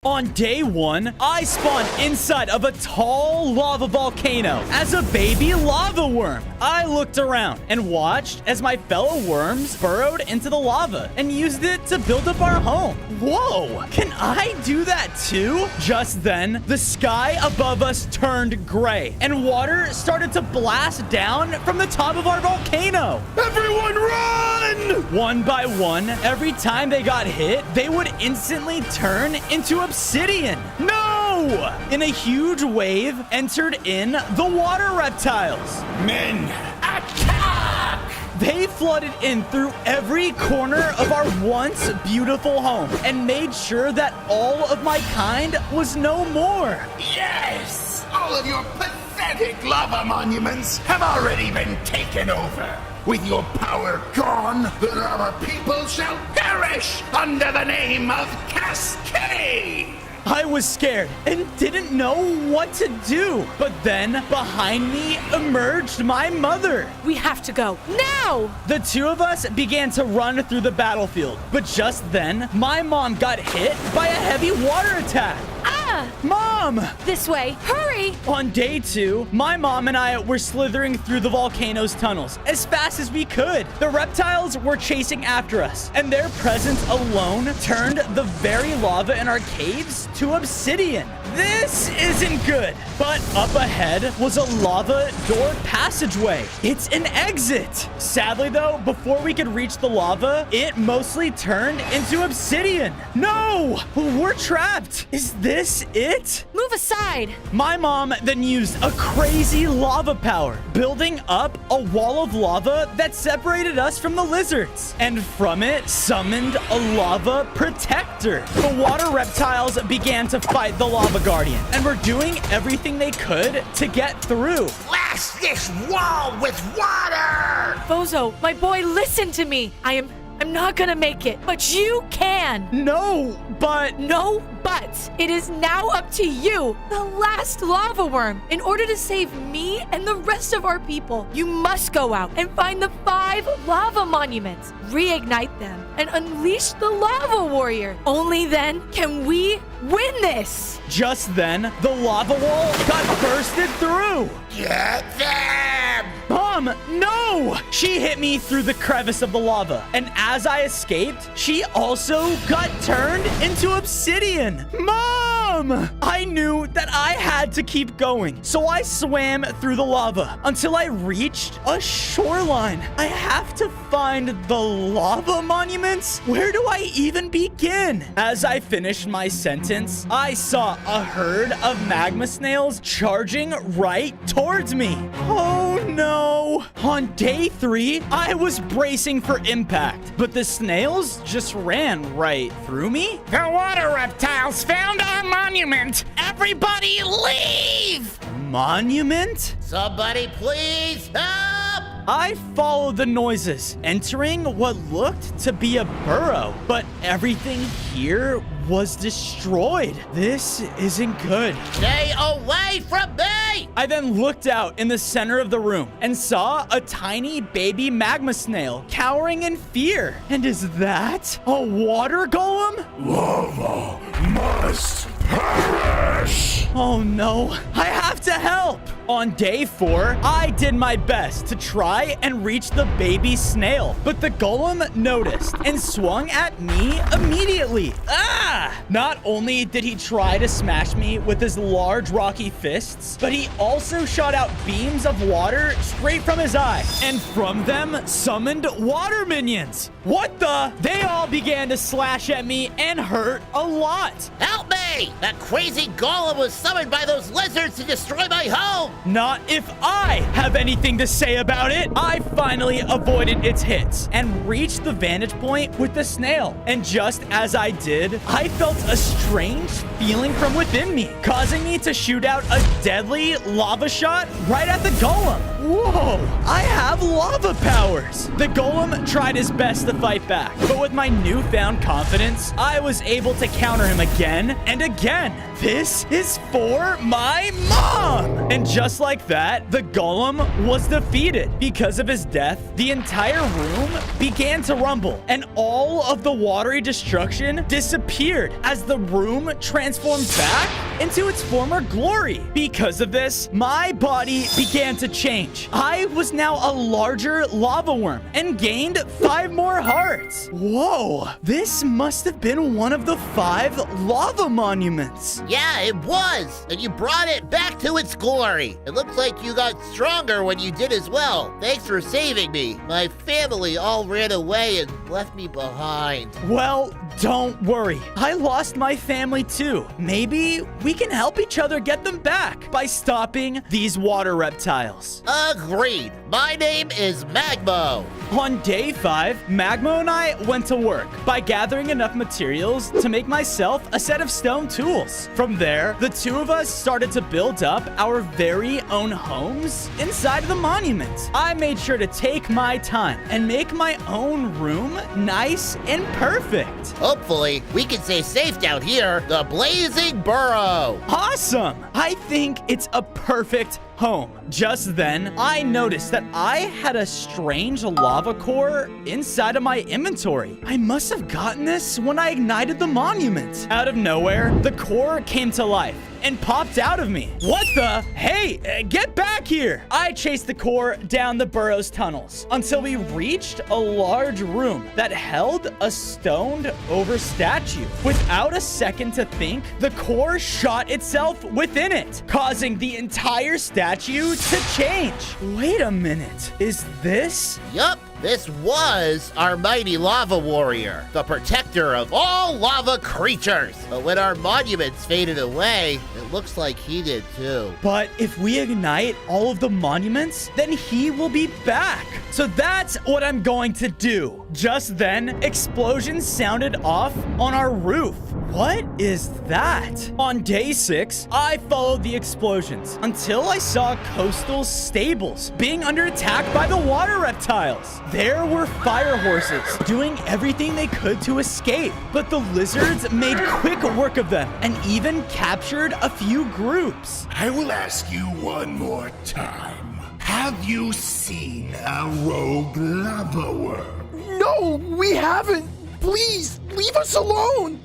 On day one, I spawned inside of a tall lava volcano as a baby lava worm. I looked around and watched as my fellow worms burrowed into the lava and used it to build up our home. Whoa, can I do that too? Just then, the sky above us turned gray and water started to blast down from the top of our volcano. Everyone run! One by one, every time they got hit, they would instantly turn into obsidian. No! In a huge wave entered in the water reptiles. Men, attack! They flooded in through every corner of our once beautiful home and made sure that all of my kind was no more. Yes! All of your pathetic lava monuments have already been taken over. With your power gone, the lava people shall perish under the name of Cascade! I was scared and didn't know what to do. But then, behind me emerged my mother. We have to go now! The two of us began to run through the battlefield. But just then, my mom got hit by a heavy water attack. Ah! Mom! This way! Hurry! On day two, my mom and I were slithering through the volcano's tunnels as fast as we could. The reptiles were chasing after us, and their presence alone turned the very lava in our caves to obsidian. This isn't good. But up ahead was a lava door passageway. It's an exit. Sadly though, before we could reach the lava, it mostly turned into obsidian. No! We're trapped. Is this it? Move aside! My mom then used a crazy lava power, building up a wall of lava that separated us from the lizards. And from it, summoned a lava protector. The water reptiles began to fight the lava guardian, and were doing everything they could to get through. Blast this wall with water! Bozo, my boy, listen to me. I'm not gonna make it, but you can. No, but... No buts. It is now up to you, the last lava worm. In order to save me and the rest of our people, you must go out and find the 5 lava monuments, reignite them, and unleash the lava warrior. Only then can we win this. Just then, the lava wall got bursted through. Get them! Mom, no! She hit me through the crevice of the lava. And as I escaped, she also got turned into obsidian. Mom! I knew that I had to keep going. So I swam through the lava until I reached a shoreline. I have to find the lava monuments? Where do I even begin? As I finished my sentence, I saw a herd of magma snails charging right towards me. Oh no. On day 3, I was bracing for impact, but the snails just ran right through me. The water reptiles found our monument! Everybody leave! Monument? Somebody please help! I followed the noises, entering what looked to be a burrow, but everything here was destroyed. This isn't good. Stay away from me! I then looked out in the center of the room and saw a tiny baby magma snail cowering in fear. And is that a water golem? Lava must perish! Oh no, I have to help! On day 4, I did my best to try and reach the baby snail, but the golem noticed and swung at me immediately. Ah! Not only did he try to smash me with his large rocky fists, but he also shot out beams of water straight from his eye, and from them summoned water minions. What the? They all began to slash at me and hurt a lot. Help me! That crazy golem was summoned by those lizards to destroy my home! Not if I have anything to say about it. I finally avoided its hits and reached the vantage point with the snail. And just as I did, I felt a strange feeling from within me, causing me to shoot out a deadly lava shot right at the golem. Whoa, I have lava powers. The golem tried his best to fight back, but with my newfound confidence, I was able to counter him again and again. This is for my mom! And just like that, the golem was defeated. Because of his death, the entire room began to rumble, and all of the watery destruction disappeared as the room transformed back into its former glory. Because of this, my body began to change. I was now a larger lava worm and gained 5 more hearts. Whoa, this must have been one of the 5 lava monuments. Yeah, it was. And you brought it back to its glory. It looks like you got stronger when you did as well. Thanks for saving me. My family all ran away and left me behind. Well, don't worry. I lost my family too. Maybe we can help each other get them back by stopping these water reptiles. Agreed. My name is Magmo. On day 5, Magmo and I went to work by gathering enough materials to make myself a set of stone tools. From there, the 2 of us started to build up our very own homes inside of the monument. I made sure to take my time and make my own room nice and perfect. Hopefully, we can stay safe down here, the Blazing Burrow. Awesome! I think it's a perfect home. Just then, I noticed that I had a strange lava core inside of my inventory. I must have gotten this when I ignited the monument. Out of nowhere, the core came to life and popped out of me. What the? Hey, get back here! I chased the core down the burrow's tunnels until we reached a large room that held a stoned over statue. Without a second to think, the core shot itself within it, causing the entire statue to change. Wait a minute, is this? Yup, this was our mighty lava warrior, the protector of all lava creatures. But when our monuments faded away, it looks like he did too. But if we ignite all of the monuments, then he will be back. So that's what I'm going to do. Just then, explosions sounded off on our roof. What is that? On day 6, I followed the explosions until I saw coastal stables being under attack by the water reptiles. There were fire horses doing everything they could to escape, but the lizards made quick work of them and even captured a few groups. I will ask you one more time. Have you seen a rogue lava worm? No, we haven't. Please, leave us alone.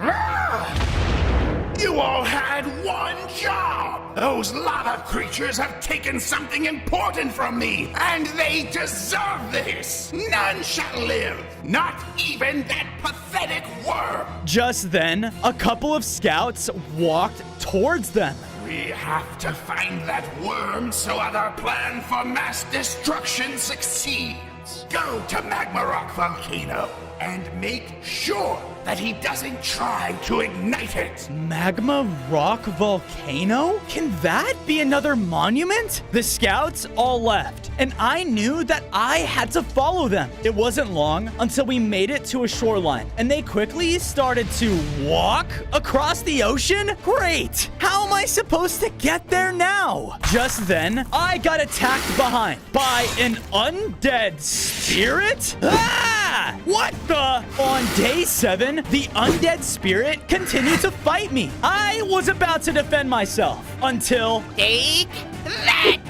You all had one job! Those lava creatures have taken something important from me, and they deserve this! None shall live, not even that pathetic worm! Just then, a couple of scouts walked towards them. We have to find that worm so our plan for mass destruction succeeds. Go to Magma Rock Volcano and make sure that he doesn't try to ignite it. Magma Rock Volcano? Can that be another monument? The scouts all left, and I knew that I had to follow them. It wasn't long until we made it to a shoreline, and they quickly started to walk across the ocean? Great! How am I supposed to get there now? Just then, I got attacked behind by an undead spirit? Ah! What the? On day 7, the undead spirit continued to fight me. I was about to defend myself until... Take that!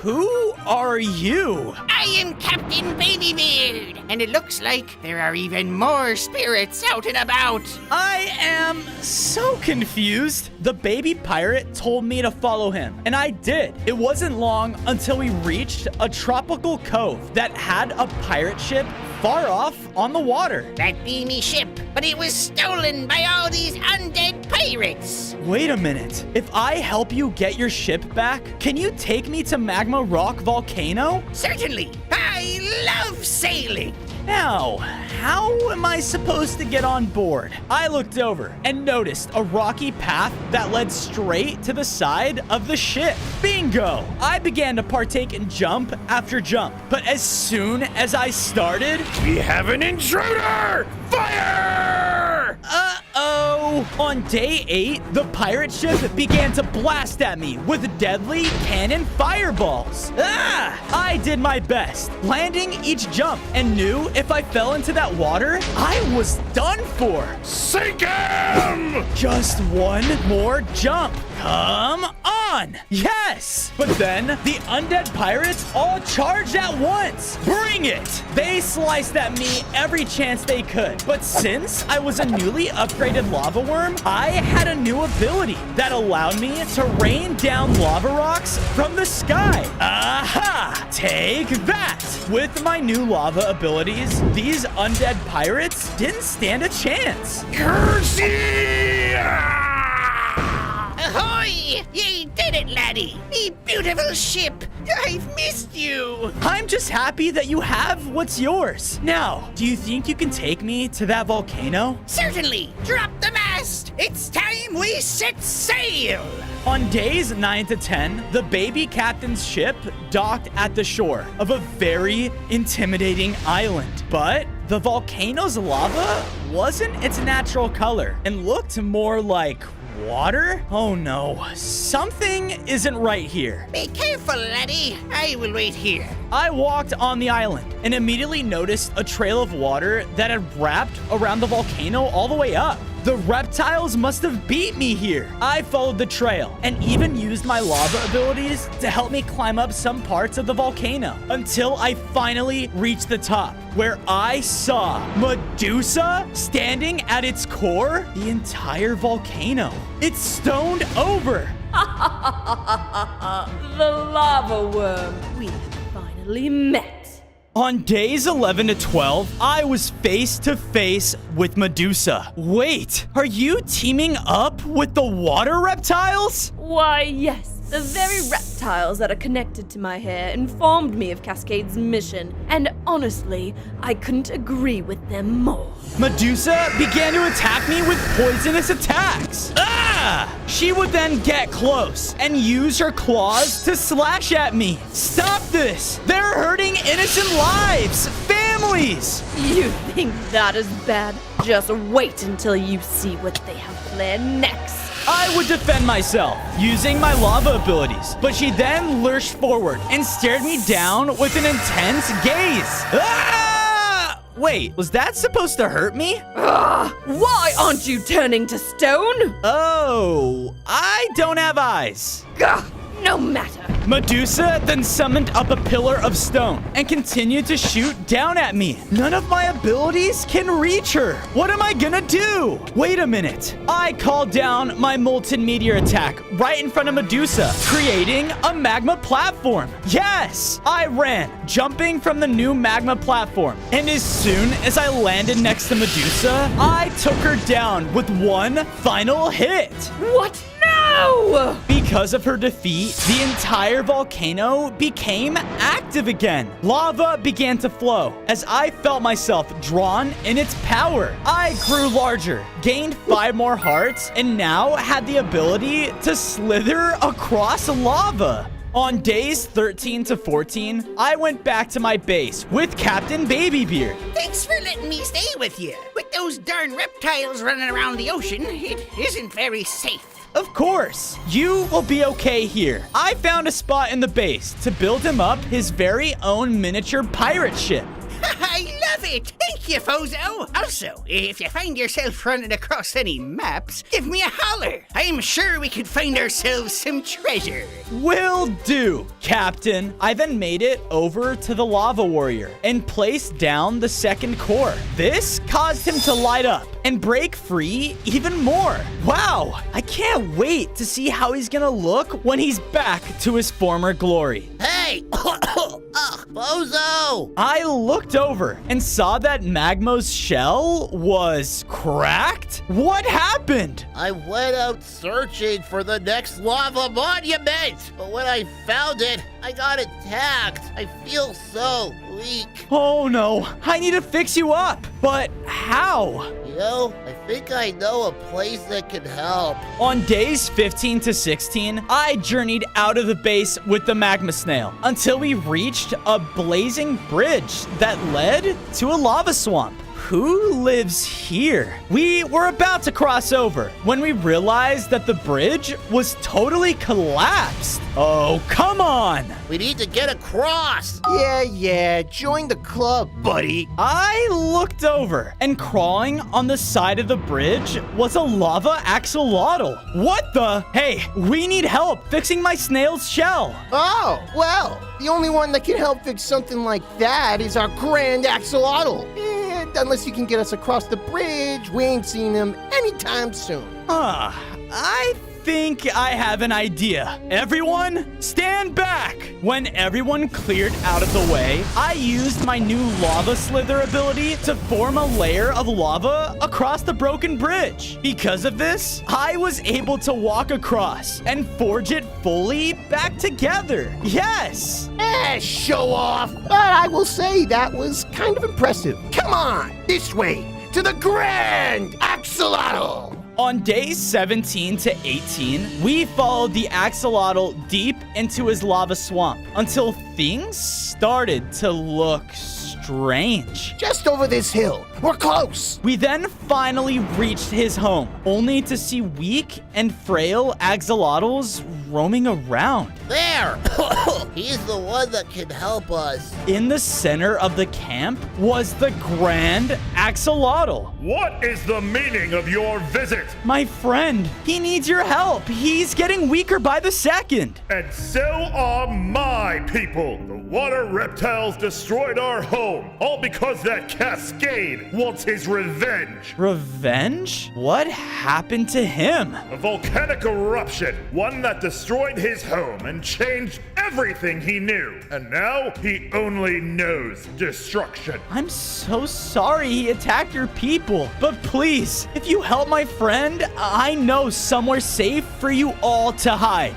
Who are you? I am Captain Babybeard, and it looks like there are even more spirits out and about. I am so confused. The baby pirate told me to follow him, and I did. It wasn't long until we reached a tropical cove that had a pirate ship far off on the water. That beamy ship, but it was stolen by all these undead pirates. Wait a minute. If I help you get your ship back, can you take me to Magma Rock Volcano? Certainly, I love sailing. Now, how am I supposed to get on board? I looked over and noticed a rocky path that led straight to the side of the ship. Bingo! I began to partake in jump after jump, but as soon as I started... We have an intruder! Fire! Uh-oh! On day 8, the pirate ship began to blast at me with deadly cannon fireballs. I did my best, landing each jump, and knew if I fell into that water, I was done for. Sink him! Just one more jump. Come on! Yes! But then the undead pirates all charged at once. Bring it! They sliced at me every chance they could. But since I was a newly upgraded lava worm, I had a new ability that allowed me to rain down lava rocks from the sky. Aha! Take that! With my new lava abilities, these undead pirates didn't stand a chance. Ahoy! Ye did it, laddie! Me beautiful ship! I've missed you! I'm just happy that you have what's yours. Now, do you think you can take me to that volcano? Certainly! Drop the mast! It's time we set sail! On days 9 to 10, the baby captain's ship docked at the shore of a very intimidating island. But the volcano's lava wasn't its natural color and looked more like water? Oh no, something isn't right here. Be careful, laddie. I will wait here. I walked on the island and immediately noticed a trail of water that had wrapped around the volcano all the way up. The reptiles must have beat me here. I followed the trail and even used my lava abilities to help me climb up some parts of the volcano until I finally reached the top, where I saw Medusa standing at its core, the entire volcano. It's stoned over. The lava worm. We have finally met. On days 11 to 12, I was face to face with Medusa. Wait, are you teaming up with the water reptiles? Why, yes. The very reptiles that are connected to my hair informed me of Cascade's mission, and honestly, I couldn't agree with them more. Medusa began to attack me with poisonous attacks. She would then get close and use her claws to slash at me. Stop this! They're hurting innocent lives, families! You think that is bad? Just wait until you see what they have planned next. I would defend myself using my lava abilities, but she then lurched forward and stared me down with an intense gaze. Wait, was that supposed to hurt me? Why aren't you turning to stone? Oh, I don't have eyes. Gah, no matter. Medusa then summoned up a pillar of stone and continued to shoot down at me. None of my abilities can reach her. What am I gonna do? Wait a minute. I called down my molten meteor attack right in front of Medusa, creating a magma platform. Yes, I ran, jumping from the new magma platform. And as soon as I landed next to Medusa, I took her down with one final hit. What? No! Because of her defeat, the entire volcano became active again. Lava began to flow as I felt myself drawn in its power. I grew larger, gained 5 more hearts, and now had the ability to slither across lava. On days 13 to 14, I went back to my base with Captain Babybeard. Thanks for letting me stay with you. With those darn reptiles running around the ocean, it isn't very safe. Of course, you will be okay here. I found a spot in the base to build him up his very own miniature pirate ship. I love it! Thank you, Fozo! Also, if you find yourself running across any maps, give me a holler. I'm sure we could find ourselves some treasure. Will do, Captain. I then made it over to the lava warrior and placed down the second core. This caused him to light up and break free even more. Wow, I can't wait to see how he's gonna look when he's back to his former glory. Hey! Bozo! I looked over and saw that Magmo's shell was cracked. What happened? I went out searching for the next lava monument, but when I found it, I got attacked. I feel so weak. Oh no, I need to fix you up. But how? You know, I think I know a place that can help. On days 15 to 16, I journeyed out of the base with the magma snail until we reached a blazing bridge that led to a lava swamp. who lives here? We were about to cross over when we realized that the bridge was totally collapsed. Oh, come on. We need to get across. Yeah, join the club, buddy. I looked over, and crawling on the side of the bridge was a lava axolotl. What the? Hey, we need help fixing my snail's shell. Oh, well, the only one that can help fix something like that is our Grand Axolotl. And unless you can get us across the bridge, we ain't seen him anytime soon. I think I have an idea. Everyone, stand back. When everyone cleared out of the way, I used my new lava slither ability to form a layer of lava across the broken bridge. Because of this, I was able to walk across and forge it fully back together. Yes! Show off. But I will say that was kind of impressive. Come on, this way, to the Grand Axolotl. On days 17 to 18, we followed the axolotl deep into his lava swamp until things started to look strange. Just over this hill. We're close. We then finally reached his home, only to see weak and frail axolotls roaming around. There. He's the one that can help us. In the center of the camp was the Grand Axolotl. What is the meaning of your visit? My friend, he needs your help. He's getting weaker by the second. And so are my people. The water reptiles destroyed our home, all because that Cascade wants his revenge. Revenge? What happened to him? A volcanic eruption, one that destroyed his home and changed everything he knew. And now he only knows destruction. I'm so sorry he attacked your people. But please, if you help my friend, I know somewhere safe for you all to hide.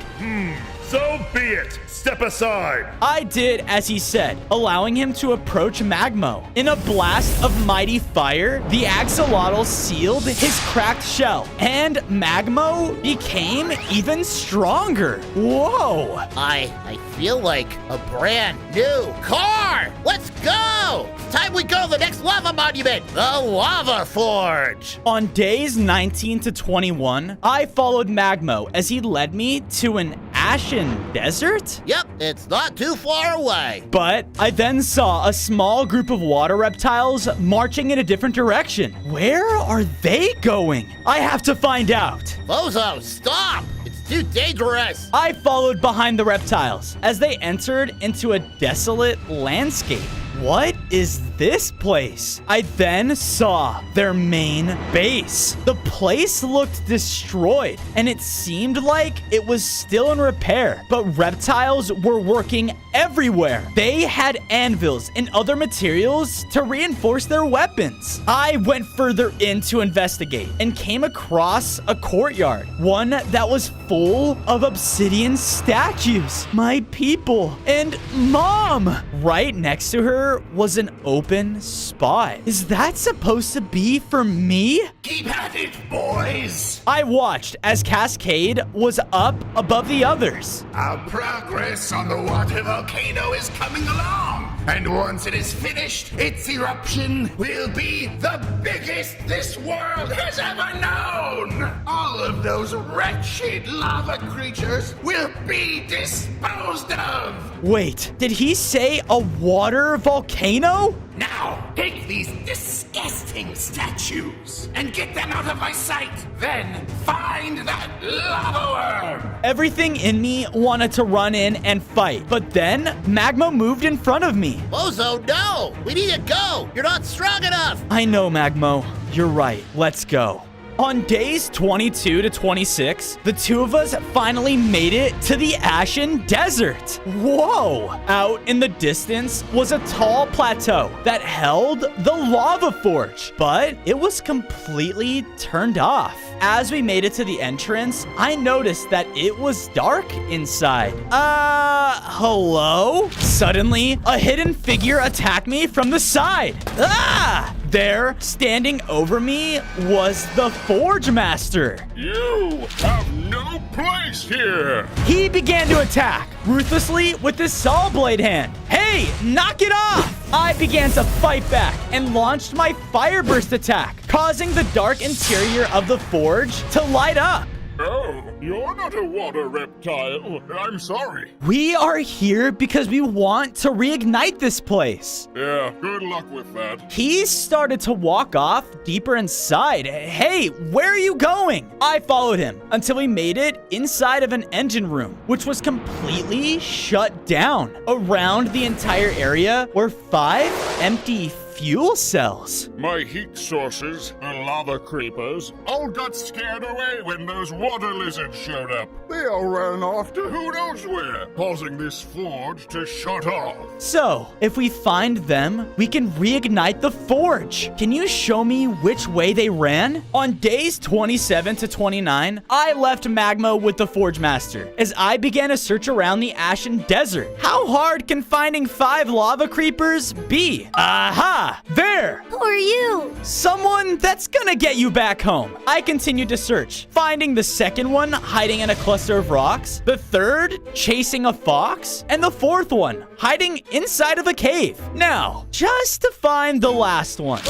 So be it. Step aside. I did as he said, allowing him to approach Magmo. In a blast of mighty fire, the axolotl sealed his cracked shell, and Magmo became even stronger. Whoa! I feel like a brand new car. Let's go. It's time we go to the next lava monument, the Lava Forge. On days 19 to 21, I followed Magmo as he led me to an ashen desert? Yep, it's not too far away. But I then saw a small group of water reptiles marching in a different direction. Where are they going? I have to find out. Bozo, stop! It's too dangerous. I followed behind the reptiles as they entered into a desolate landscape. What is this place? I then saw their main base. The place looked destroyed, and it seemed like it was still in repair, but reptiles were working everywhere. They had anvils and other materials to reinforce their weapons. I went further in to investigate and came across a courtyard, one that was full of obsidian statues. My people and Mom! Right next to her was an open spot. Is that supposed to be for me? Keep at it, boys. I watched as Cascade was up above the others. Our progress on the water volcano is coming along. And once it is finished, its eruption will be the biggest this world has ever known. All of those wretched lava creatures will be disposed of. Wait, did he say a water volcano? Now, take these disgusting statues and get them out of my sight. Then find that lava worm. Everything in me wanted to run in and fight, but then Magma moved in front of me. Bozo, no! We need to go! You're not strong enough! I know, Magmo. You're right. Let's go. On days 22 to 26, the two of us finally made it to the Ashen Desert. Whoa! Out in the distance was a tall plateau that held the lava forge, but it was completely turned off. As we made it to the entrance, I noticed that it was dark inside. Hello? Suddenly, a hidden figure attacked me from the side. Ah! There, standing over me, was the Forge Master. You have no place here. He began to attack, ruthlessly with his saw blade hand. Hey, knock it off! I began to fight back and launched my fire burst attack, causing the dark interior of the forge to light up. Oh, you're not a water reptile. I'm sorry. We are here because we want to reignite this place. Yeah, good luck with that. He started to walk off deeper inside. Hey, where are you going? I followed him until we made it inside of an engine room, which was completely shut down. Around the entire area were 5 empty fuel cells. My heat sources, the lava creepers, all got scared away when those water lizards showed up. They all ran off to who knows where, causing this forge to shut off. So, if we find them, we can reignite the forge. Can you show me which way they ran? On days 27 to 29, I left Magma with the Forge Master as I began to search around the Ashen Desert. How hard can finding 5 lava creepers be? Aha! There! Who are you? Someone that's gonna get you back home. I continued to search, finding the second one hiding in a cluster of rocks, the third chasing a fox, and the fourth one hiding inside of a cave. Now, just to find the last one.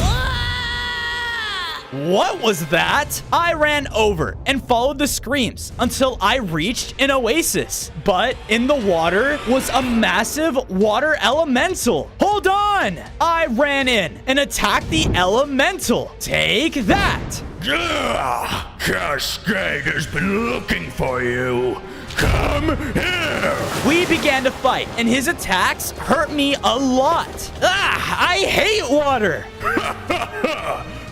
What was that? I ran over and followed the screams until I reached an oasis. But in the water was a massive water elemental. Hold on! I ran in and attacked the elemental. Take that! Cascade has been looking for you. Come here! We began to fight, and his attacks hurt me a lot. I hate water!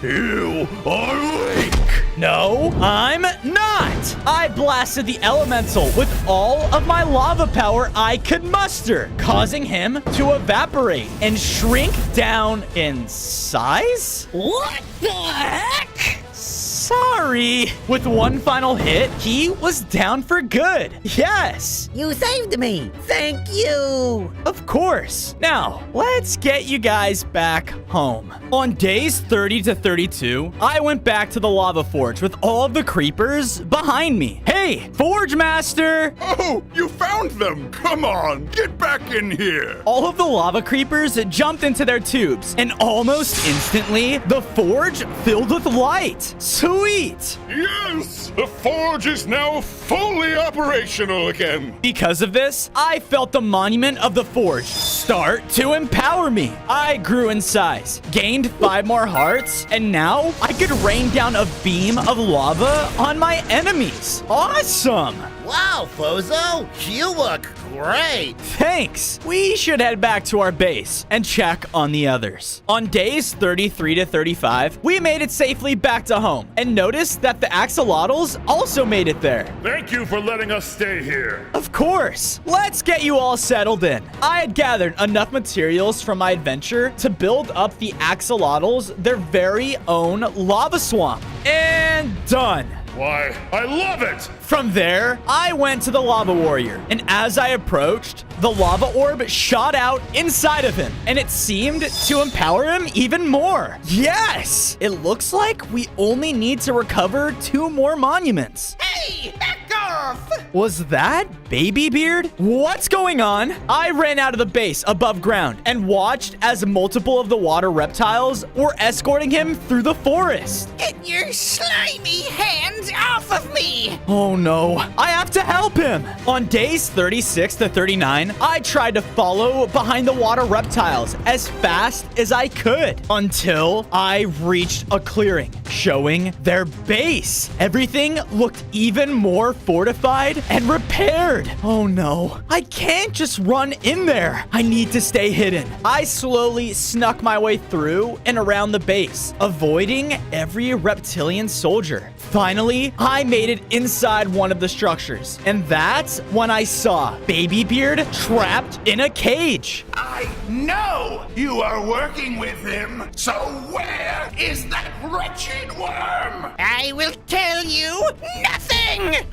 You are weak! No, I'm not! I blasted the elemental with all of my lava power I could muster, causing him to evaporate and shrink down in size? What the heck? Sorry. With one final hit, he was down for good. Yes. You saved me. Thank you. Of course. Now, let's get you guys back home. On days 30 to 32, I went back to the lava forge with all of the creepers behind me. Hey, Forge Master! Oh, you found them! Come on, get back in here! All of the lava creepers jumped into their tubes, and almost instantly, the forge filled with light. Sweet! Yes! The forge is now fully operational again! Because of this, I felt the monument of the forge start to empower me. I grew in size, gained 5 more hearts, and now I could rain down a beam of lava on my enemies. Awesome! Wow, Fozo, you look great. Thanks. We should head back to our base and check on the others. On days 33 to 35, we made it safely back to home and noticed that the axolotls also made it there. Thank you for letting us stay here. Of course. Let's get you all settled in. I had gathered enough materials from my adventure to build up the axolotls their very own lava swamp. And done. Why, I love it! From there, I went to the lava warrior, and as I approached, the lava orb shot out inside of him, and it seemed to empower him even more. Yes! It looks like we only need to recover 2 more monuments. Hey, back off! Was that Baby Beard? What's going on? I ran out of the base above ground and watched as multiple of the water reptiles were escorting him through the forest. Get your slimy hands off of me! Oh no, I have to help him. On days 36 to 39, I tried to follow behind the water reptiles as fast as I could until I reached a clearing showing their base. Everything looked even more fortified and repaired. Oh no, I can't just run in there. I need to stay hidden. I slowly snuck my way through and around the base, avoiding every reptilian soldier. Finally, I made it inside one of the structures, and that's when I saw Baby Beard trapped in a cage. I know you are working with him, so where is that wretched worm? I will tell you nothing!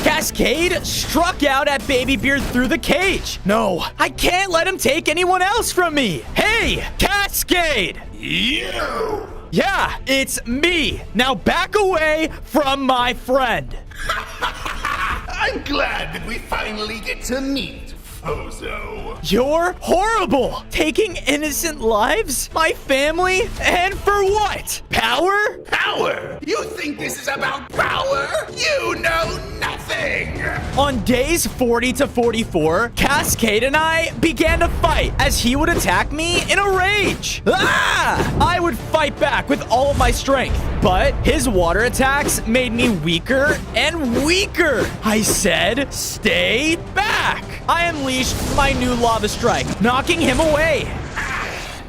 Cascade struck out at Baby Beard through the cage. No, I can't let him take anyone else from me. Hey, Cascade! You! Yeah, it's me. Now back away from my friend. I'm glad that we finally get to meet. Fozo. You're horrible! Taking innocent lives? My family? And for what? Power? Power? You think this is about power? You know nothing! On days 40 to 44, Cascade and I began to fight as he would attack me in a rage. Ah! I would fight back with all of my strength, but his water attacks made me weaker and weaker. I said, stay back. I unleashed my new lava strike, knocking him away.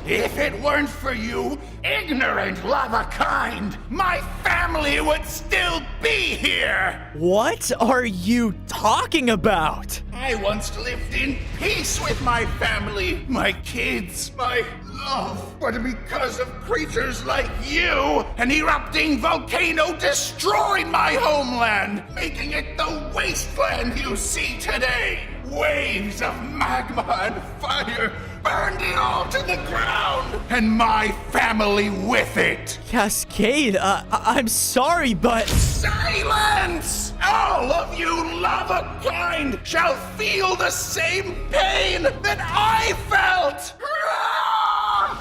If it weren't for you, ignorant lava kind, my family would still be here! What are you talking about? I once lived in peace with my family, my kids, my love. But because of creatures like you, an erupting volcano destroyed my homeland, making it the wasteland you see today. Waves of magma and fire burned it all to the ground, and my family with it. Cascade, I'm sorry, but... Silence! All of you lava kind shall feel the same pain that I felt!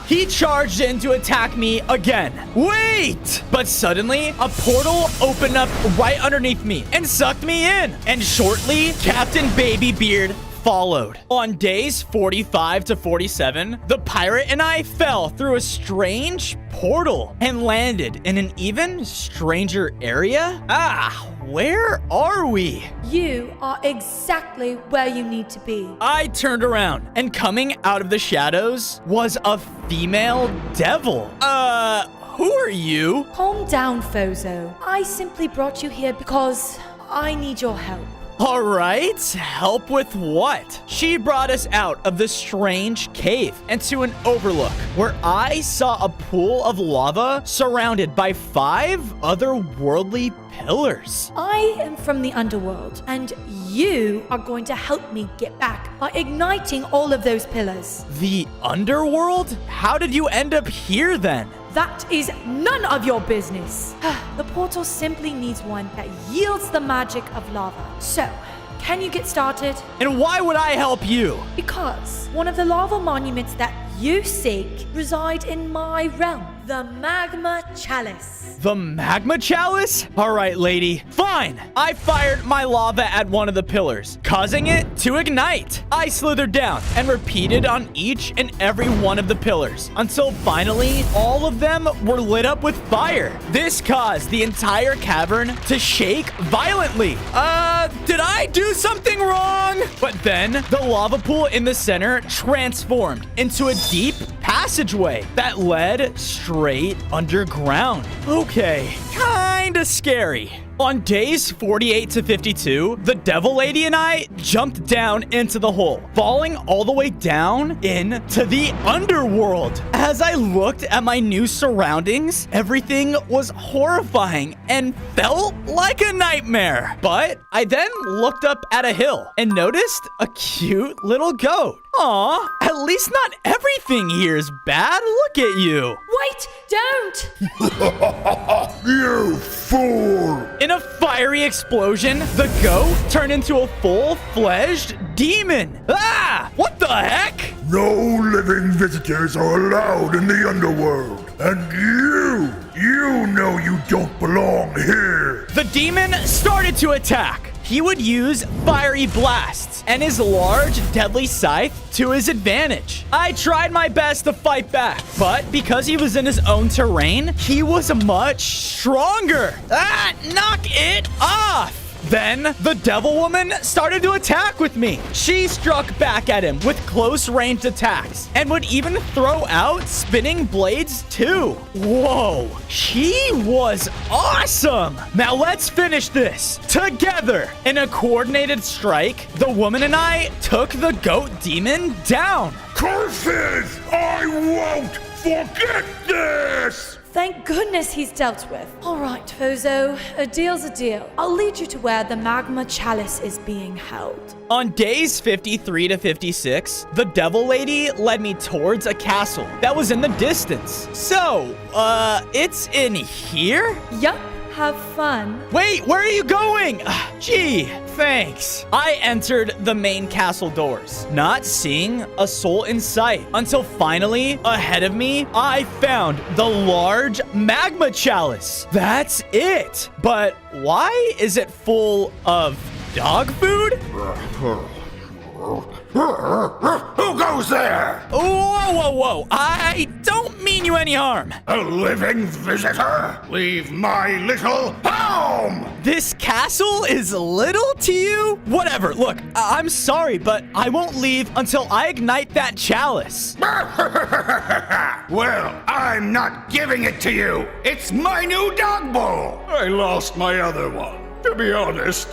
He charged in to attack me again. Wait! But suddenly, a portal opened up right underneath me and sucked me in. And shortly, Captain Babybeard followed. On days 45 to 47, the pirate and I fell through a strange portal and landed in an even stranger area. Where are we? You are exactly where you need to be. I turned around, and coming out of the shadows was a female devil. Who are you? Calm down, Fozo. I simply brought you here because I need your help. All right, help with what? She brought us out of the strange cave and to an overlook where I saw a pool of lava surrounded by 5 otherworldly pillars. I am from the underworld, and you are going to help me get back by igniting all of those pillars. The underworld? How did you end up here then? That is none of your business. The portal simply needs one that yields the magic of lava. So, can you get started? And why would I help you? Because one of the lava monuments that you seek reside in my realm, the Magma Chalice. The Magma Chalice? All right, lady. Fine. I fired my lava at one of the pillars, causing it to ignite. I slithered down and repeated on each and every one of the pillars until finally all of them were lit up with fire. This caused the entire cavern to shake violently. Did I do something wrong? But then the lava pool in the center transformed into a deep passageway that led straight underground. Okay, kinda scary. On days 48 to 52, the Devil Lady and I jumped down into the hole, falling all the way down into the underworld. As I looked at my new surroundings, everything was horrifying and felt like a nightmare. But I then looked up at a hill and noticed a cute little goat. Aw, at least not everything here is bad. Look at you. Wait, don't! You fool! In a fiery explosion, the goat turned into a full-fledged demon. Ah! What the heck? No living visitors are allowed in the underworld. And you know you don't belong here. The demon started to attack. He would use fiery blasts and his large, deadly scythe to his advantage. I tried my best to fight back, but because he was in his own terrain, he was much stronger. Knock it off! Then, the Devil Woman started to attack with me. She struck back at him with close-ranged attacks and would even throw out spinning blades too. Whoa, she was awesome. Now let's finish this together. In a coordinated strike, the woman and I took the goat demon down. Curses! I won't forget this! Thank goodness he's dealt with. All right, Fozo, a deal's a deal. I'll lead you to where the Magma Chalice is being held. On days 53 to 56, the Devil Lady led me towards a castle that was in the distance. So, it's in here? Yup. have fun. Wait, where are you going? Gee, thanks. I entered the main castle doors, not seeing a soul in sight, until finally, ahead of me, I found the large magma chalice. That's it. But why is it full of dog food? Who goes there? Whoa. I don't mean you any harm. A living visitor? Leave my little home! This castle is little to you? Whatever, look, I'm sorry, but I won't leave until I ignite that chalice. Well, I'm not giving it to you. It's my new dog bowl. I lost my other one. To be honest,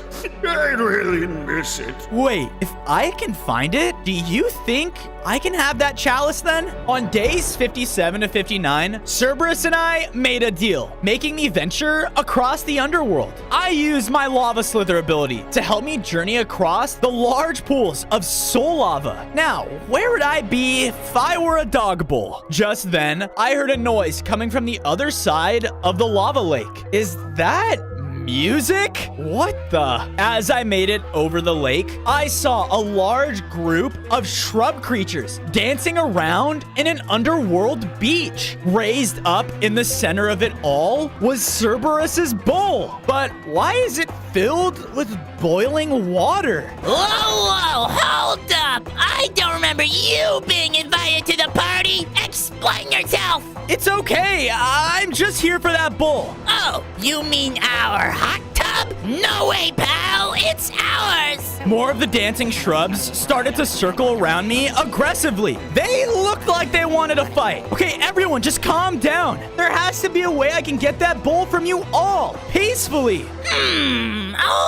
I really miss it. Wait, if I can find it, do you think I can have that chalice then? On days 57 to 59, Cerberus and I made a deal, making me venture across the underworld. I used my lava slither ability to help me journey across the large pools of soul lava. Now, where would I be if I were a dog bowl? Just then, I heard a noise coming from the other side of the lava lake. Is that music? What the? As I made it over the lake, I saw a large group of shrub creatures dancing around in an underworld beach. Raised up in the center of it all was Cerberus's bowl. But why is it filled with boiling water? Whoa, hold up! I don't remember you being invited to the party! Explain yourself! It's okay, I'm just here for that bowl. Oh, you mean our hot tub? No way, pal! It's ours! More of the dancing shrubs started to circle around me aggressively. They looked like they wanted to fight. Okay, everyone, just calm down. There has to be a way I can get that bowl from you all, peacefully.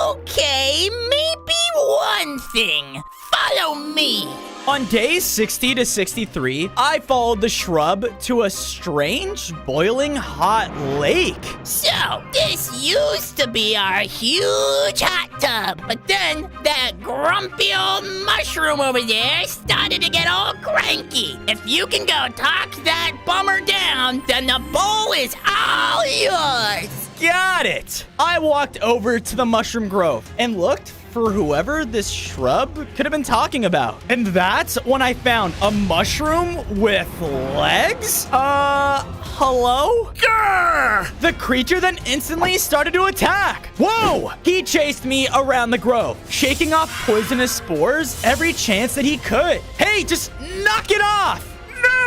Okay, maybe one thing. Follow me. On days 60 to 63, I followed the shrub to a strange, boiling hot lake. So, this used to be our huge hot tub, but then that grumpy old mushroom over there started to get all cranky. If you can go talk that bummer down, then the bowl is all yours. Got it! I walked over to the mushroom grove and looked for whoever this shrub could have been talking about. And that's when I found a mushroom with legs? Hello? Yeah! The creature then instantly started to attack. Whoa! He chased me around the grove, shaking off poisonous spores every chance that he could. Hey, just knock it off!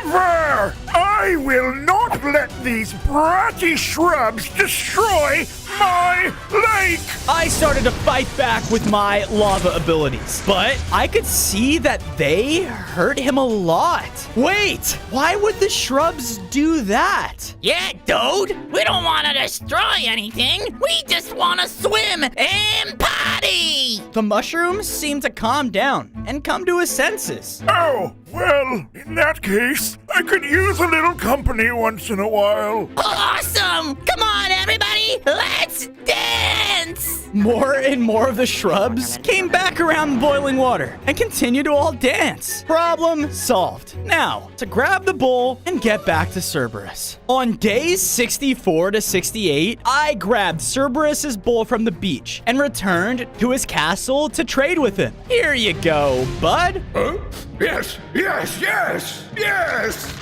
Never! I will not let these bratty shrubs destroy my lake! I started to fight back with my lava abilities, but I could see that they hurt him a lot. Wait, why would the shrubs do that? Yeah, dude, we don't want to destroy anything. We just want to swim and party. The mushrooms seemed to calm down and come to his senses. Oh, well, in that case, I could use a little company once in a while. Awesome! Come on, everybody, let's dance! More and more of the shrubs came back around the boiling water and continued to all dance. Problem solved. Now, to grab the bowl and get back to Cerberus. On days 64 to 68, I grabbed Cerberus's bowl from the beach and returned to his castle to trade with him. Here you go, bud. Huh? Yes!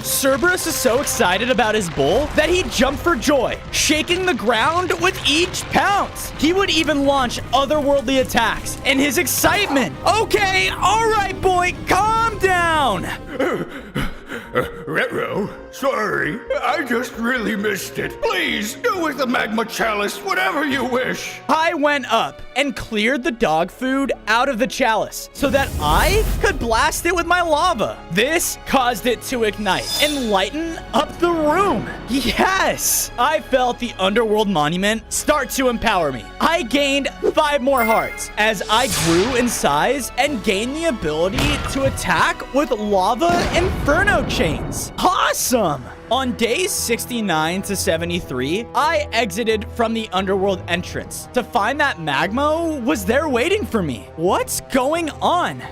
Cerberus is so excited about his bowl that he jumped for joy, shaking the ground with each pounce. He would even launch otherworldly attacks in his excitement. Okay, all right, boy, calm down. Retro, sorry. I just really missed it. Please, do with the magma chalice whatever you wish. I went up and cleared the dog food out of the chalice so that I could blast it with my lava. This caused it to ignite and lighten up the room. Yes! I felt the underworld monument start to empower me. I gained 5 more hearts as I grew in size and gained the ability to attack with lava inferno chains. Awesome! On days 69 to 73, I exited from the underworld entrance to find that Magma was there waiting for me. What's going on?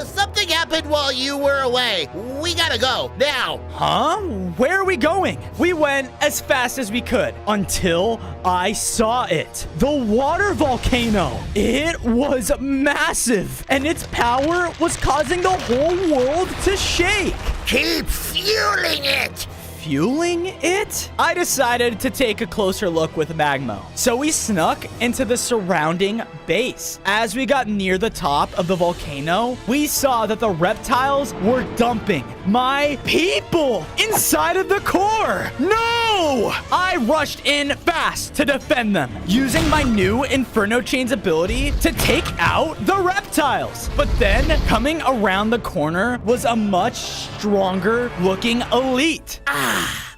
Something happened while you were away. We gotta go, now. Huh? where are we going? We went as fast as we could until I saw it. The water volcano. It was massive, and its power was causing the whole world to shake. Keep fueling it! Fueling it? I decided to take a closer look with Magmo. So we snuck into the surrounding base. As we got near the top of the volcano, we saw that the reptiles were dumping my people inside of the core. No! I rushed in fast to defend them, using my new Inferno Chains ability to take out the reptiles. But then, coming around the corner was a much stronger looking elite.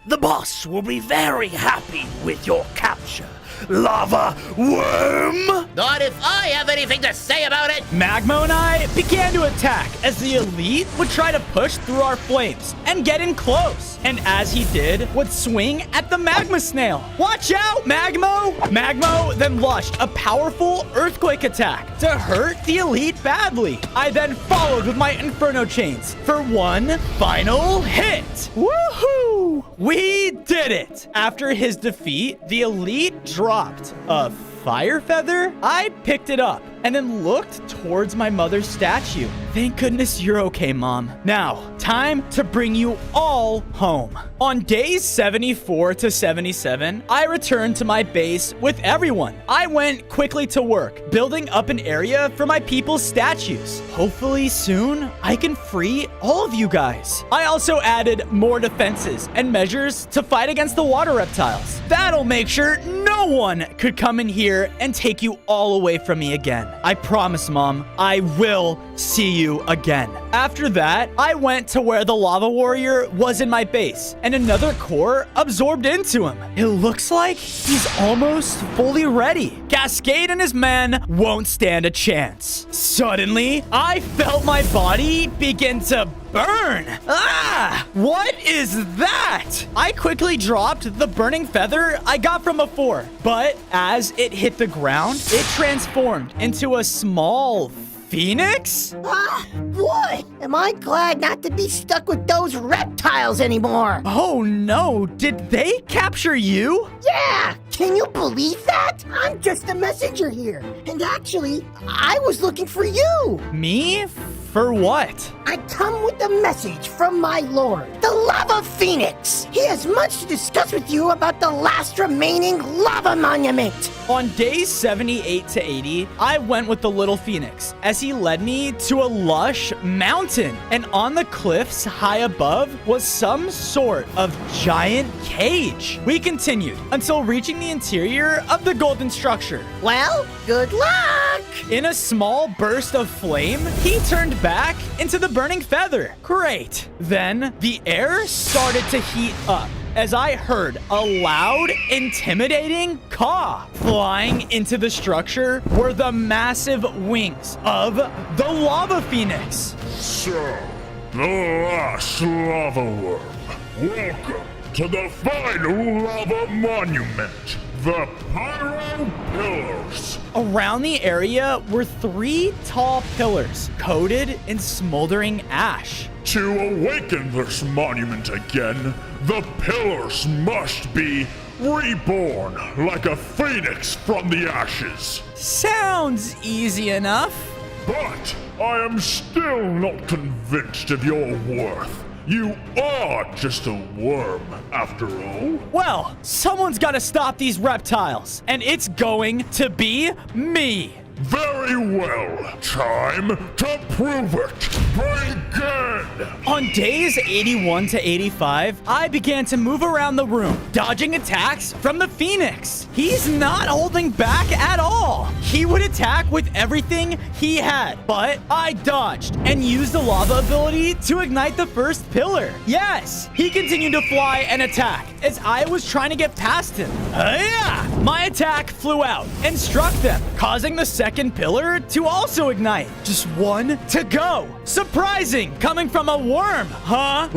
The boss will be very happy with your capture, Lava Worm! Not if I have anything to say about it! Magmo and I began to attack as the elite would try to push through our flames and get in close. And as he did, would swing at the magma snail. Watch out, Magmo! Magmo then launched a powerful earthquake attack to hurt the elite badly. I then followed with my Inferno Chains for one final hit. Woohoo! We did it! After his defeat, the elite dropped a fire feather. I picked it up and then looked towards my mother's statue. Thank goodness you're okay, Mom. Now, time to bring you all home. On days 74 to 77, I returned to my base with everyone. I went quickly to work, building up an area for my people's statues. Hopefully soon, I can free all of you guys. I also added more defenses and measures to fight against the water reptiles. That'll make sure no one could come in here and take you all away from me again. I promise, Mom, I will see you again. After that, I went to where the lava warrior was in my base, and another core absorbed into him. It looks like he's almost fully ready. Cascade and his men won't stand a chance. Suddenly, I felt my body begin to burn. Ah! What is that? I quickly dropped the burning feather I got from before, but as it hit the ground, it transformed into a small phoenix? Boy, am I glad not to be stuck with those reptiles anymore. Oh no, did they capture you? Yeah, can you believe that? I'm just a messenger here. And actually, I was looking for you. Me? For what? I come with a message from my lord, the Lava Phoenix. He has much to discuss with you about the last remaining lava monument. On days 78 to 80, I went with the little phoenix as he led me to a lush mountain. And on the cliffs high above was some sort of giant cage. We continued until reaching the interior of the golden structure. Well, good luck. In a small burst of flame, he turned back into the burning feather. Great. Then the air started to heat up as I heard a loud, intimidating caw. Flying into the structure were the massive wings of the lava phoenix. So, the last lava worm. Welcome to the final lava monument, the Pyro Pillars. Around the area were 3 tall pillars coated in smoldering ash. To awaken this monument again, the pillars must be reborn like a phoenix from the ashes. Sounds easy enough. But I am still not convinced of your worth. You are just a worm, after all. Well, someone's got to stop these reptiles, and it's going to be me. Very well. Time to prove it. Begin! On days 81 to 85, I began to move around the room, dodging attacks from the Phoenix. He's not holding back at all. He would attack with everything he had, but I dodged and used the lava ability to ignite the first pillar. Yes, he continued to fly and attack as I was trying to get past him. Yeah! My attack flew out and struck them, causing the second pillar to also ignite. Just one to go. Surprising, coming from a worm, huh?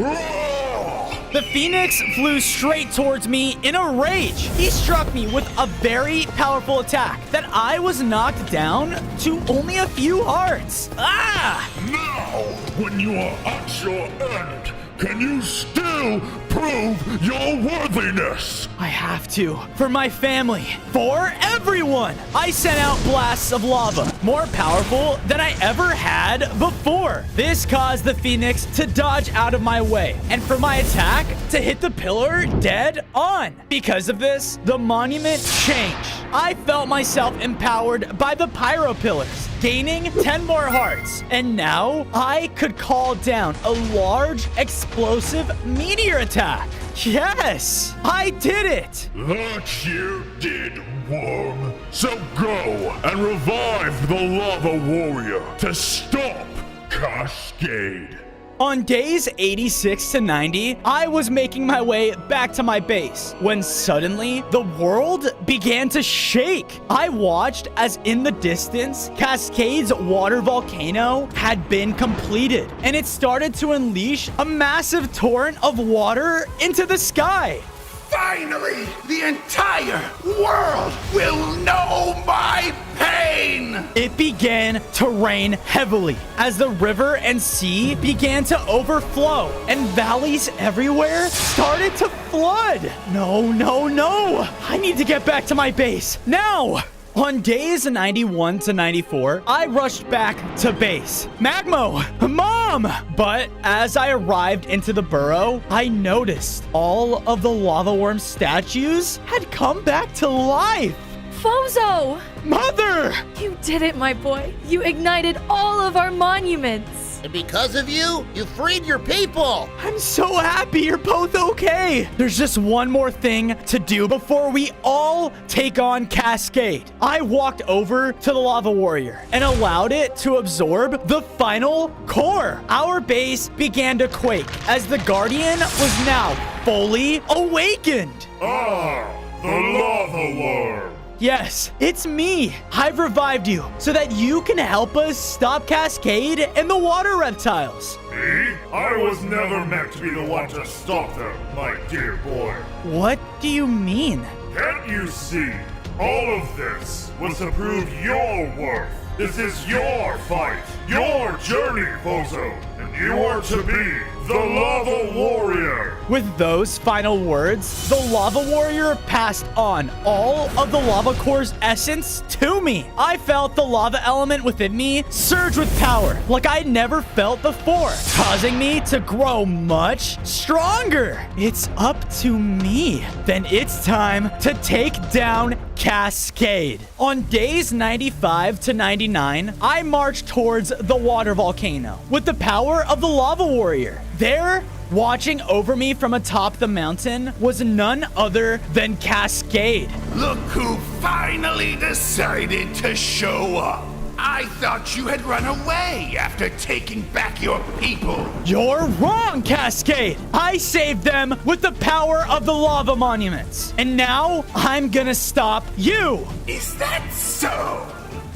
The Phoenix flew straight towards me in a rage. He struck me with a very powerful attack that I was knocked down to only a few hearts. Ah! Now, when you are at your end, can you still prove your worthiness. I have to. For my family. For everyone. I sent out blasts of lava, more powerful than I ever had before. This caused the Phoenix to dodge out of my way, and for my attack to hit the pillar dead on. Because of this, the monument changed. I felt myself empowered by the pyro pillars, gaining 10 more hearts. And now I could call down a large explosive meteor attack. Yes, I did it. That you did, Worm. So go and revive the Lava Warrior to stop Cascade. On days 86 to 90, I was making my way back to my base when suddenly the world began to shake. I watched as in the distance, Cascade's water volcano had been completed, and it started to unleash a massive torrent of water into the sky. Finally, the entire world will know my pain! It began to rain heavily as the river and sea began to overflow and valleys everywhere started to flood. No, no, no! I need to get back to my base now! On days 91 to 94, I rushed back to base. Magmo! Mom! But as I arrived into the burrow, I noticed all of the lava worm statues had come back to life. Fozo! Mother! You did it, my boy. You ignited all of our monuments. And because of you, you freed your people. I'm so happy you're both okay. There's just one more thing to do before we all take on Cascade. I walked over to the Lava Warrior and allowed it to absorb the final core. Our base began to quake as the Guardian was now fully awakened. Ah, the Lava Worm. Yes, it's me. I've revived you so that you can help us stop Cascade and the water reptiles. Me? I was never meant to be the one to stop them, my dear boy. What do you mean? Can't you see? All of this was to prove your worth. This is your fight, your journey, Fozo, and you are to be the Lava Warrior. With those final words, the Lava Warrior passed on all of the lava core's essence to me. I felt the lava element within me surge with power like I'd never felt before, causing me to grow much stronger. It's up to me. Then it's time to take down Cascade. On days 95 to 99, I marched towards the water volcano with the power of the Lava Warrior. There, watching over me from atop the mountain, was none other than Cascade. Look who finally decided to show up. I thought you had run away after taking back your people. You're wrong, Cascade! I saved them with the power of the lava monuments. And now, I'm gonna stop you! Is that so?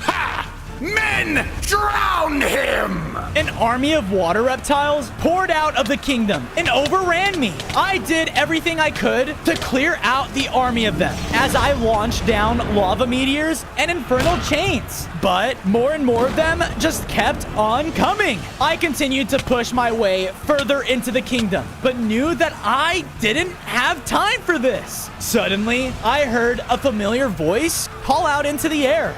Ha! Men, drown him! An army of water reptiles poured out of the kingdom and overran me. I did everything I could to clear out the army of them as I launched down lava meteors and infernal chains. But more and more of them just kept on coming. I continued to push my way further into the kingdom, but knew that I didn't have time for this. Suddenly, I heard a familiar voice call out into the air.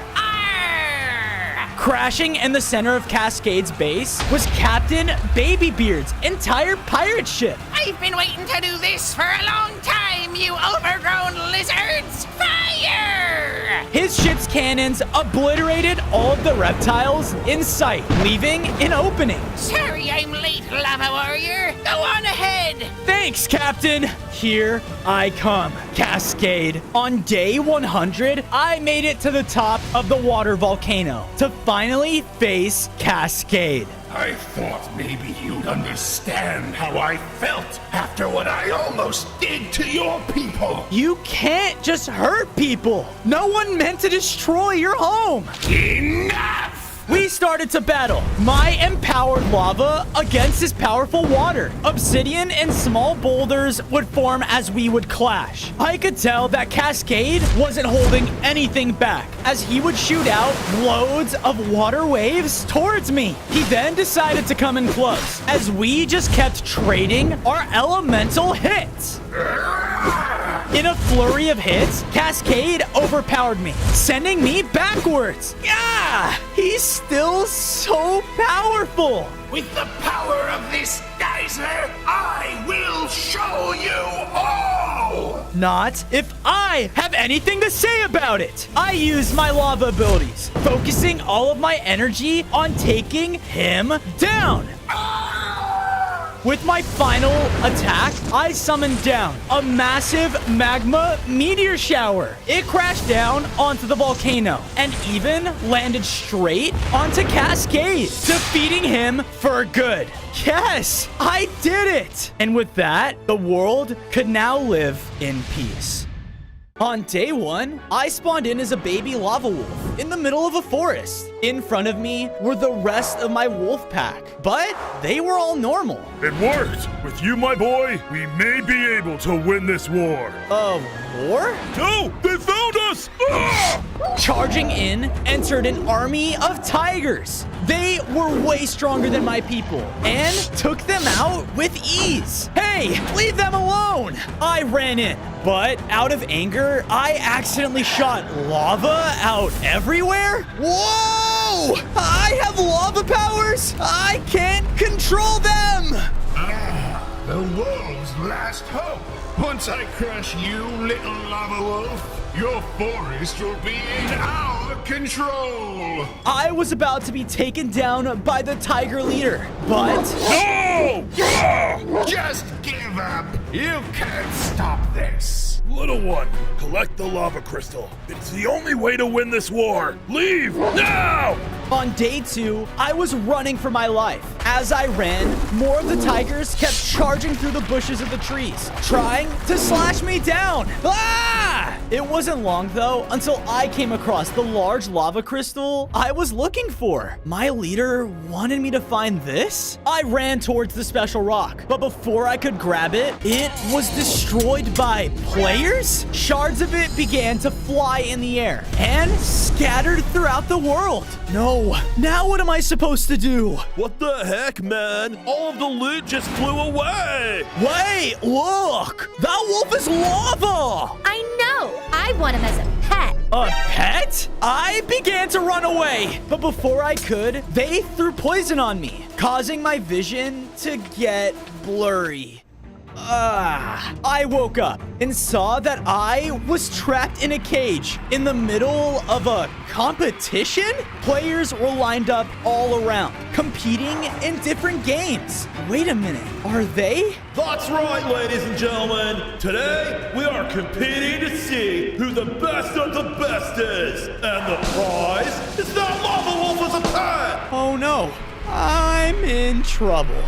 Crashing in the center of Cascade's base was Captain Babybeard's entire pirate ship. I've been waiting to do this for a long time, you overgrown lizards! Fire! His ship's cannons obliterated all of the reptiles in sight, leaving an opening. Sorry I'm late, Lava Warrior. Go on ahead. Thanks, Captain. Here I come, Cascade. On day 100, I made it to the top of the water volcano to finally face Cascade. I thought maybe you'd understand how I felt after what I almost did to your people. You can't just hurt people. No one meant to destroy your home. Enough! We started to battle. My empowered lava against his powerful water. Obsidian and small boulders would form as we would clash. I could tell that Cascade wasn't holding anything back as he would shoot out loads of water waves towards me. He then decided to come in close as we just kept trading our elemental hits. In a flurry of hits, Cascade overpowered me, sending me backwards. Yeah, he's still so powerful. With the power of this geyser, I will show you all! Not if I have anything to say about it. I use my lava abilities, focusing all of my energy on taking him down. With my final attack, I summoned down a massive magma meteor shower. It crashed down onto the volcano and even landed straight onto Cascade, defeating him for good. Yes, I did it! And with that, the world could now live in peace. On day 1, I spawned in as a baby lava wolf in the middle of a forest. In front of me were the rest of my wolf pack, but they were all normal. It worked! With you, my boy, we may be able to win this war. War? No! They found us! Ah! Charging in entered an army of tigers. They were way stronger than my people and took them out with ease. Hey, leave them alone! I ran in, but out of anger, I accidentally shot lava out everywhere. Whoa! I have lava powers! I can't control them! The wolves' last hope. Once I crush you, little lava wolf, your forest will be in our control. I was about to be taken down by the tiger leader, but... No! Ah! Just give up. You can't stop this. Little one, collect the lava crystal. It's the only way to win this war. Leave now! On day 2, I was running for my life. As I ran, more of the tigers kept charging through the bushes of the trees, trying to slash me down. Ah! It wasn't long, though, until I came across the large lava crystal I was looking for. My leader wanted me to find this? I ran towards the special rock, but before I could grab it, it was destroyed by players? Shards of it began to fly in the air and scattered throughout the world. No, now what am I supposed to do? What the heck, man? All of the loot just flew away! Wait, look! That wolf is lava! I know! I want him as a pet. A pet? I began to run away, but before I could, they threw poison on me, causing my vision to get blurry. I woke up and saw that I was trapped in a cage in the middle of a competition. Players were lined up all around, competing in different games. Wait a minute, are they? That's right, ladies and gentlemen. Today, we are competing to see who the best of the best is. And the prize is that lava wolf as a pet. Oh no, I'm in trouble.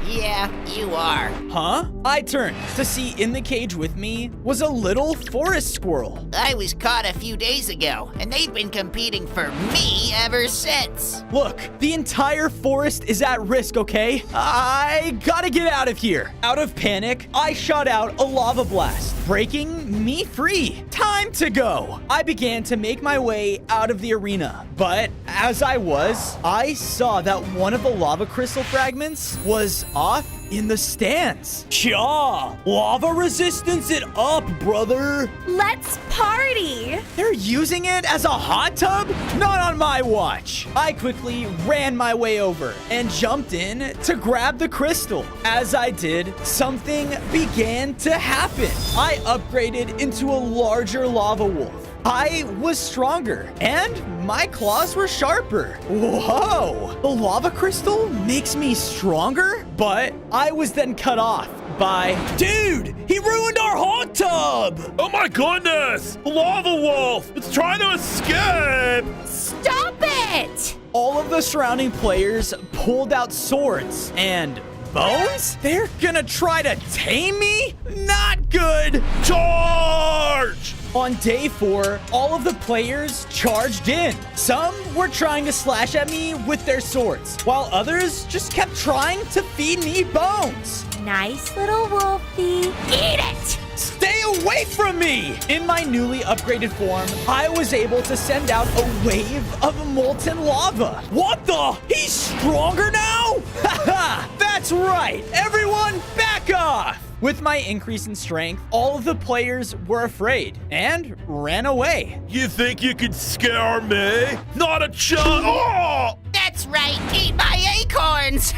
Yeah, you are. Huh? I turned to see in the cage with me was a little forest squirrel. I was caught a few days ago, and they've been competing for me ever since. Look, the entire forest is at risk, okay? I gotta get out of here. Out of panic, I shot out a lava blast, breaking me free. Time to go. I began to make my way out of the arena, but as I saw that one of the lava crystal fragments was off in the stands. Cha! Lava resistance it up, brother. Let's party! They're using it as a hot tub? Not on my watch. I quickly ran my way over and jumped in to grab the crystal. As I did, something began to happen. I upgraded into a larger lava wolf. I was stronger, and my claws were sharper. Whoa! The lava crystal makes me stronger? But I was then cut off by... Dude! He ruined our hot tub! Oh my goodness! Lava wolf! It's trying to escape! Stop it! All of the surrounding players pulled out swords and... bones? They're gonna try to tame me? Not good! Charge! On day 4, all of the players charged in. Some were trying to slash at me with their swords, while others just kept trying to feed me bones. Nice little wolfie. Eat it! Stay away from me! In my newly upgraded form, I was able to send out a wave of molten lava. What the? He's stronger now? Haha! That's right! Everyone, back off! With my increase in strength, all of the players were afraid and ran away. You think you could scare me? Not a chance! Oh! That's right, eat my acorns!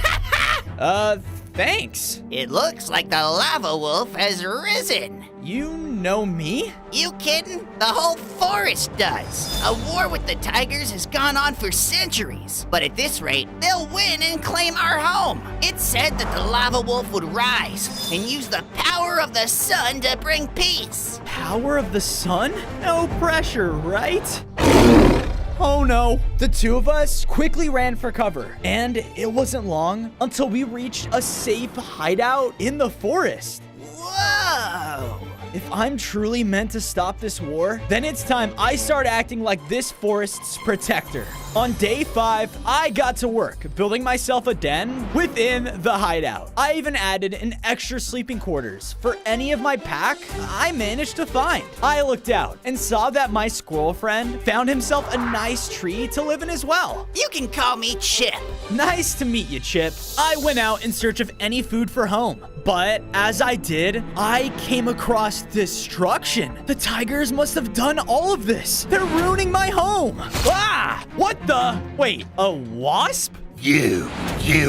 Thanks. It looks like the lava wolf has risen. You know me? You kidding? The whole forest does. A war with the tigers has gone on for centuries, but at this rate, they'll win and claim our home. It's said that the lava wolf would rise and use the power of the sun to bring peace. Power of the sun? No pressure, right? Oh no. The two of us quickly ran for cover, and it wasn't long until we reached a safe hideout in the forest. Whoa! If I'm truly meant to stop this war, then it's time I start acting like this forest's protector. On day 5, I got to work building myself a den within the hideout. I even added an extra sleeping quarters for any of my pack I managed to find. I looked out and saw that my squirrel friend found himself a nice tree to live in as well. You can call me Chip. Nice to meet you, Chip. I went out in search of any food for home. But as I did, I came across destruction. The tigers must have done all of this. They're ruining my home. Ah! What the? Wait, a wasp? You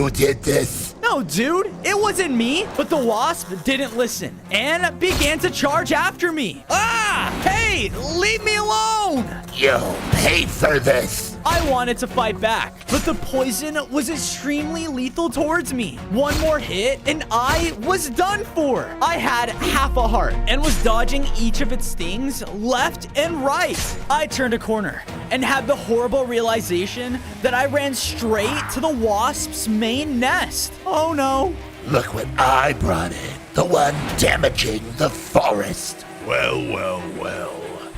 did this. No, dude, it wasn't me. But the wasp didn't listen and began to charge after me. Ah! Hey, leave me alone! You paid for this. I wanted to fight back, but the poison was extremely lethal towards me. One more hit and I was done for. I had half a heart and was dodging each of its stings left and right. I turned a corner and had the horrible realization that I ran straight to the wasp's main nest. Oh no. Look what I brought in. The one damaging the forest. Well.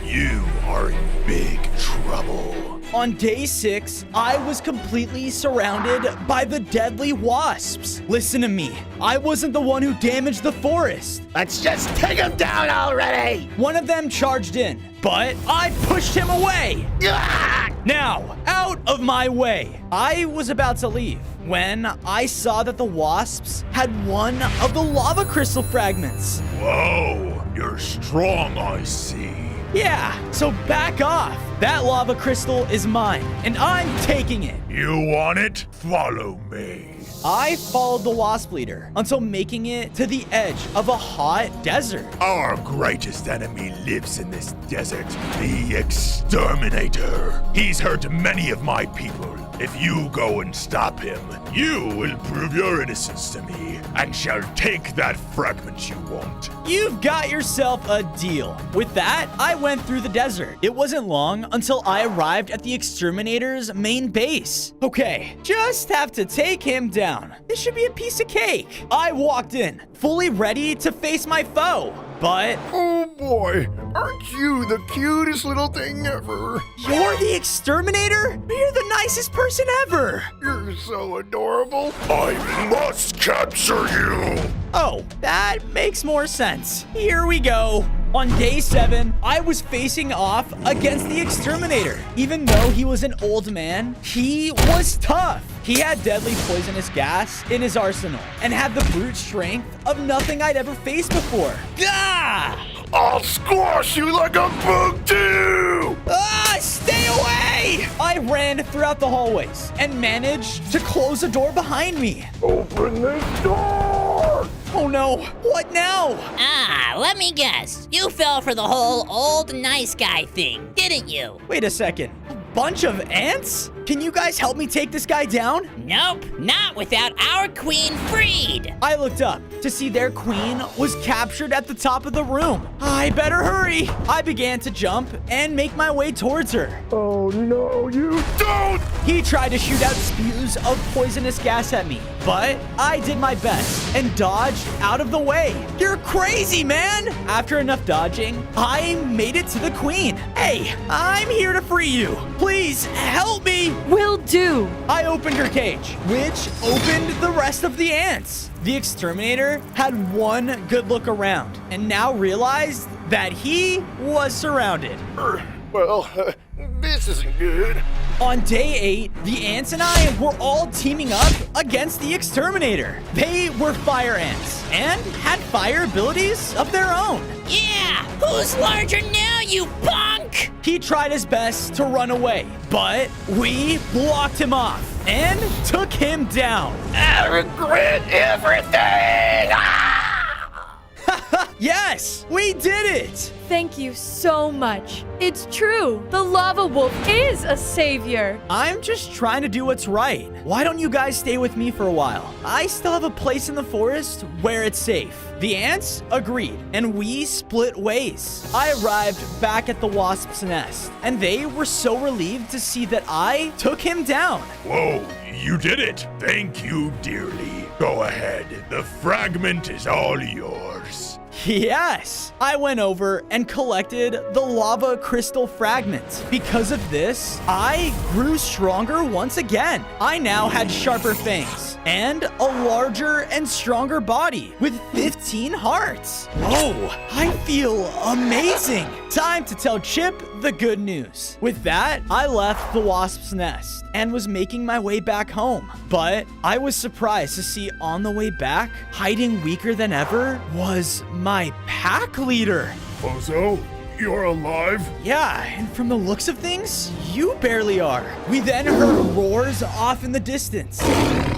You are in big trouble. On day 6, I was completely surrounded by the deadly wasps. Listen to me. I wasn't the one who damaged the forest. Let's just take him down already. One of them charged in, but I pushed him away. Ah! Now, out of my way. I was about to leave when I saw that the wasps had one of the lava crystal fragments. Whoa, you're strong, I see. Yeah, so back off. That lava crystal is mine, and I'm taking it. You want it? Follow me. I followed the wasp leader until making it to the edge of a hot desert. Our greatest enemy lives in this desert, the Exterminator. He's hurt many of my people. If you go and stop him, you will prove your innocence to me and shall take that fragment you want. You've got yourself a deal. With that, I went through the desert. It wasn't long until I arrived at the Exterminator's main base. Okay, just have to take him down. This should be a piece of cake. I walked in, fully ready to face my foe, but... Oh boy, aren't you the cutest little thing ever? You're the Exterminator? You're the nicest person ever. You're so adorable. I must capture you. Oh, that makes more sense. Here we go. On day 7, I was facing off against the Exterminator. Even though he was an old man, he was tough. He had deadly poisonous gas in his arsenal and had the brute strength of nothing I'd ever faced before. Gah! I'll squash you like a bug too! Ah, stay away! I ran throughout the hallways and managed to close the door behind me. Open this door! Oh no, what now? Ah, let me guess. You fell for the whole old nice guy thing, didn't you? Wait a second. Bunch of ants? Can you guys help me take this guy down? Nope, not without our queen freed. I looked up to see their queen was captured at the top of the room. I better hurry. I began to jump and make my way towards her. Oh no, you don't He tried to shoot out spews of poisonous gas at me, but I did my best and dodged out of the way. You're crazy, man! After enough dodging, I made it to the queen. Hey, I'm here to free you. Please help me. Will do. I opened her cage, which opened the rest of the ants. The exterminator had one good look around and now realized that he was surrounded. Well, this isn't good. On day 8, the ants and I were all teaming up against the exterminator. They were fire ants and had fire abilities of their own. Yeah, who's larger now, you punk? He tried his best to run away, but we blocked him off and took him down. I regret everything! Yes, we did it! Thank you so much. It's true. The lava wolf is a savior. I'm just trying to do what's right. Why don't you guys stay with me for a while? I still have a place in the forest where it's safe. The ants agreed, and we split ways. I arrived back at the wasp's nest, and they were so relieved to see that I took him down. Whoa, you did it. Thank you dearly. Go ahead. The fragment is all yours. Yes! I went over and collected the lava crystal fragment. Because of this, I grew stronger once again. I now had sharper fangs and a larger and stronger body with 15 hearts. Whoa, I feel amazing. Time to tell Chip the good news. With that, I left the wasp's nest and was making my way back home. But I was surprised to see on the way back, hiding weaker than ever, was my pack leader. Bozo, you're alive? Yeah, and from the looks of things, you barely are. We then heard roars off in the distance.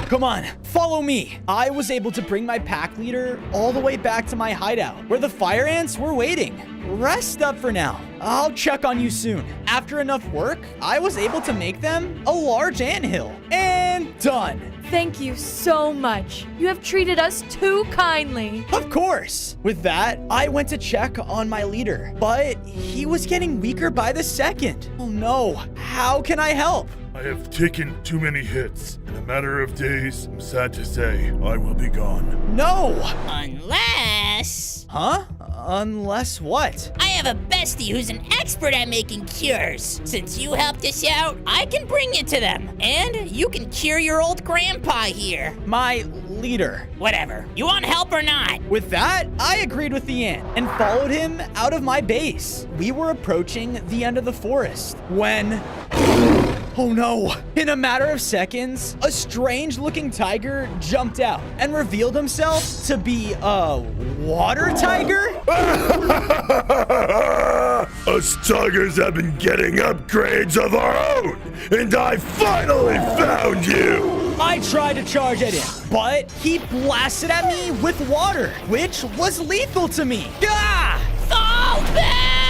Come on, follow me. I was able to bring my pack leader all the way back to my hideout, where the fire ants were waiting. Rest up for now. I'll check on you soon. After enough work, I was able to make them a large anthill. And done. Thank you so much. You have treated us too kindly. Of course. With that, I went to check on my leader, but he was getting weaker by the second. Oh no, how can I help? I have taken too many hits. In a matter of days, I'm sad to say, I will be gone. No! Unless... Huh? Unless what? I have a bestie who's an expert at making cures. Since you helped us out, I can bring you to them. And you can cure your old grandpa here. My leader. Whatever. You want help or not? With that, I agreed with the ant and followed him out of my base. We were approaching the end of the forest when... Oh no! In a matter of seconds, a strange-looking tiger jumped out and revealed himself to be a water tiger? Us tigers have been getting upgrades of our own, and I finally found you! I tried to charge at him, but he blasted at me with water, which was lethal to me. Gah! Fall back!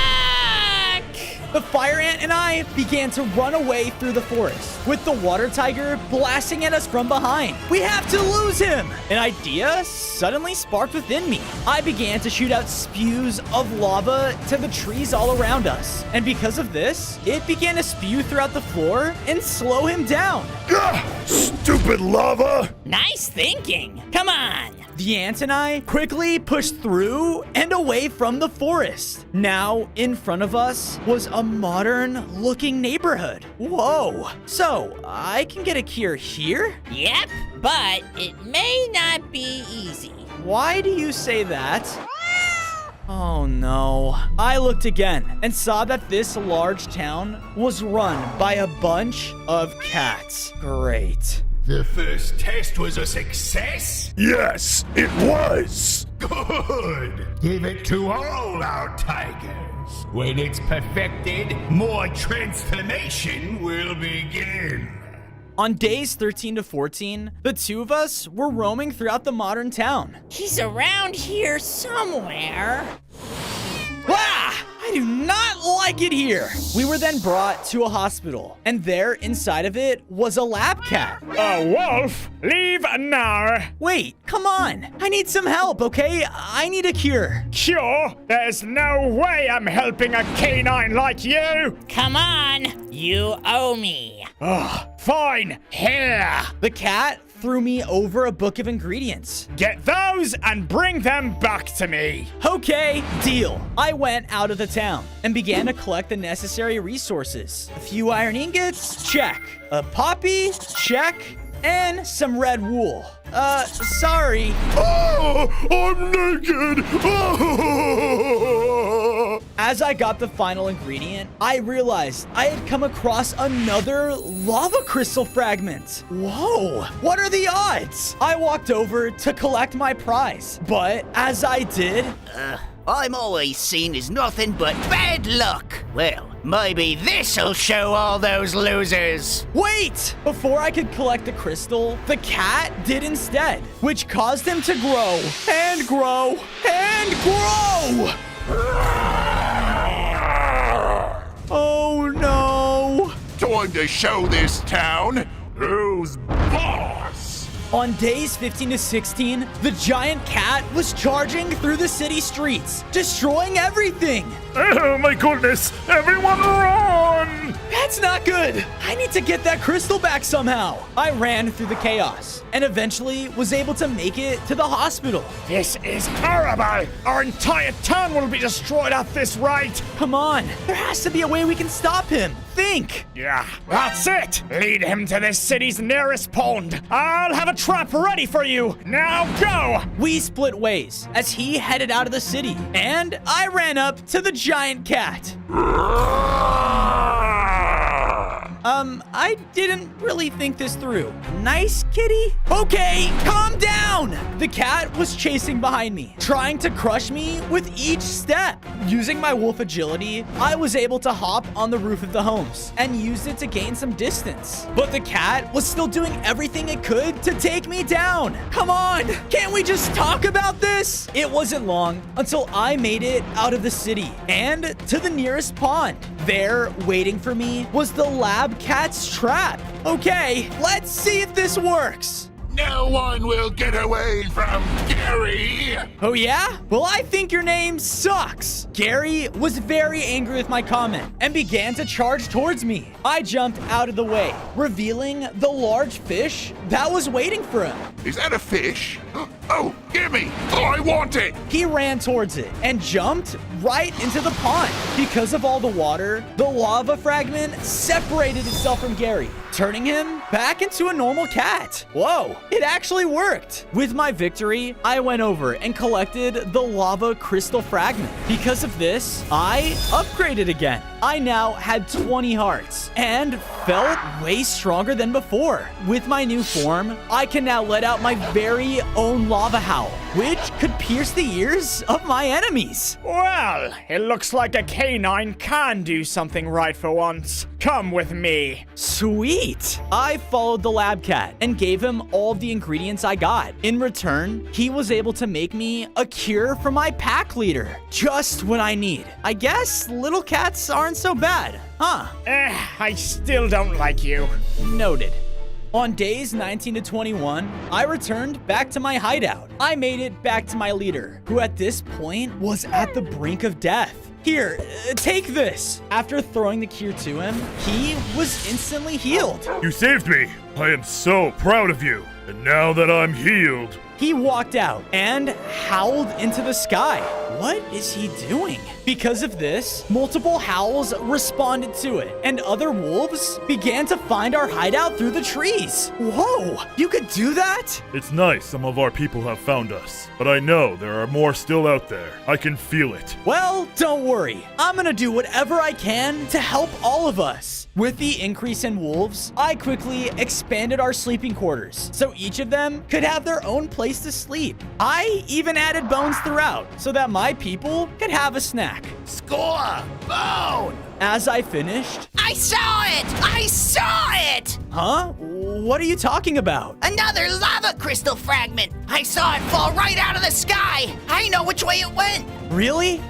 The fire ant and I began to run away through the forest, with the water tiger blasting at us from behind. We have to lose him! An idea suddenly sparked within me. I began to shoot out spews of lava to the trees all around us. And because of this, it began to spew throughout the floor and slow him down. Gah! Stupid lava! Nice thinking. Come on. The ant and I quickly pushed through and away from the forest. Now, in front of us was a modern-looking neighborhood. Whoa. So, I can get a cure here? Yep, but it may not be easy. Why do you say that? Oh no. I looked again and saw that this large town was run by a bunch of cats. Great. The first test was a success? Yes, it was! Good! Give it to all our tigers. When it's perfected, more transformation will begin. On days 13 to 14, the two of us were roaming throughout the modern town. He's around here somewhere. Ah! I do not like it here. We were then brought to a hospital, and there inside of it was a lab cat. Wolf, leave now. Wait, come on. I need some help, okay? I need a cure. Cure? There's no way I'm helping a canine like you. Come on, you owe me. Fine, here. The cat threw me over a book of ingredients. Get those and bring them back to me. Okay, deal. I went out of the town and began to collect the necessary resources. A few iron ingots, check. A poppy, check. And some red wool. Sorry. Oh, I'm naked. As I got the final ingredient, I realized I had come across another lava crystal fragment. Whoa, what are the odds? I walked over to collect my prize, but as I did, I'm always seen as nothing but bad luck. Well, maybe this'll show all those losers. wait! Before I could collect the crystal, the cat did instead, which caused him to grow and grow and grow! Oh no! Time to show this town who's boss. On days 15 to 16, the giant cat was charging through the city streets, destroying everything. Oh my goodness! Everyone run! That's not good. I need to get that crystal back somehow. I ran through the chaos and eventually was able to make it to the hospital. This is horrible. Our entire town will be destroyed at this rate. Come on, there has to be a way we can stop him. Think. Yeah, that's it. Lead him to this city's nearest pond. I'll have a trap ready for you. Now go. We split ways as he headed out of the city, and I ran up to the giant cat. I didn't really think this through. Nice kitty? Okay, calm down! The cat was chasing behind me, trying to crush me with each step. Using my wolf agility, I was able to hop on the roof of the homes and used it to gain some distance. But the cat was still doing everything it could to take me down. Come on, can't we just talk about this? It wasn't long until I made it out of the city and to the nearest pond. There, waiting for me, was the lab cat's trap. Okay, let's see if this works. No one will get away from Gary. Oh yeah? Well, I think your name sucks. Gary was very angry with my comment and began to charge towards me. I jumped out of the way, revealing the large fish that was waiting for him. Is that a fish? Oh, give me. Oh, I want it. He ran towards it and jumped right into the pond. Because of all the water, the lava fragment separated itself from Gary, turning him back into a normal cat. Whoa, it actually worked. With my victory, I went over and collected the lava crystal fragment. Because of this, I upgraded again. I now had 20 hearts and felt way stronger than before. With my new form, I can now let out my very own lava howl, which could pierce the ears of my enemies. Well, it looks like a canine can do something right for once. Come with me. Sweet. I followed the lab cat and gave him all the ingredients I got. In return, he was able to make me a cure for my pack leader. Just what I need. I guess little cats aren't so bad, huh? I still don't like you. Noted. On days 19 to 21, I returned back to my hideout. I made it back to my leader, who at this point was at the brink of death. Here, take this. After throwing the cure to him, he was instantly healed. You saved me. I am so proud of you. And now that I'm healed, He walked out and howled into the sky. What is he doing? Because of this, multiple howls responded to it, and other wolves began to find our hideout through the trees. Whoa, you could do that? it's nice some of our people have found us. But I know there are more still out there. I can feel it. Well, don't worry. I'm gonna do whatever I can to help all of us. With the increase in wolves, I quickly expanded our sleeping quarters, so each of them could have their own place to sleep. I even added bones throughout, so that my people could have a snack. Score! Bone! As I finished, I saw it! I saw it! huh? What are you talking about? Another lava crystal fragment. I saw it fall right out of the sky. I know which way it went. Really?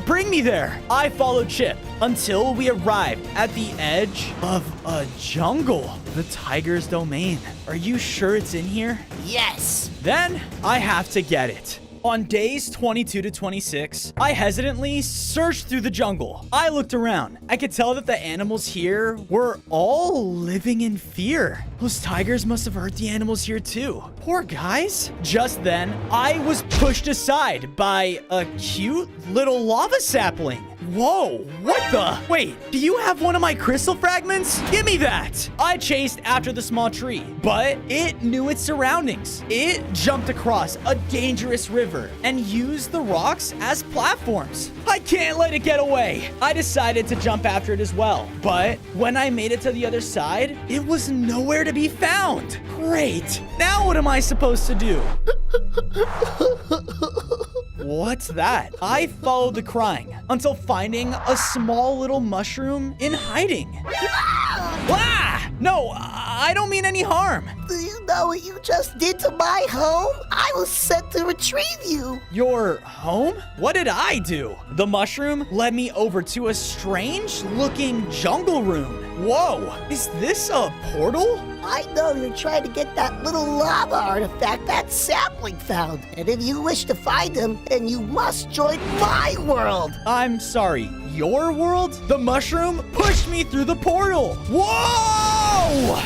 Bring me there. I followed Chip until we arrived at the edge of a jungle. The tiger's domain. Are you sure it's in here? Yes. Then I have to get it. On days 22 to 26, I hesitantly searched through the jungle. I looked around. I could tell that the animals here were all living in fear. Those tigers must have hurt the animals here too. Poor guys. Just then, I was pushed aside by a cute little lava sapling. Whoa, what the? Wait, do you have one of my crystal fragments? Give me that. I chased after the small tree, but it knew its surroundings. It jumped across a dangerous river and used the rocks as platforms. I can't let it get away. I decided to jump after it as well, but when I made it to the other side, it was nowhere to be found. Great. Now what am I supposed to do? What's that? I followed the crying until finding a small little mushroom in hiding. Ah! No, I don't mean any harm. Do you know what you just did to my home? I was sent to retrieve you. Your home? What did I do? The mushroom led me over to a strange looking jungle room. Whoa, is this a portal? I know you're trying to get that little lava artifact that sapling found. And if you wish to find him, then you must join my world. I'm sorry, your world? The mushroom pushed me through the portal. Whoa!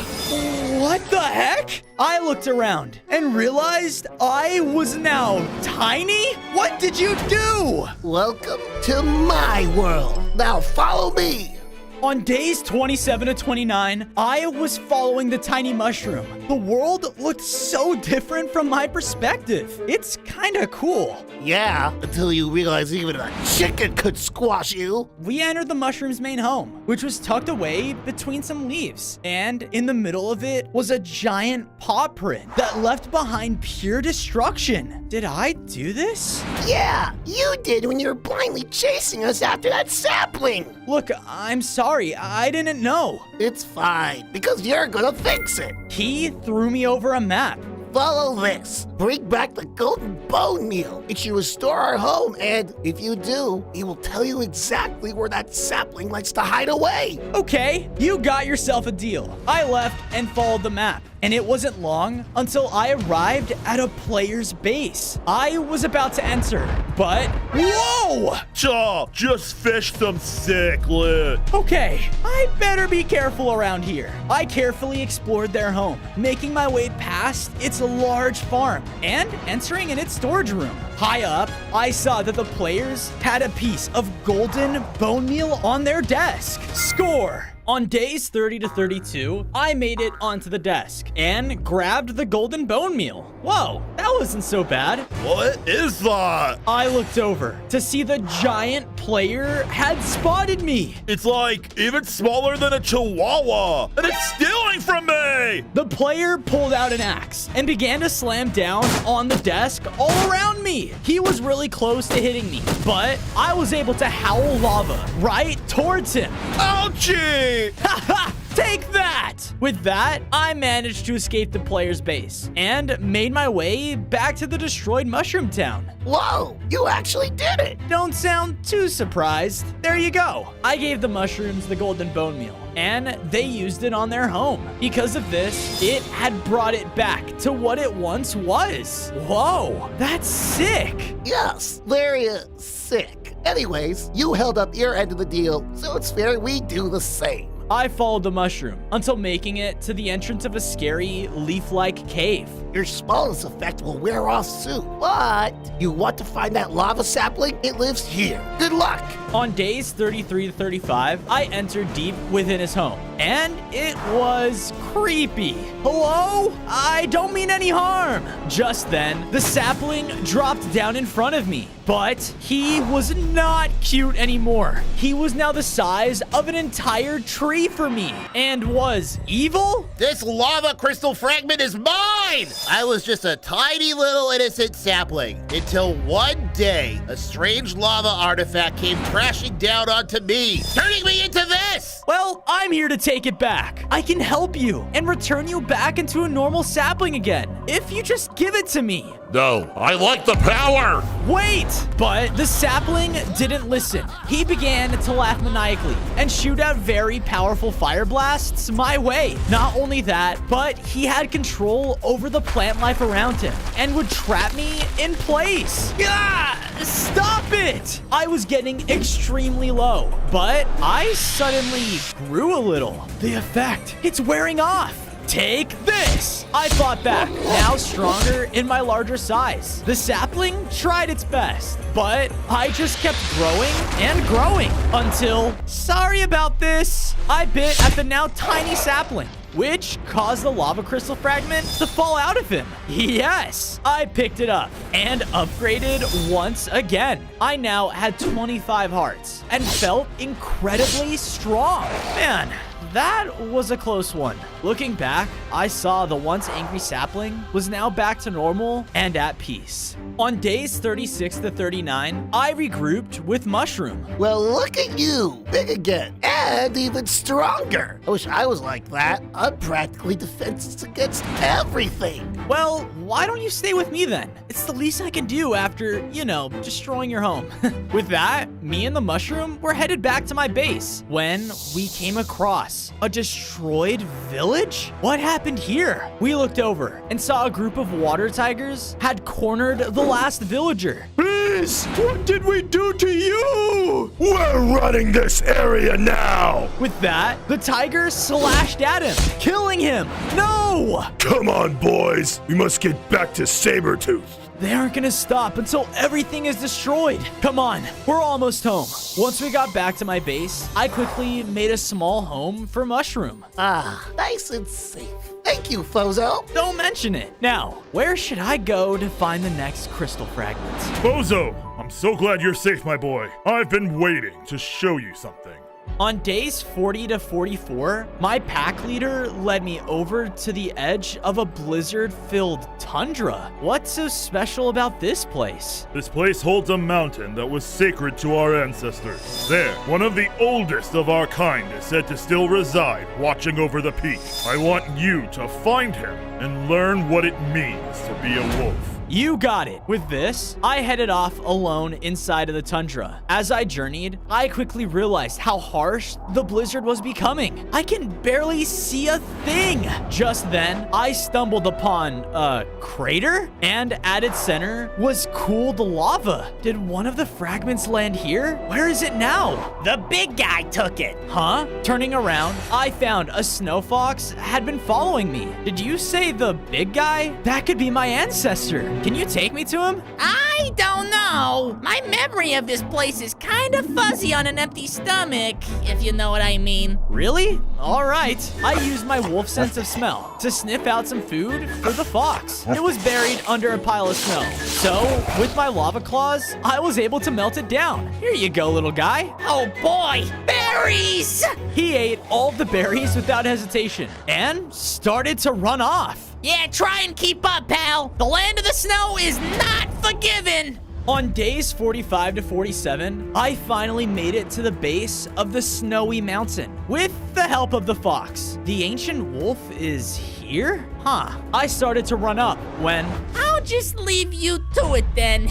What the heck? I looked around and realized I was now tiny? What did you do? Welcome to my world. Now follow me. On days 27 to 29, I was following the tiny mushroom. The world looked so different from my perspective. It's kind of cool. Yeah, until you realize even a chicken could squash you. We entered the mushroom's main home, which was tucked away between some leaves. And in the middle of it was a giant paw print that left behind pure destruction. Did I do this? Yeah, you did when you were blindly chasing us after that sapling. Look, I'm sorry. I didn't know. It's fine, because you're gonna fix it. He threw me over a map. Follow this. Bring back the golden bone meal. It should restore our home, and if you do, he will tell you exactly where that sapling likes to hide away. Okay, you got yourself a deal. I left and followed the map, and it wasn't long until I arrived at a player's base. I was about to enter, but whoa! Chaw, just fished some sick loot. Okay, I better be careful around here. I carefully explored their home, making my way past its large farm and entering in its storage room. High up, I saw that the players had a piece of golden bone meal on their desk. Score! On days 30 to 32, I made it onto the desk and grabbed the golden bone meal. Whoa, that wasn't so bad. What is that? I looked over to see the giant player had spotted me. It's like even smaller than a chihuahua, and it's stealing from me! The player pulled out an axe and began to slam down on the desk all around me. He was really close to hitting me, but I was able to howl lava right towards him. Ouchie! Ha ha! Take that! With that, I managed to escape the player's base and made my way back to the destroyed Mushroom Town. Whoa, you actually did it! Don't sound too surprised. There you go. I gave the mushrooms the golden bone meal, and they used it on their home. Because of this, it had brought it back to what it once was. Whoa, that's sick. Yes, very sick. Anyways, you held up your end of the deal, so it's fair we do the same. I followed the mushroom until making it to the entrance of a scary leaf-like cave. Your smallness effect will wear off soon, but you want to find that lava sapling? It lives here. Good luck! On days 33 to 35, I entered deep within his home, and it was creepy. Hello? I don't mean any harm. Just then, the sapling dropped down in front of me, but he was not cute anymore. He was now the size of an entire tree for me, and was evil? This lava crystal fragment is mine! fine! I was just a tiny little innocent sapling until one day a strange lava artifact came crashing down onto me, turning me into this! Well, I'm here to take it back. I can help you and return you back into a normal sapling again, if you just give it to me. No, I like the power! Wait! But the sapling didn't listen. He began to laugh maniacally and shoot out very powerful fire blasts my way. Not only that, but he had control over the plant life around him and would trap me in place. Ah! Stop it! I was getting extremely low, but I suddenly grew a little. The effect, it's wearing off. Take this! I fought back, now stronger in my larger size. The sapling tried its best, but I just kept growing and growing until, sorry about this, I bit at the now tiny sapling, which caused the lava crystal fragment to fall out of him. Yes, I picked it up and upgraded once again. I now had 25 hearts and felt incredibly strong. Man, that was a close one. Looking back, I saw the once angry sapling was now back to normal and at peace. On days 36 to 39, I regrouped with Mushroom. Well, look at you, big again, and even stronger. I wish I was like that. I'm practically defenseless against everything. Well, why don't you stay with me then? It's the least I can do after, destroying your home. With that, me and the Mushroom were headed back to my base when we came across a destroyed village? What happened here? We looked over and saw a group of water tigers had cornered the last villager. Please, what did we do to you? We're running this area now. With that, the tiger slashed at him, killing him. No! Come on, boys. We must get back to Sabretooth. They aren't gonna stop until everything is destroyed. Come on, we're almost home. Once we got back to my base, I quickly made a small home for Mushroom. Ah, nice and safe. Thank you, Fozo. Don't mention it. Now, where should I go to find the next crystal fragments? Bozo, I'm so glad you're safe, my boy. I've been waiting to show you something. On days 40 to 44, my pack leader led me over to the edge of a blizzard-filled tundra. What's so special about this place? This place holds a mountain that was sacred to our ancestors. There, one of the oldest of our kind is said to still reside, watching over the peak. I want you to find him and learn what it means to be a wolf. You got it. With this, I headed off alone inside of the tundra. As I journeyed, I quickly realized how harsh the blizzard was becoming. I can barely see a thing. Just then, I stumbled upon a crater, and at its center was cooled lava. Did one of the fragments land here? Where is it now? The big guy took it. Huh? Turning around, I found a snow fox had been following me. Did you say the big guy? That could be my ancestor. Can you take me to him? I don't know. My memory of this place is kind of fuzzy on an empty stomach, if you know what I mean. Really? All right. I used my wolf sense of smell to sniff out some food for the fox. It was buried under a pile of snow. So, with my lava claws, I was able to melt it down. Here you go, little guy. Oh boy, berries! He ate all of the berries without hesitation and started to run off. Yeah, try and keep up, pal. The land of the snow is not forgiven. On days 45 to 47, I finally made it to the base of the snowy mountain with the help of the fox. The ancient wolf is here? Huh. I started to run up when... I'll just leave you to it then.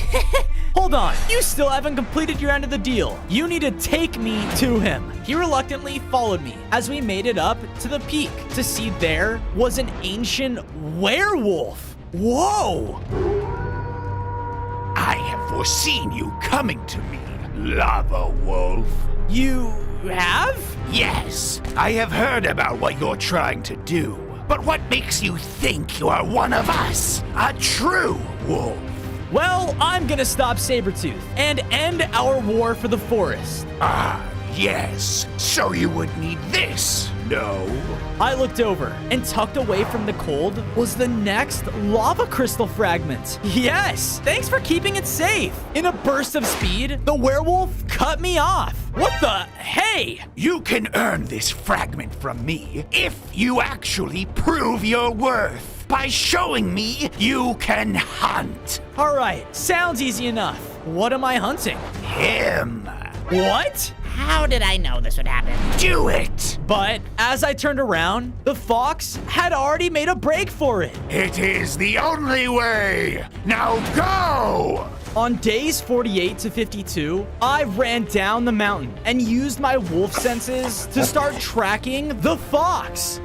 Hold on, you still haven't completed your end of the deal. You need to take me to him. He reluctantly followed me as we made it up to the peak to see there was an ancient werewolf. Whoa! I have foreseen you coming to me, Lava Wolf. You have? Yes, I have heard about what you're trying to do. But what makes you think you are one of us? A true wolf? Well, I'm gonna stop Sabretooth and end our war for the forest. Ah, yes. So you would need this, no? I looked over, and tucked away from the cold was the next lava crystal fragment. Yes! Thanks for keeping it safe. In a burst of speed, the werewolf cut me off. What the? Hey! You can earn this fragment from me if you actually prove your worth by showing me you can hunt. All right, sounds easy enough. What am I hunting? Him. What? How did I know this would happen? Do it. But as I turned around, the fox had already made a break for it. It is the only way. Now go. On days 48 to 52, I ran down the mountain and used my wolf senses to start tracking the fox.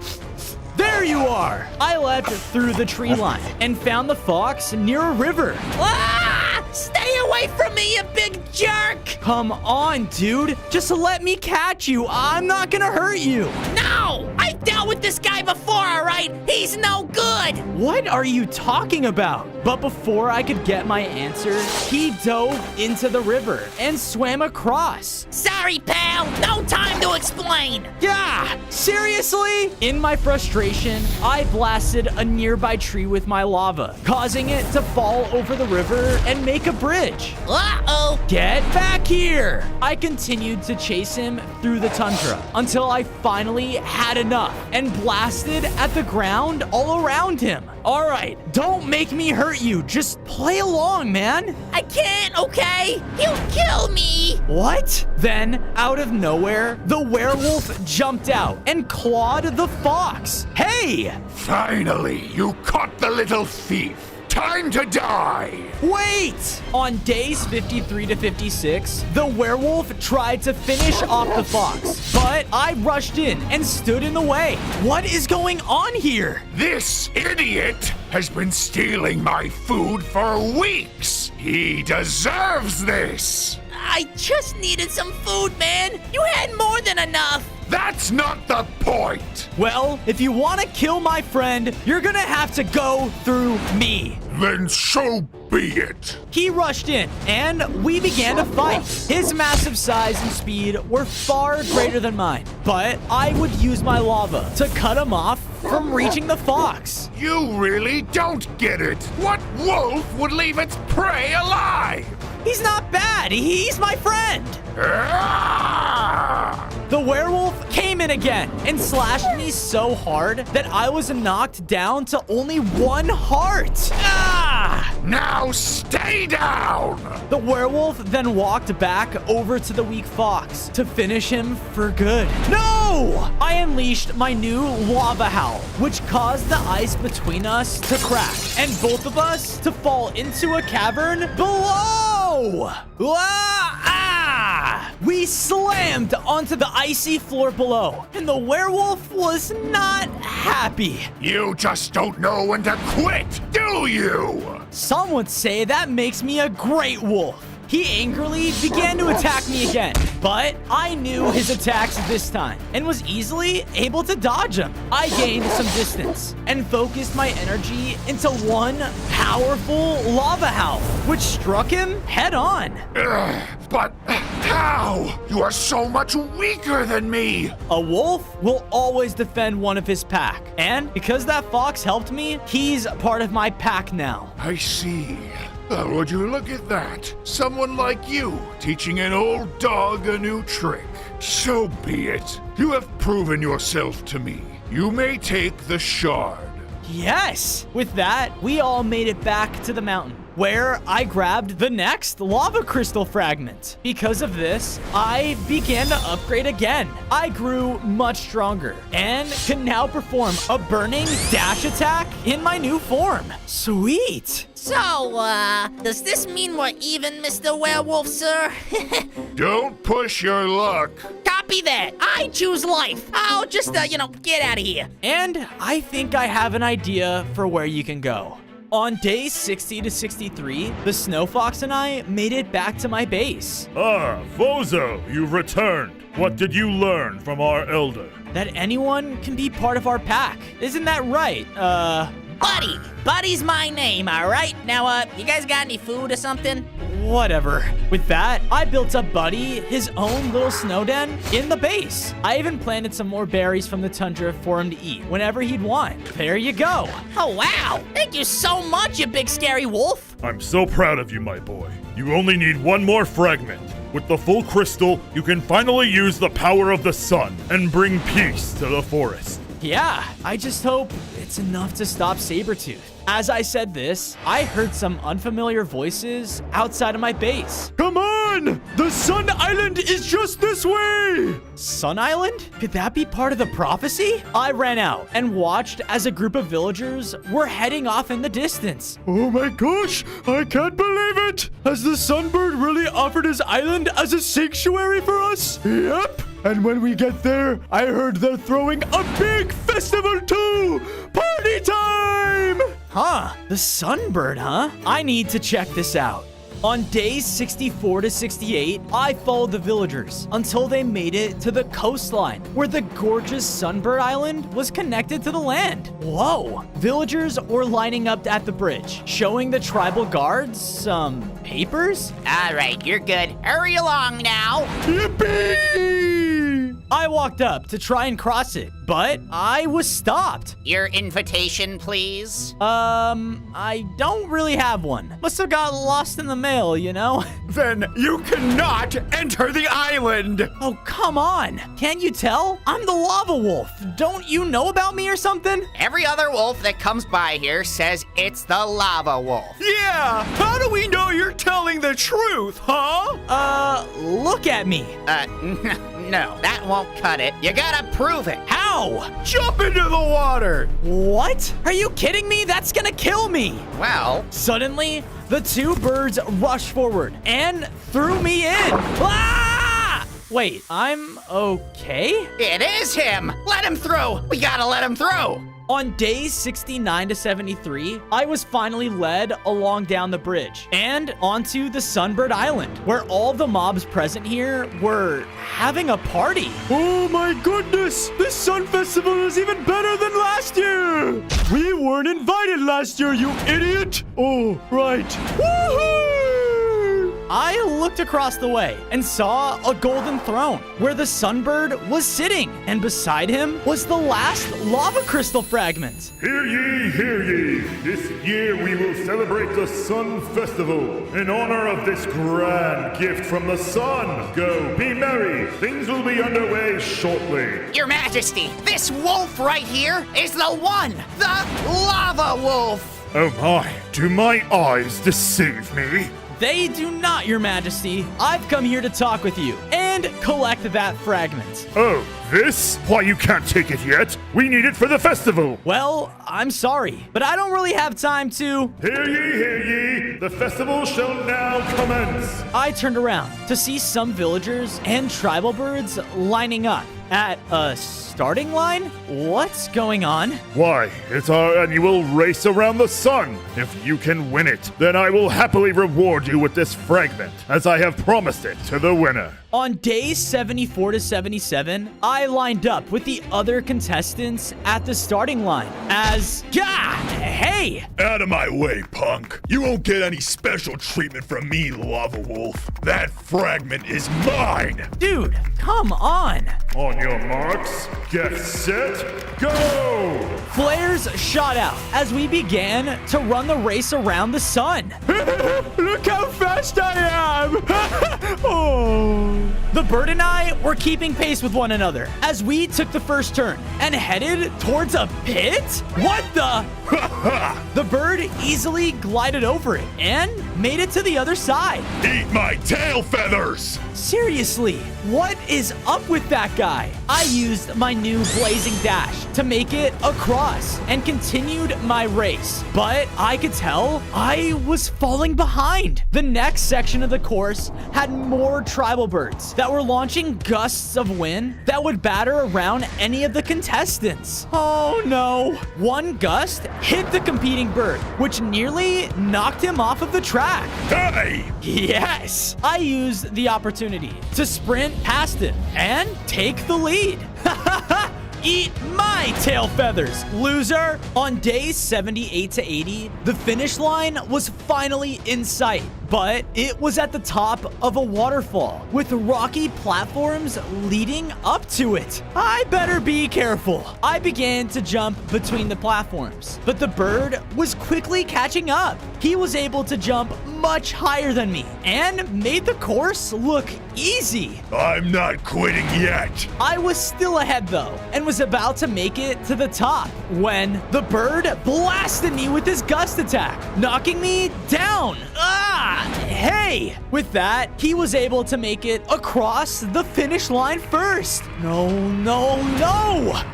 There you are! I leapt through the tree line and found the fox near a river. Ah! Stay away from me, you big jerk! Come on, dude. Just let me catch you. I'm not gonna hurt you. No! I dealt with this guy before, all right? He's no good! What are you talking about? But before I could get my answer, he dove into the river and swam across. Sorry, pal. No time to explain. Yeah, seriously? In my frustration, I blasted a nearby tree with my lava, causing it to fall over the river and make a bridge. Uh-oh. Get back here! I continued to chase him through the tundra until I finally had enough and blasted at the ground all around him. All right, don't make me hurt you. Just play along, man. I can't, okay? He'll kill me. What? Then, out of nowhere, the werewolf jumped out and clawed the fox. Hey! Finally, you caught the little thief. Time to die! Wait! On days 53 to 56, the werewolf tried to finish off the fox, but I rushed in and stood in the way. What is going on here? This idiot has been stealing my food for weeks. He deserves this. I just needed some food, man. You had more than enough. That's not the point. Well, if you want to kill my friend, you're gonna have to go through me. Then so be it. He rushed in, and we began to fight. His massive size and speed were far greater than mine, but I would use my lava to cut him off from reaching the fox. You really don't get it. What wolf would leave its prey alive? He's not bad. He's my friend. The werewolf came in again and slashed me so hard that I was knocked down to only 1 heart. Ah! Now stay down! The werewolf then walked back over to the weak fox to finish him for good. No! I unleashed my new lava howl, which caused the ice between us to crack and both of us to fall into a cavern below. Ah! We slammed onto the icy floor below, and the werewolf was not happy. You just don't know when to quit, do you? Some would say that makes me a great wolf. He angrily began to attack me again, but I knew his attacks this time and was easily able to dodge them. I gained some distance and focused my energy into one powerful lava howl, which struck him head on. But how? You are so much weaker than me. A wolf will always defend one of his pack, and because that fox helped me, he's part of my pack now. I see. Oh, would you look at that? Someone like you teaching an old dog a new trick. So be it. You have proven yourself to me. You may take the shard. Yes! With that, we all made it back to the mountain, where I grabbed the next lava crystal fragment. Because of this, I began to upgrade again. I grew much stronger and can now perform a burning dash attack in my new form. Sweet! So, does this mean we're even, Mr. Werewolf, sir? Don't push your luck. Copy that. I choose life. I'll just, get out of here. And I think I have an idea for where you can go. On days 60 to 63, the Snow Fox and I made it back to my base. Ah, Fozo, you've returned. What did you learn from our elder? That anyone can be part of our pack. Isn't that right? Buddy. Buddy's my name, all right? Now, you guys got any food or something? Whatever. With that, I built up Buddy his own little snow den in the base. I even planted some more berries from the tundra for him to eat whenever he'd want. There you go. Oh, wow. Thank you so much, you big scary wolf. I'm so proud of you, my boy. You only need one more fragment. With the full crystal, you can finally use the power of the sun and bring peace to the forest. Yeah, I just hope it's enough to stop Sabretooth. As I said this, I heard some unfamiliar voices outside of my base. Come on! The Sun Island is just this way! Sun Island? Could that be part of the prophecy? I ran out and watched as a group of villagers were heading off in the distance. Oh my gosh, I can't believe it! Has the Sunbird really offered his island as a sanctuary for us? Yep! And when we get there, I heard they're throwing a big festival too! Party time! Huh, the Sunbird, huh? I need to check this out. On days 64 to 68, I followed the villagers until they made it to the coastline where the gorgeous Sunbird Island was connected to the land. Whoa! Villagers were lining up at the bridge, showing the tribal guards some papers. All right, you're good. Hurry along now. Yippee! I walked up to try and cross it, but I was stopped. Your invitation, please. I don't really have one. Must have got lost in the mail, you know? Then you cannot enter the island. Oh, come on. Can't you tell? I'm the Lava Wolf. Don't you know about me or something? Every other wolf that comes by here says it's the Lava Wolf. Yeah, how do we know you're telling the truth, huh? Look at me. No, that won't cut it. You gotta prove it. How? Jump into the water. What? Are you kidding me? That's gonna kill me. Well, Suddenly, the two birds rushed forward and threw me in. Ah! Wait, I'm okay? it is him. Let him through. We gotta let him through. On days 69 to 73, I was finally led along down the bridge and onto the Sunbird Island, where all the mobs present here were having a party. Oh my goodness! This Sun Festival is even better than last year! We weren't invited last year, you idiot! Oh, right. Woohoo! I looked across the way and saw a golden throne where the Sunbird was sitting, and beside him was the last lava crystal fragment. Hear ye, hear ye! This year we will celebrate the Sun Festival in honor of this grand gift from the sun. Go, be merry! Things will be underway shortly. Your Majesty, this wolf right here is the one, the Lava Wolf. Oh my, do my eyes deceive me? They do not, Your Majesty. I've come here to talk with you and collect that fragment. Oh, this? Why, you can't take it yet. We need it for the festival. Well, I'm sorry, but I don't really have time to... Hear ye, hear ye! The festival shall now commence. I turned around to see some villagers and tribal birds lining up at a starting line? What's going on? Why, it's our annual race around the sun. If you can win it, then I will happily reward you with this fragment, as I have promised it to the winner. On days 74 to 77, I lined up with the other contestants at the starting line as... Hey! Out of my way, punk. You won't get any special treatment from me, Lava Wolf. That fragment is mine! Dude, come on! On your marks, get set, go! Flares shot out as we began to run the race around the sun. Look how fast I am! Oh. The bird and I were keeping pace with one another as we took the first turn and headed towards a pit? What the? The bird easily glided over it and made it to the other side. Eat my tail feathers! Seriously, what is up with that guy? I used my new blazing dash to make it across and continued my race, but I could tell I was falling behind. The next section of the course had more tribal birds that were launching gusts of wind that would batter around any of the contestants. Oh no. One gust hit the competing bird, which nearly knocked him off of the track. Hey! Yes! I used the opportunity to sprint past him and take the lead. Eat my tail feathers, loser! On days 78 to 80, the finish line was finally in sight, but it was at the top of a waterfall with rocky platforms leading up to it. I better be careful. I began to jump between the platforms, but the bird was quickly catching up. He was able to jump much higher than me and made the course look easy. I'm not quitting yet. I was still ahead though and was about to make it to the top when the bird blasted me with his gust attack, knocking me down. Hey! With that, he was able to make it across the finish line first. No!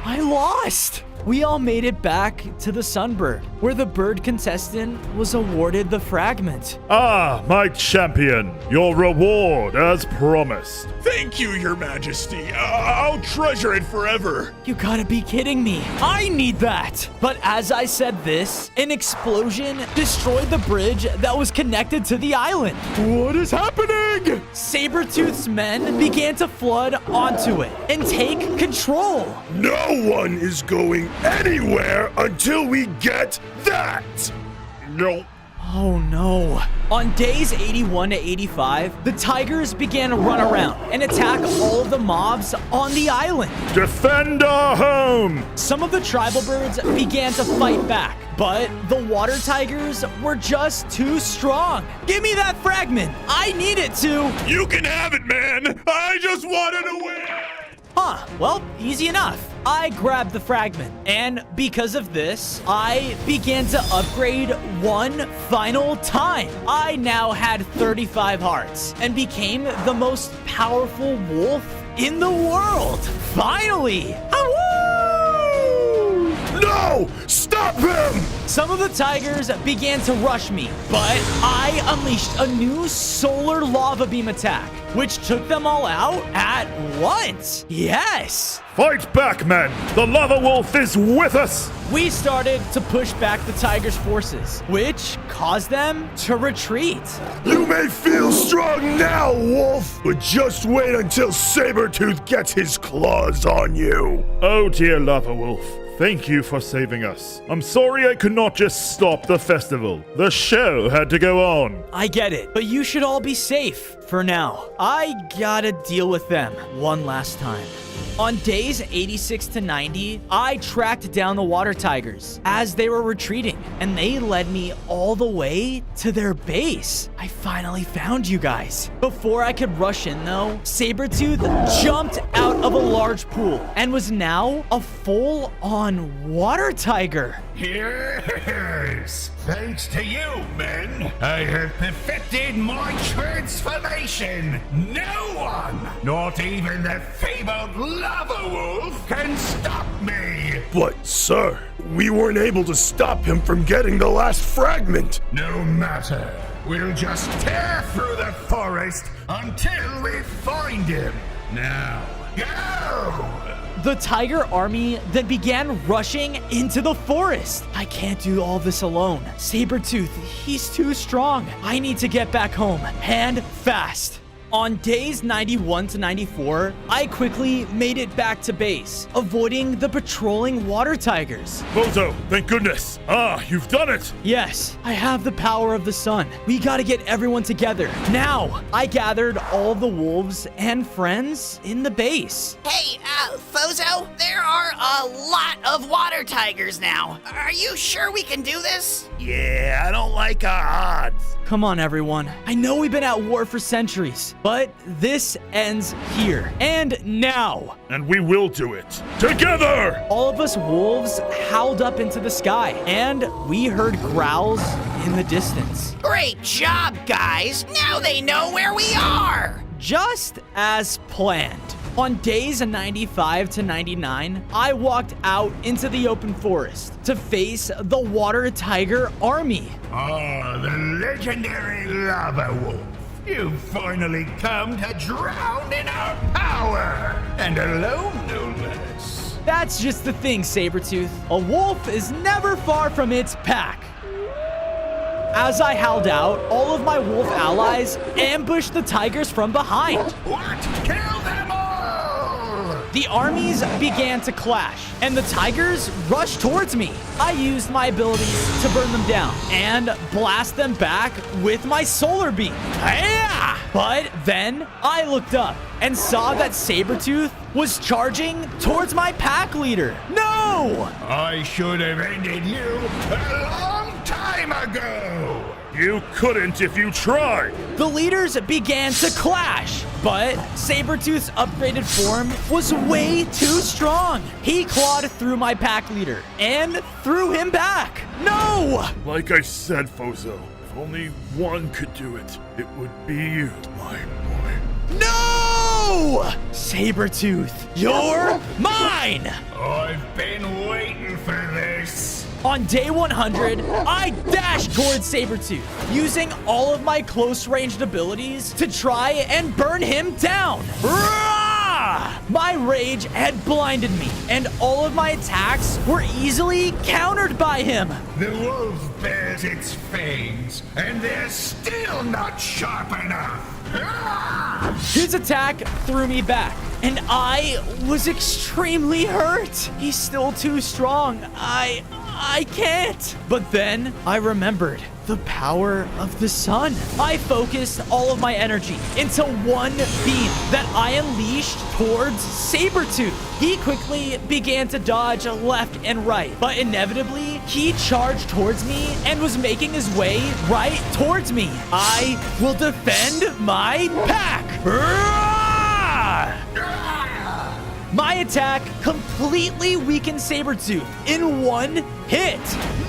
I lost! We all made it back to the Sunbird, where the bird contestant was awarded the fragment. Ah, my champion, your reward as promised. Thank you, Your Majesty. I'll treasure it forever. You gotta be kidding me. I need that. But as I said this, an explosion destroyed the bridge that was connected to the island. What is happening? Sabretooth's men began to flood onto it and take control. No one is going anywhere until we get that. No. Oh no. On days 81 to 85, the tigers began to run around and attack all of the mobs on the island. Defend our home! Some of the tribal birds began to fight back, but the water tigers were just too strong. Give me that fragment. I need it to. You can have it, man. I just wanted to win. Huh, well, easy enough. I grabbed the fragment, and because of this, I began to upgrade one final time. I now had 35 hearts and became the most powerful wolf in the world. Finally! No! Stop him! Some of the tigers began to rush me, but I unleashed a new solar lava beam attack, which took them all out at once. Yes! Fight back, men! The lava wolf is with us! We started to push back the tigers' forces, which caused them to retreat. You may feel strong now, wolf, but just wait until Sabretooth gets his claws on you. Oh, dear lava wolf. Thank you for saving us. I'm sorry I could not just stop the festival. The show had to go on. I get it, but you should all be safe for now. I gotta deal with them one last time. On days 86 to 90, I tracked down the water tigers as they were retreating, and they led me all the way to their base. I finally found you guys. Before I could rush in though, Sabretooth jumped out of a large pool and was now a full-on water tiger. Yes! Thanks to you, men, I have perfected my transformation. No one, not even the fabled Lava Wolf, can stop me. But, sir, we weren't able to stop him from getting the last fragment. No matter. We'll just tear through the forest until we find him. Now, go! The tiger army then began rushing into the forest. I can't do all this alone. Sabretooth, he's too strong. I need to get back home, and fast. On days 91 to 94, I quickly made it back to base, avoiding the patrolling water tigers. Bozo, thank goodness. Ah, you've done it. Yes, I have the power of the sun. We gotta get everyone together. Now, I gathered all the wolves and friends in the base. Hey, Fozo, there are a lot of water tigers now. Are you sure we can do this? Yeah, I don't like our odds. Come on, everyone. I know we've been at war for centuries, but this ends here and now. And we will do it together. All of us wolves howled up into the sky, and we heard growls in the distance. Great job, guys. Now they know where we are. Just as planned. On days 95 to 99, I walked out into the open forest to face the water tiger army. Ah, the legendary Lava Wolf. You've finally come to drown in our power, and alone no less. That's just the thing, Sabretooth. A wolf is never far from its pack. As I howled out, all of my wolf allies ambushed the tigers from behind. What? Kill them all! the armies began to clash, and the tigers rushed towards me. I used my abilities to burn them down and blast them back with my solar beam. Hi-ya! But then I looked up and saw that Sabretooth was charging towards my pack leader. No! I should have ended you a long time ago. You couldn't if you tried. The leaders began to clash, but Sabretooth's upgraded form was way too strong. He clawed through my pack leader and threw him back. No! Like I said, Fozo, if only one could do it, it would be you, my boy. No! Sabretooth, you're mine! I've been waiting for this. On day 100, I dashed towards Sabretooth, using all of my close-ranged abilities to try and burn him down. Rah! My rage had blinded me, and all of my attacks were easily countered by him. The wolf bears its fangs, and they're still not sharp enough. His attack threw me back, and I was extremely hurt. He's still too strong. I can't. But then I remembered the power of the sun. I focused all of my energy into one beam that I unleashed towards Sabretooth. He quickly began to dodge left and right, but inevitably he charged towards me and was making his way right towards me. I will defend my pack. My attack completely weakened Sabretooth in one hit.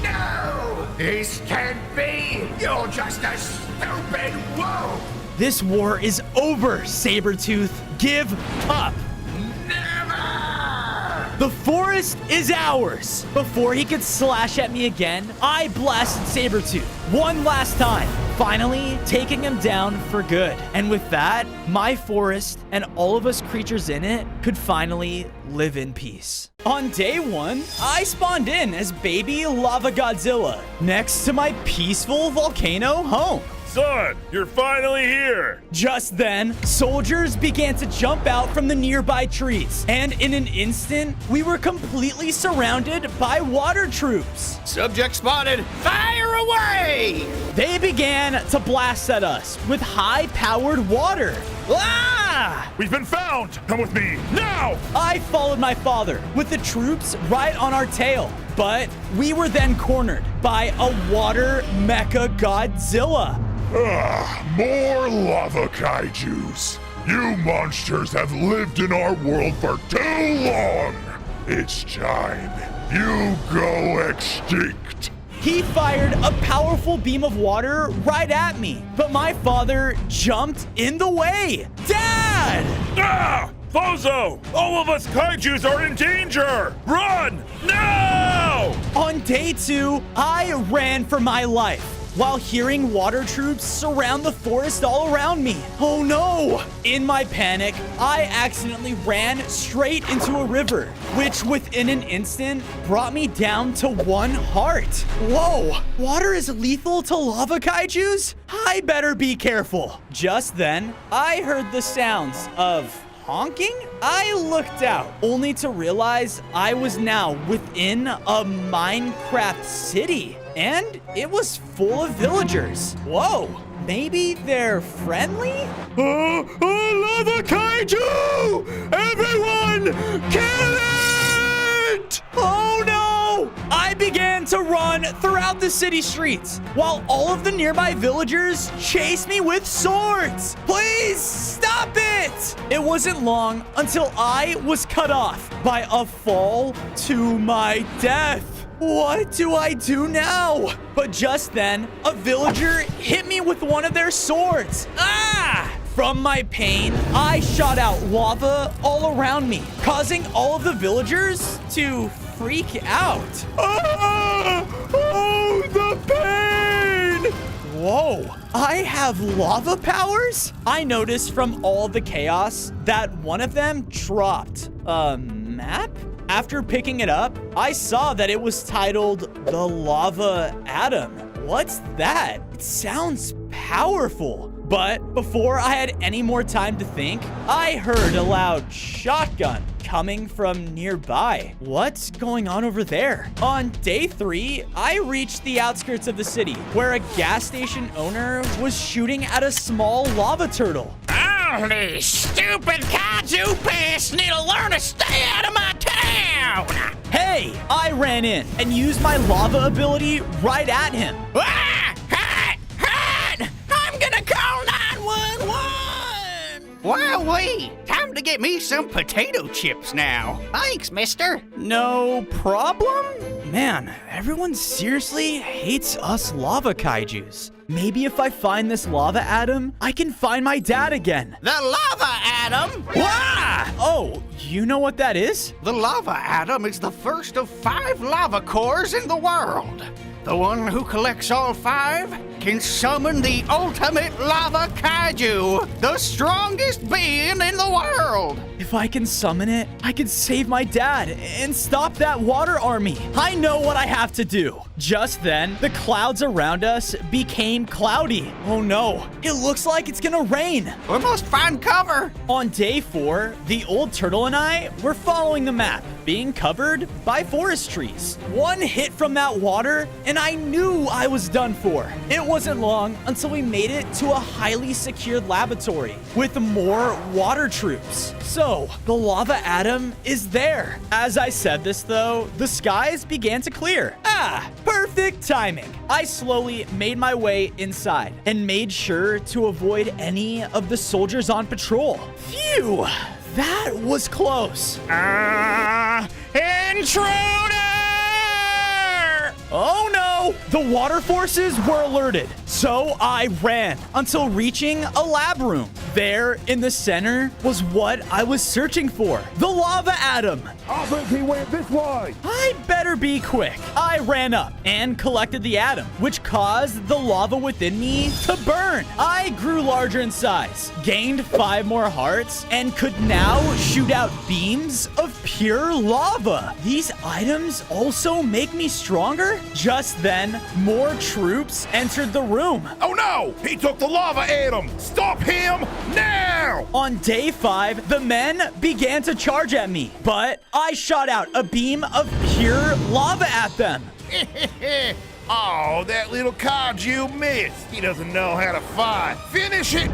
No! This can't be! You're just a stupid wolf! This war is over, Sabretooth. Give up. Never! The forest is ours. Before he could slash at me again, I blasted Sabretooth one last time, finally taking him down for good. And with that, my forest and all of us creatures in it could finally live in peace. On day 1, I spawned in as baby Lava Godzilla next to my peaceful volcano home. Son, you're finally here. Just then, soldiers began to jump out from the nearby trees, and in an instant, we were completely surrounded by water troops. Subject spotted. Fire away! They began to blast at us with high-powered water. Ah! We've been found. Come with me now. I followed my father with the troops right on our tail, but we were then cornered by a water mecha Godzilla. More lava kaijus. You monsters have lived in our world for too long. It's time you go extinct. He fired a powerful beam of water right at me, but my father jumped in the way. Dad! Ah! Fozo! All of us kaijus are in danger! Run! Now! On day 2, I ran for my life while hearing water troops surround the forest all around me. Oh no! In my panic, I accidentally ran straight into a river, which within an instant brought me down to 1 heart. Whoa! Water is lethal to lava kaijus? I better be careful. Just then, I heard the sounds of honking? I looked out, only to realize I was now within a Minecraft city, and it was full of villagers. Whoa, maybe they're friendly? Lava kaiju! Everyone, kill it! Oh no! I began to run throughout the city streets while all of the nearby villagers chased me with swords. Please stop it! It wasn't long until I was cut off by a fall to my death. What do I do now? But just then, a villager hit me with one of their swords. Ah! From my pain, I shot out lava all around me, causing all of the villagers to freak out. Ah! Oh, the pain! Whoa, I have lava powers? I noticed from all the chaos that one of them dropped a map. After picking it up, I saw that it was titled The Lava Atom. What's that? It sounds powerful. But before I had any more time to think, I heard a loud shotgun coming from nearby. What's going on over there? On day 3, I reached the outskirts of the city where a gas station owner was shooting at a small lava turtle. All these stupid kaiju pests need to learn to stay out of my town! Hey, I ran in and used my lava ability right at him. Ah! Hot! I'm gonna call 911! Well, wait. Time to get me some potato chips now. Thanks, mister. No problem? Man, everyone seriously hates us lava kaijus. Maybe if I find this lava atom, I can find my dad again. The lava atom? Wah! Oh, you know what that is? The lava atom is the first of 5 lava cores in the world. The one who collects all 5 can summon the ultimate lava kaiju, the strongest being in the world. If I can summon it, I can save my dad and stop that water army. I know what I have to do. Just then, the clouds around us became cloudy. Oh no, it looks like it's gonna rain. We must find cover. On day 4, the old turtle and I were following the map, being covered by forest trees. One hit from that water, and I knew I was done for. It wasn't long until we made it to a highly secured laboratory with more water troops. So, the lava atom is there. As I said this though, the skies began to clear. Perfect timing. I slowly made my way inside and made sure to avoid any of the soldiers on patrol. Phew, that was close. Intruder! Oh no! The water forces were alerted, so I ran until reaching a lab room. There in the center was what I was searching for, the lava atom. I think he went this way. I better be quick. I ran up and collected the atom, which caused the lava within me to burn. I grew larger in size, gained 5 more hearts, and could now shoot out beams of pure lava. These items also make me stronger. Just then, more troops entered the room. Oh no! He took the lava atom! Stop him now! On day 5, the men began to charge at me, but I shot out a beam of pure lava at them. Oh, that little kaiju missed. He doesn't know how to fight. Finish it!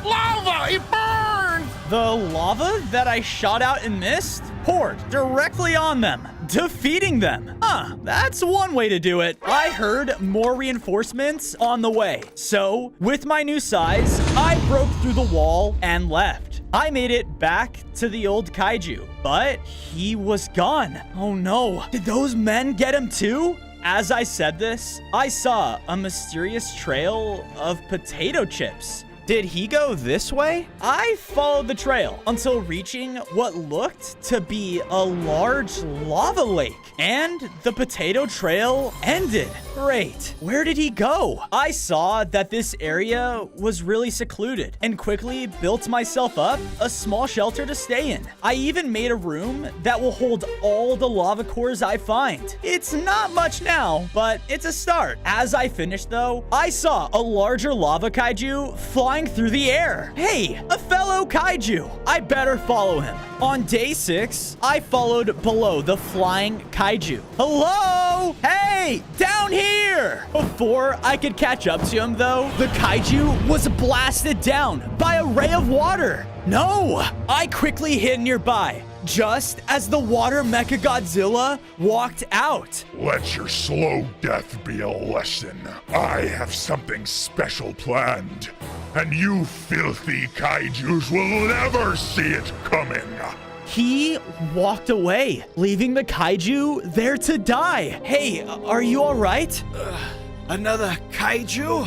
Lava! It burns! The lava that I shot out and missed poured directly on them, defeating them. That's one way to do it. I heard more reinforcements on the way. So, with my new size, I broke through the wall and left. I made it back to the old kaiju, but he was gone. Oh no, did those men get him too? As I said this, I saw a mysterious trail of potato chips. Did he go this way? I followed the trail until reaching what looked to be a large lava lake, and the potato trail ended. Great. Where did he go? I saw that this area was really secluded and quickly built myself up a small shelter to stay in. I even made a room that will hold all the lava cores I find. It's not much now, but it's a start. As I finished though, I saw a larger lava kaiju flying through the air. Hey, a fellow kaiju. I better follow him. On day 6, I followed below the flying kaiju. Hello? Hey, down here! Before I could catch up to him though, the kaiju was blasted down by a ray of water. No! I quickly hid nearby, just as the water Mechagodzilla walked out. Let your slow death be a lesson. I have something special planned, and you filthy kaijus will never see it coming. He walked away, leaving the kaiju there to die. Hey, are you all right? Another kaiju?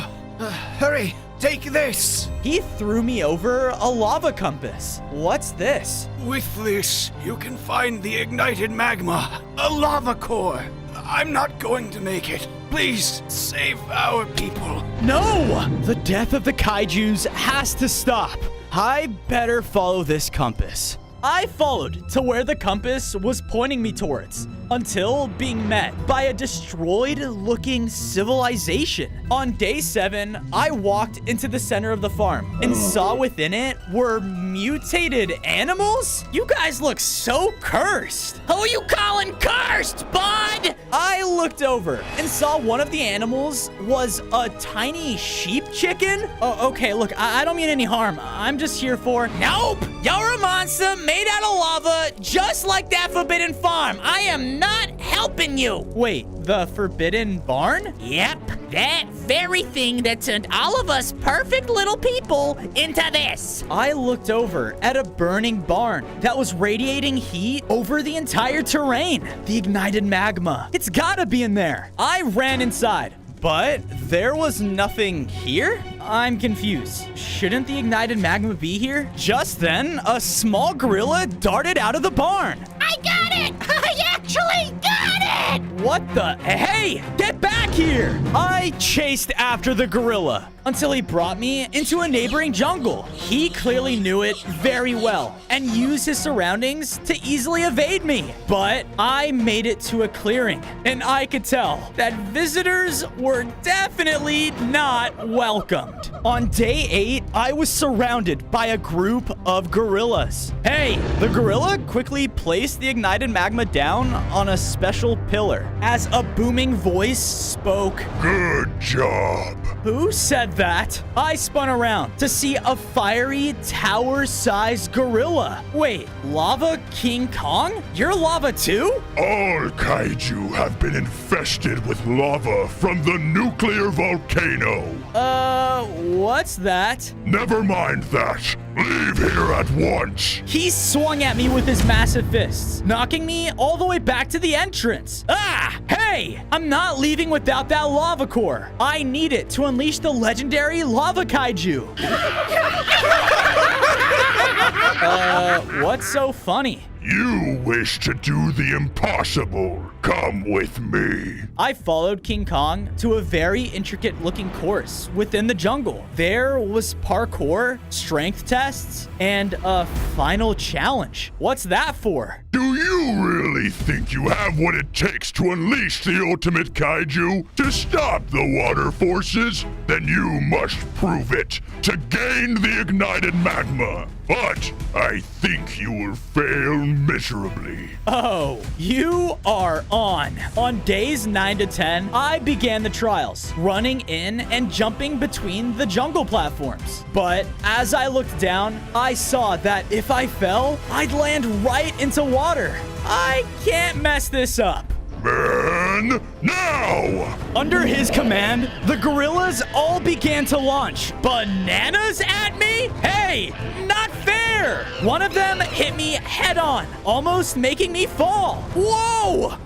Hurry, take this. He threw me over a lava compass. What's this? With this, you can find the ignited magma, a lava core. I'm not going to make it. Please, save our people. No! The death of the kaijus has to stop. I better follow this compass. I followed to where the compass was pointing me towards until being met by a destroyed-looking civilization. On day 7, I walked into the center of the farm and saw within it were mutated animals? You guys look so cursed. Who you calling cursed, bud? I looked over and saw one of the animals was a tiny sheep chicken. Oh, okay, look, I don't mean any harm. I'm just here for... Nope, you're a monster made out of lava, just like that Forbidden Farm. I am not helping you. Wait, the Forbidden Barn? Yep, that very thing that turned all of us perfect little people into this. I looked over at a burning barn that was radiating heat over the entire terrain. The ignited magma. It's gotta be in there. I ran inside, but there was nothing here? I'm confused. Shouldn't the ignited magma be here? Just then, a small gorilla darted out of the barn. I got it! I actually got it! What the? Hey, get back here! I chased after the gorilla until he brought me into a neighboring jungle. He clearly knew it very well and used his surroundings to easily evade me. But I made it to a clearing, and I could tell that visitors were definitely not welcomed. On day 8, I was surrounded by a group of gorillas. Hey, the gorilla quickly placed the ignited magma down on a special pillar as a booming voice spoke. Good job. Who said that? I spun around to see a fiery tower-sized gorilla. Wait, Lava King Kong? You're lava too? All kaiju have been infested with lava from the nuclear volcano. What's that? Never mind that. Leave here at once. He swung at me with his massive fists, knocking me all the way back to the entrance. Ah! Hey! I'm not leaving without that lava core. I need it to unleash the legendary lava kaiju. What's so funny? You wish to do the impossible. Come with me. I followed King Kong to a very intricate-looking course within the jungle. There was parkour, strength tests, and a final challenge. What's that for? Do you really think you have what it takes to unleash the ultimate kaiju? To stop the water forces? Then you must prove it to gain the ignited magma. But I think you will fail miserably. Oh, you are on. On days 9 to 10, I began the trials, running in and jumping between the jungle platforms. But as I looked down, I saw that if I fell, I'd land right into water. I can't mess this up. Man, now! Under his command, the gorillas all began to launch bananas at me? Hey, not fair! One of them hit me head on, almost making me fall. Whoa!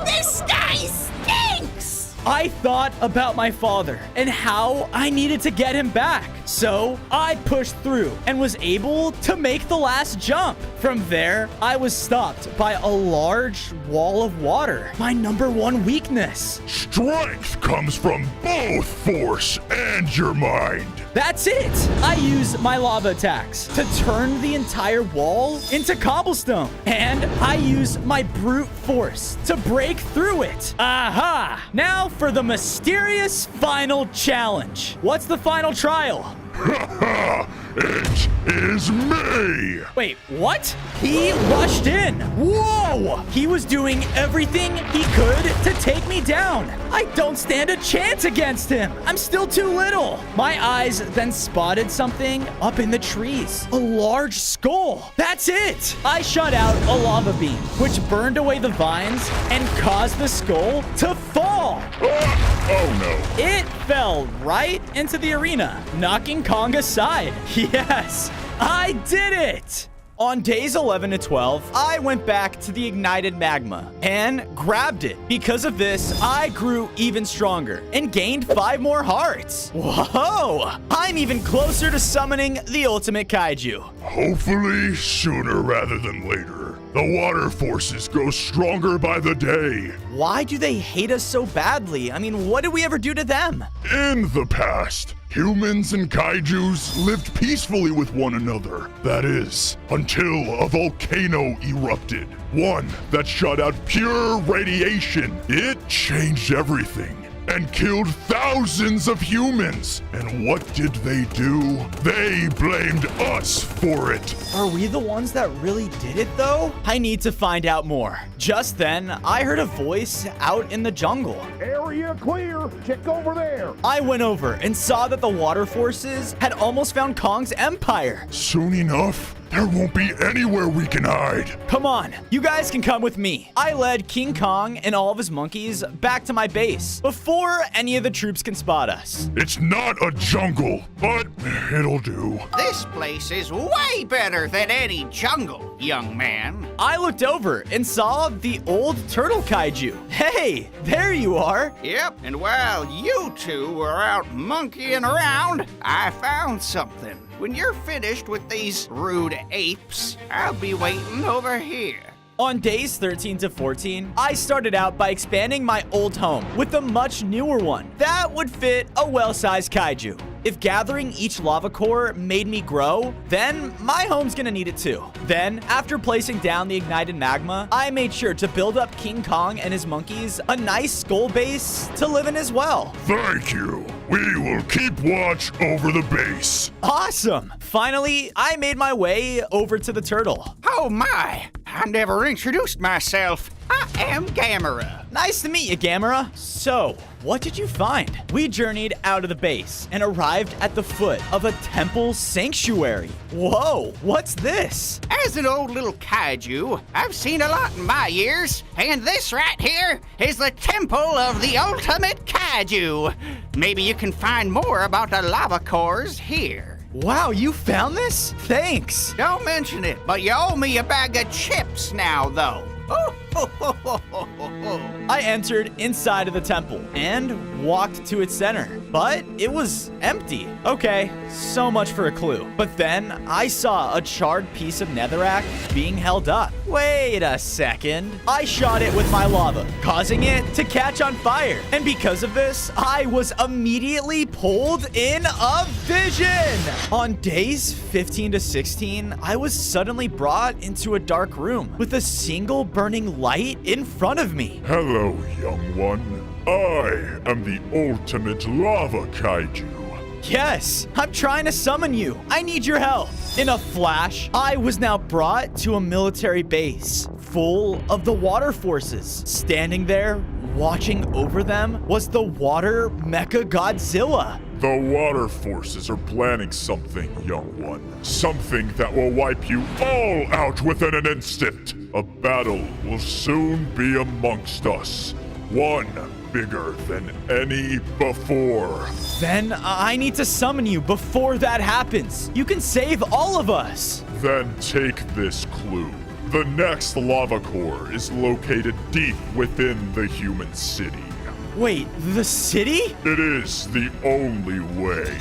This guy stinks! I thought about my father and how I needed to get him back. So I pushed through and was able to make the last jump. From there, I was stopped by a large wall of water. My #1 weakness. Strength comes from both force and your mind. That's it. I use my lava attacks to turn the entire wall into cobblestone. And I use my brute force to break through it. Aha! Now for the mysterious final challenge. What's the final trial? It is me! Wait, what? He rushed in. Whoa! He was doing everything he could to take me down. I don't stand a chance against him. I'm still too little. My eyes then spotted something up in the trees. A large skull. That's it. I shot out a lava beam, which burned away the vines and caused the skull to fall. Oh no. It fell right into the arena, knocking Kong aside. Yes, I did it! On days 11 to 12, I went back to the ignited magma and grabbed it. Because of this, I grew even stronger and gained 5 more hearts. Whoa! I'm even closer to summoning the ultimate kaiju. Hopefully sooner rather than later. The water forces grow stronger by the day. Why do they hate us so badly? I mean, what did we ever do to them? In the past, humans and kaijus lived peacefully with one another. That is, until a volcano erupted. One that shot out pure radiation. It changed everything and killed thousands of humans. And what did they do? They blamed us for it. Are we the ones that really did it, though? I need to find out more. Just then, I heard a voice out in the jungle. Area clear. Check over there. I went over and saw that the water forces had almost found Kong's empire. Soon enough, there won't be anywhere we can hide. Come on, you guys can come with me. I led King Kong and all of his monkeys back to my base before any of the troops can spot us. It's not a jungle, but it'll do. This place is way better than any jungle, young man. I looked over and saw the old turtle kaiju. Hey, there you are. Yep, and while you two were out monkeying around, I found something. When you're finished with these rude apes, I'll be waiting over here. On days 13 to 14, I started out by expanding my old home with a much newer one that would fit a well-sized kaiju. If gathering each lava core made me grow, then my home's gonna need it too. Then, after placing down the ignited magma, I made sure to build up King Kong and his monkeys a nice skull base to live in as well. Thank you. We will keep watch over the base. Awesome! Finally, I made my way over to the turtle. Oh my, I never introduced myself. I am Gamera. Nice to meet you, Gamera. So, what did you find? We journeyed out of the base and arrived at the foot of a temple sanctuary. Whoa, what's this? As an old little kaiju, I've seen a lot in my years, and this right here is the temple of the ultimate kaiju. Maybe you can find more about the lava cores here. Wow, you found this? Thanks. Don't mention it, but you owe me a bag of chips now, though. I entered inside of the temple and walked to its center, but it was empty. Okay, so much for a clue. But then I saw a charred piece of netherrack being held up. Wait a second. I shot it with my lava, causing it to catch on fire. And because of this, I was immediately pulled in a vision. On days 15 to 16, I was suddenly brought into a dark room with a single burning light in front of me. Hello, young one. I am the ultimate lava kaiju. Yes, I'm trying to summon you. I need your help. In a flash, I was now brought to a military base full of the water forces. Standing there, watching over them, was the water mecha Godzilla. The water forces are planning something, young one. Something that will wipe you all out within an instant. A battle will soon be amongst us. One bigger than any before. Then I need to summon you before that happens. You can save all of us. Then take this clue. The next lava core is located deep within the human city. Wait, the city? It is the only way.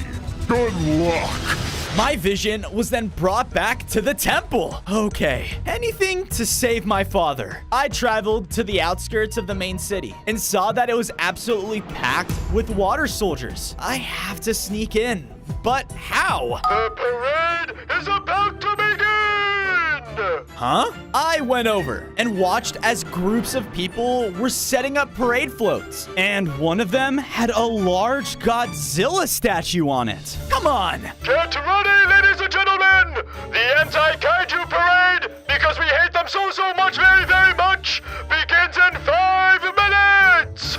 Good luck! My vision was then brought back to the temple. Okay, anything to save my father. I traveled to the outskirts of the main city and saw that it was absolutely packed with water soldiers. I have to sneak in, but how? The parade is about to begin! Huh? I went over and watched as groups of people were setting up parade floats, and one of them had a large Godzilla statue on it. Come on! Get ready, ladies and gentlemen! The anti-kaiju parade, because we hate them so much, very, very much, begins in 5 minutes!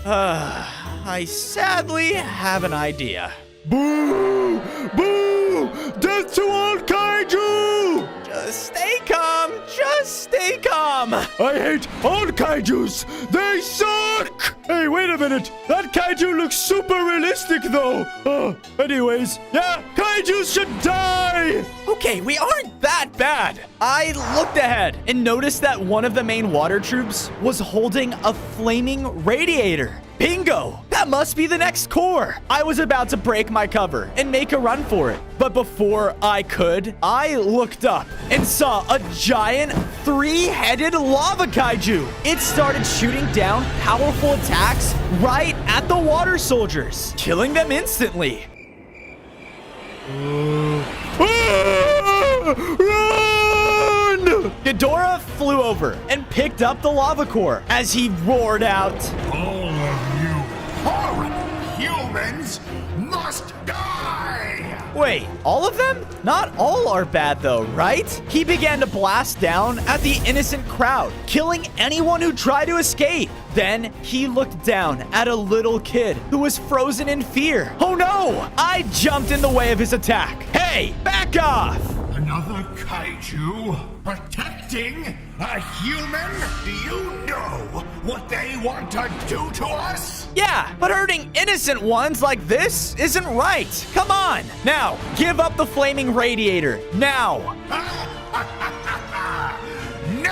I sadly have an idea. Boo! Boo! Death to all kaiju! Just stay calm. Just stay calm. I hate all kaijus. They suck! Hey, wait a minute. That kaiju looks super realistic, though. Anyways, yeah, kaijus should die! Okay, we aren't that bad. I looked ahead and noticed that one of the main water troops was holding a flaming radiator. Bingo! That must be the next core. I was about to break my cover and make a run for it. But before I could, I looked up and saw a giant 3-headed lava kaiju. It started shooting down powerful attacks right at the water soldiers, killing them instantly. Run! Ghidorah flew over and picked up the lava core as he roared out, All of you horrid humans must die! Wait, all of them? Not all are bad though, right? He began to blast down at the innocent crowd, killing anyone who tried to escape. Then he looked down at a little kid who was frozen in fear. Oh no! I jumped in the way of his attack. Hey, back off! Another kaiju protecting a human? Do you know what they want to do to us? Yeah, but hurting innocent ones like this isn't right. Come on. Now, give up the flaming radiator. Now. No!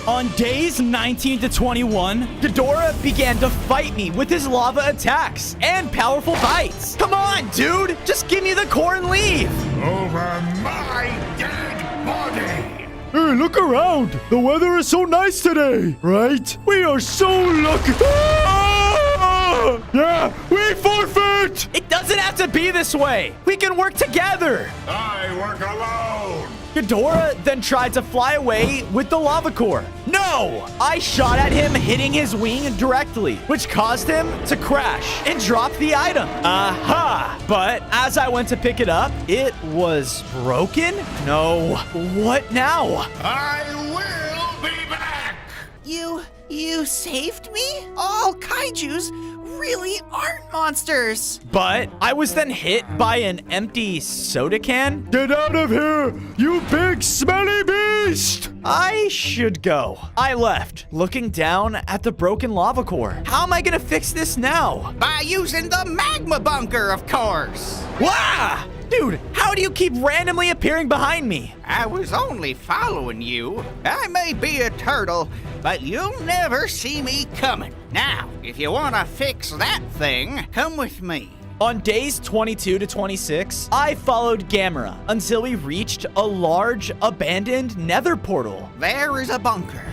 On days 19 to 21, Ghidorah began to fight me with his lava attacks and powerful bites. Come on, dude. Just give me the core and leave. Over my dead body! Hey, look around. The weather is so nice today, right? We are so lucky. Ah! Yeah, we forfeit. It doesn't have to be this way. We can work together. I work alone! Ghidorah then tried to fly away with the lava core. No! I shot at him, hitting his wing directly, which caused him to crash and drop the item. Aha! But as I went to pick it up, it was broken? No. What now? I will be back! You saved me? All kaijus really aren't monsters. But I was then hit by an empty soda can. Get out of here, you big smelly beast! I should go. I left, looking down at the broken lava core. How am I gonna fix this now? By using the magma bunker, of course. Wah! Dude, how do you keep randomly appearing behind me? I was only following you. I may be a turtle, but you'll never see me coming. Now, if you want to fix that thing, come with me. On days 22 to 26, I followed Gamera until we reached a large, abandoned nether portal. There is a bunker,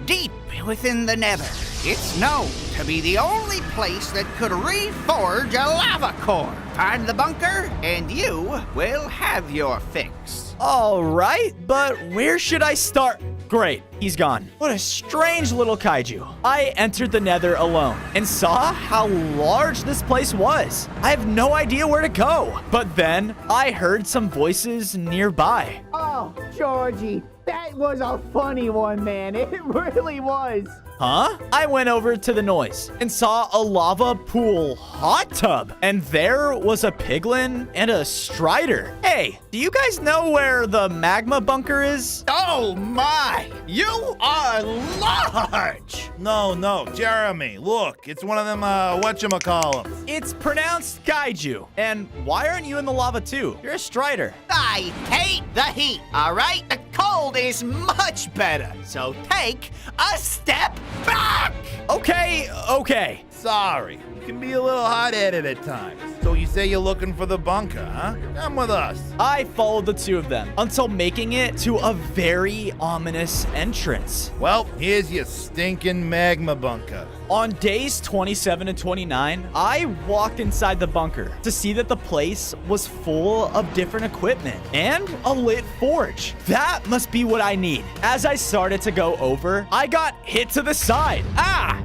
deep within the nether. It's known to be the only place that could reforge a lava core. Find the bunker, and you will have your fix. All right, but where should I start? Great, he's gone. What a strange little kaiju. I entered the nether alone and saw how large this place was. I have no idea where to go. But then I heard some voices nearby. Oh, Georgie, that was a funny one, man. It really was. Huh? I went over to the noise and saw a lava pool hot tub. And there was a piglin and a strider. Hey, do you guys know where the magma bunker is? Oh my! You are large! No, Jeremy, look, it's one of them, whatchamacallums. It's pronounced kaiju. And why aren't you in the lava too? You're a strider. I hate the heat, all right? The cold is much better. So take a step back! Okay. Sorry, you can be a little hot-headed at times. So you say you're looking for the bunker, huh? Come with us. I followed the two of them until making it to a very ominous entrance. Well, here's your stinking magma bunker. On days 27 and 29, I walked inside the bunker to see that the place was full of different equipment and a lit forge. That must be what I need. As I started to go over, I got hit to the side.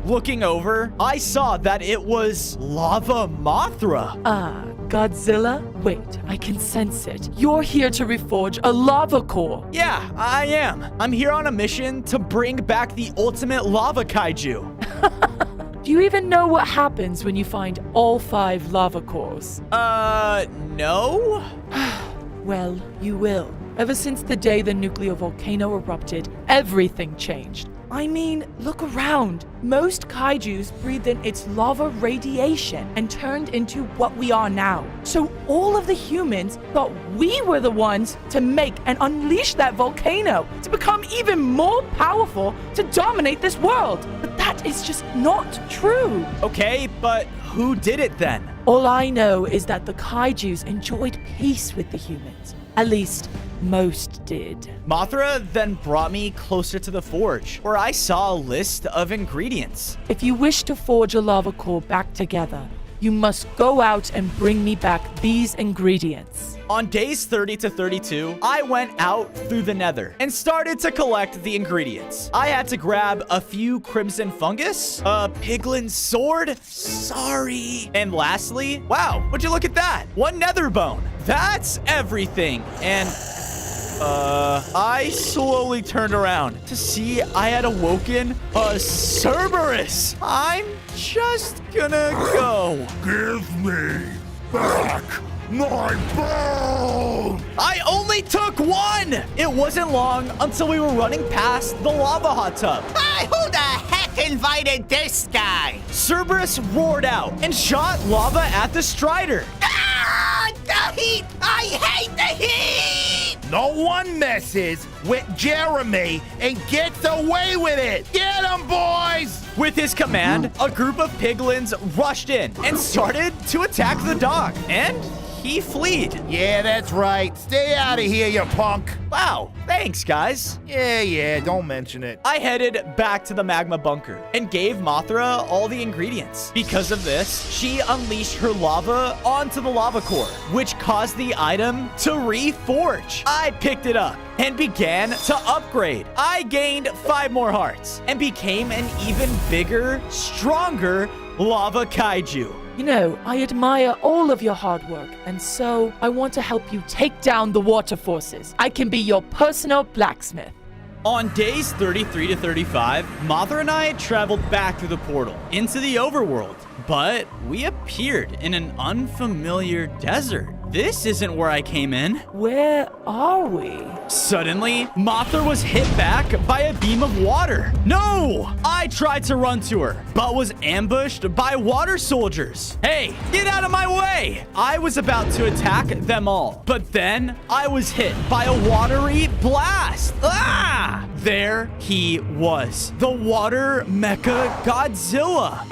Looking over, I saw that it was Lava Mothra. Godzilla? Wait, I can sense it. You're here to reforge a lava core. Yeah, I am. I'm here on a mission to bring back the ultimate lava kaiju. Do you even know what happens when you find all 5 lava cores? No? Well, you will. Ever since the day the nuclear volcano erupted, everything changed. I mean, look around. Most kaijus breathed in its lava radiation and turned into what we are now. So all of the humans thought we were the ones to make and unleash that volcano to become even more powerful to dominate this world. But that That is just not true. Okay, but who did it then? All I know is that the kaijus enjoyed peace with the humans. At least, most did. Mothra then brought me closer to the forge, where I saw a list of ingredients. If you wish to forge a lava core back together, you must go out and bring me back these ingredients. On days 30 to 32, I went out through the nether and started to collect the ingredients. I had to grab a few crimson fungus, a piglin sword, sorry, and lastly, wow, would you look at that? One nether bone. That's everything. And I slowly turned around to see I had awoken a Cerberus. I'm just gonna go. Give me back my bone! I only took one! It wasn't long until we were running past the lava hot tub. Hey, who the heck invited this guy? Cerberus roared out and shot lava at the Strider. Ah, the heat! I hate the heat! No one messes with Jeremy and gets away with it. Get him, boys! With his command, a group of piglins rushed in and started to attack the dog. And he fled. Yeah, that's right. Stay out of here, you punk. Wow, thanks, guys. Yeah, don't mention it. I headed back to the magma bunker and gave Mothra all the ingredients. Because of this, she unleashed her lava onto the lava core, which caused the item to reforge. I picked it up and began to upgrade. I gained 5 more hearts and became an even bigger, stronger lava kaiju. You know, I admire all of your hard work, and so I want to help you take down the water forces. I can be your personal blacksmith. On days 33 to 35, Mothra and I traveled back through the portal into the overworld, but we appeared in an unfamiliar desert. This isn't where I came in. Where are we? Suddenly, Mothra was hit back by a beam of water. No! I tried to run to her, but was ambushed by water soldiers. Hey, get out of my way! I was about to attack them all, but then I was hit by a watery blast. Ah! There he was, the water mecha Godzilla.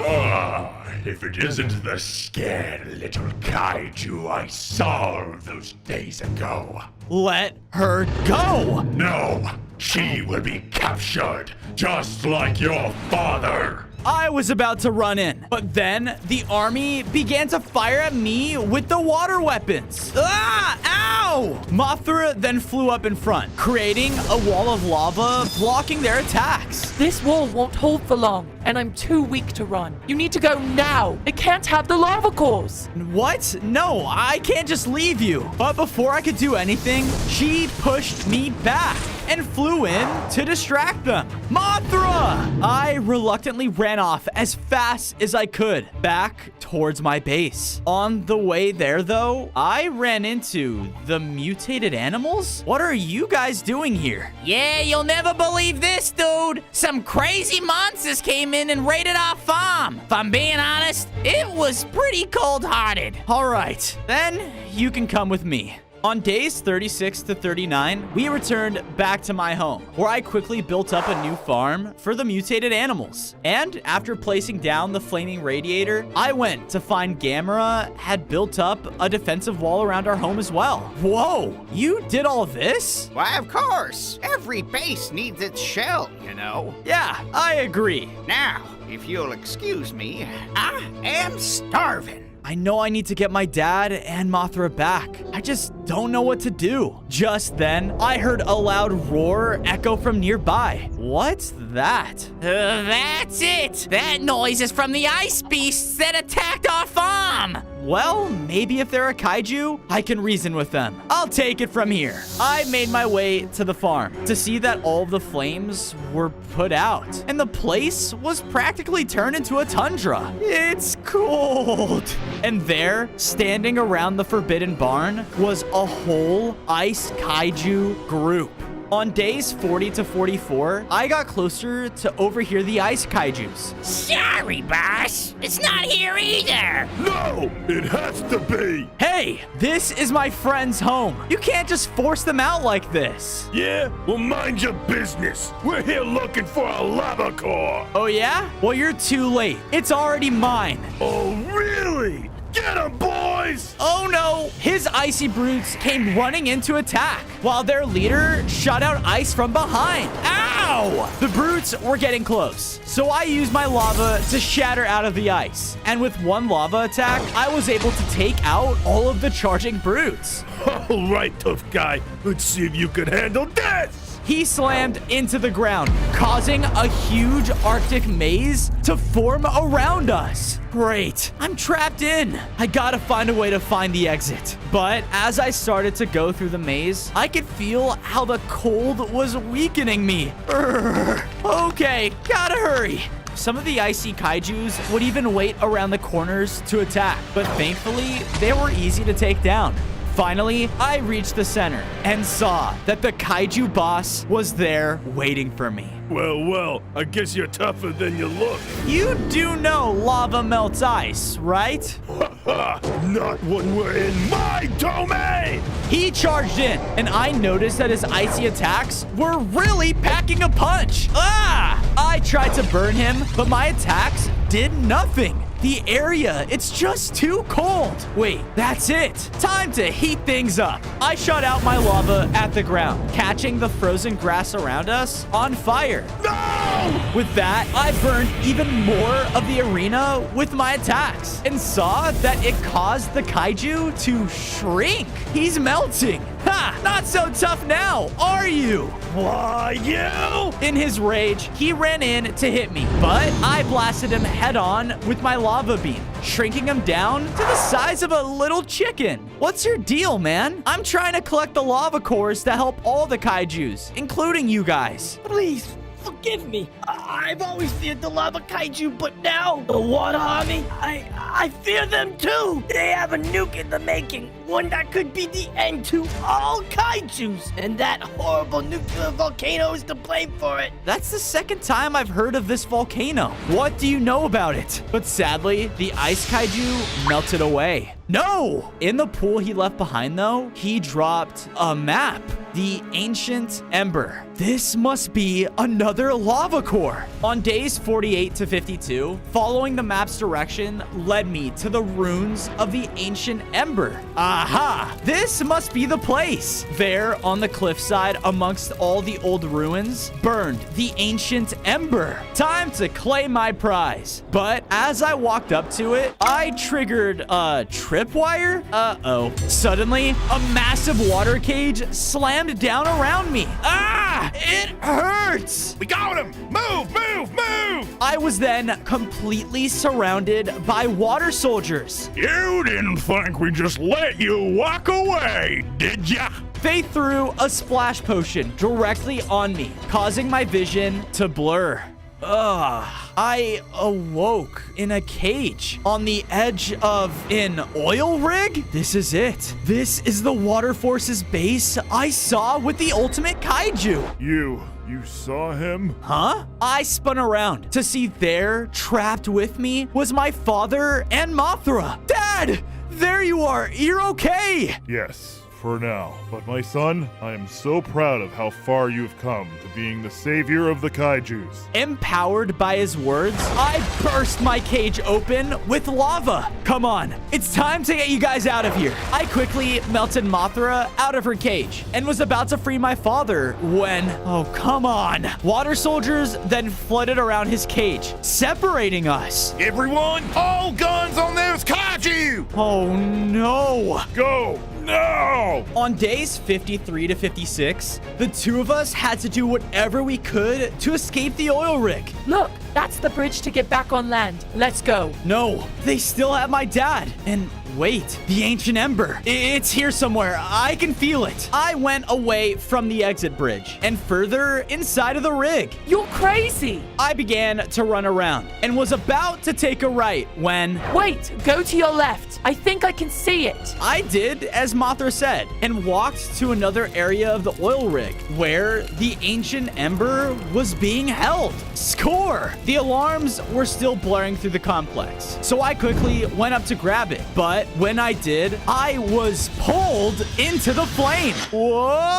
If it isn't the scared little kaiju I saw those days ago. Let her go! No, she will be captured, just like your father. I was about to run in, but then the army began to fire at me with the water weapons. Ah! Ow! Mothra then flew up in front, creating a wall of lava blocking their attacks. This wall won't hold for long, and I'm too weak to run. You need to go now. It can't have the lava cores. What? No, I can't just leave you. But before I could do anything, she pushed me back and flew in to distract them. Mothra! I reluctantly ran off as fast as I could back towards my base. On the way there, though, I ran into the mutated animals. What are you guys doing here? Yeah, you'll never believe this, dude. Some crazy monsters came in and raided our farm. If I'm being honest, it was pretty cold-hearted. All right, then you can come with me. On days 36 to 39, we returned back to my home, where I quickly built up a new farm for the mutated animals. And after placing down the flaming radiator, I went to find Gamera had built up a defensive wall around our home as well. Whoa, you did all this? Why, of course. Every base needs its shell, you know. Yeah, I agree. Now, if you'll excuse me, I am starving. I know I need to get my dad and Mothra back. I just don't know what to do. Just then, I heard a loud roar echo from nearby. What's that? That's it. That noise is from the ice beasts that attacked our farm. Well, maybe if they're a kaiju, I can reason with them. I'll take it from here. I made my way to the farm to see that all of the flames were put out, and the place was practically turned into a tundra. It's cold. And there, standing around the Forbidden Barn, was a whole ice kaiju group. On days 40 to 44, I got closer to overhear the ice kaijus. Sorry, boss. It's not here either. No, it has to be. Hey, this is my friend's home. You can't just force them out like this. Yeah? Well, mind your business. We're here looking for a lava core. Oh yeah? Well, you're too late. It's already mine. Oh, really? Get him, boys! Oh no! His icy brutes came running in to attack, while their leader shot out ice from behind. Ow! The brutes were getting close, so I used my lava to shatter out of the ice. And with one lava attack, I was able to take out all of the charging brutes. All right, tough guy. Let's see if you can handle this! He slammed into the ground, causing a huge Arctic maze to form around us. Great, I'm trapped in. I gotta find a way to find the exit. But as I started to go through the maze, I could feel how the cold was weakening me. Urgh. Okay, gotta hurry. Some of the icy kaijus would even wait around the corners to attack, but thankfully, they were easy to take down. Finally, I reached the center and saw that the kaiju boss was there waiting for me. Well, I guess you're tougher than you look. You do know lava melts ice, right? Not when we're in my domain! He charged in, and I noticed that his icy attacks were really packing a punch. Ah! I tried to burn him, but my attacks did nothing. The area, it's just too cold. Wait, that's it. Time to heat things up. I shot out my lava at the ground, catching the frozen grass around us on fire. No! With that, I burned even more of the arena with my attacks and saw that it caused the kaiju to shrink. He's melting. Ha! Not so tough now, are you? Why, you? In his rage, he ran in to hit me, but I blasted him head on with my lava beam, shrinking him down to the size of a little chicken. What's your deal, man? I'm trying to collect the lava cores to help all the kaijus, including you guys. Please, forgive me. I've always feared the lava kaiju, but now the water army, I fear them too. They have a nuke in the making, one that could be the end to all kaijus. And that horrible nuclear volcano is to blame for it. That's the second time I've heard of this volcano. What do you know about it? But sadly, the ice kaiju melted away. No! In the pool he left behind, though, he dropped a map. The Ancient Ember. This must be another lava core. On days 48 to 52, following the map's direction led me to the ruins of the Ancient Ember. Aha! This must be the place. There, on the cliffside, amongst all the old ruins, burned the Ancient Ember. Time to claim my prize. But as I walked up to it, I triggered a tripwire. Uh-oh. Suddenly, a massive water cage slammed down around me. Ah! It hurts! We got him! Move, move, move! I was then completely surrounded by water soldiers. You didn't think we just let you walk away, did ya? They threw a splash potion directly on me, causing my vision to blur. I awoke in a cage on the edge of an oil rig. This is it. This is the Water Force's base I saw with the ultimate kaiju. You saw him? Huh? I spun around to see there, trapped with me, was my father and Mothra. Dad! There you are. You're okay. Yes. For now. But my son, I am so proud of how far you've come to being the savior of the kaijus. Empowered by his words, I burst my cage open with lava. Come on, it's time to get you guys out of here. I quickly melted Mothra out of her cage and was about to free my father when, oh, come on. Water soldiers then flooded around his cage, separating us. Everyone, all guns on those kaiju! Oh, no. Go! No! On days 53 to 56, the two of us had to do whatever we could to escape the oil rig. Look, that's the bridge to get back on land. Let's go. No, they still have my dad. And Wait, the ancient ember. It's here somewhere. I can feel it. I went away from the exit bridge and further inside of the rig. You're crazy. I began to run around and was about to take a right when... Wait, go to your left. I think I can see it. I did as Mothra said and walked to another area of the oil rig where the ancient ember was being held. Score! The alarms were still blaring through the complex, so I quickly went up to grab it. But when I did, I was pulled into the flame. Whoa!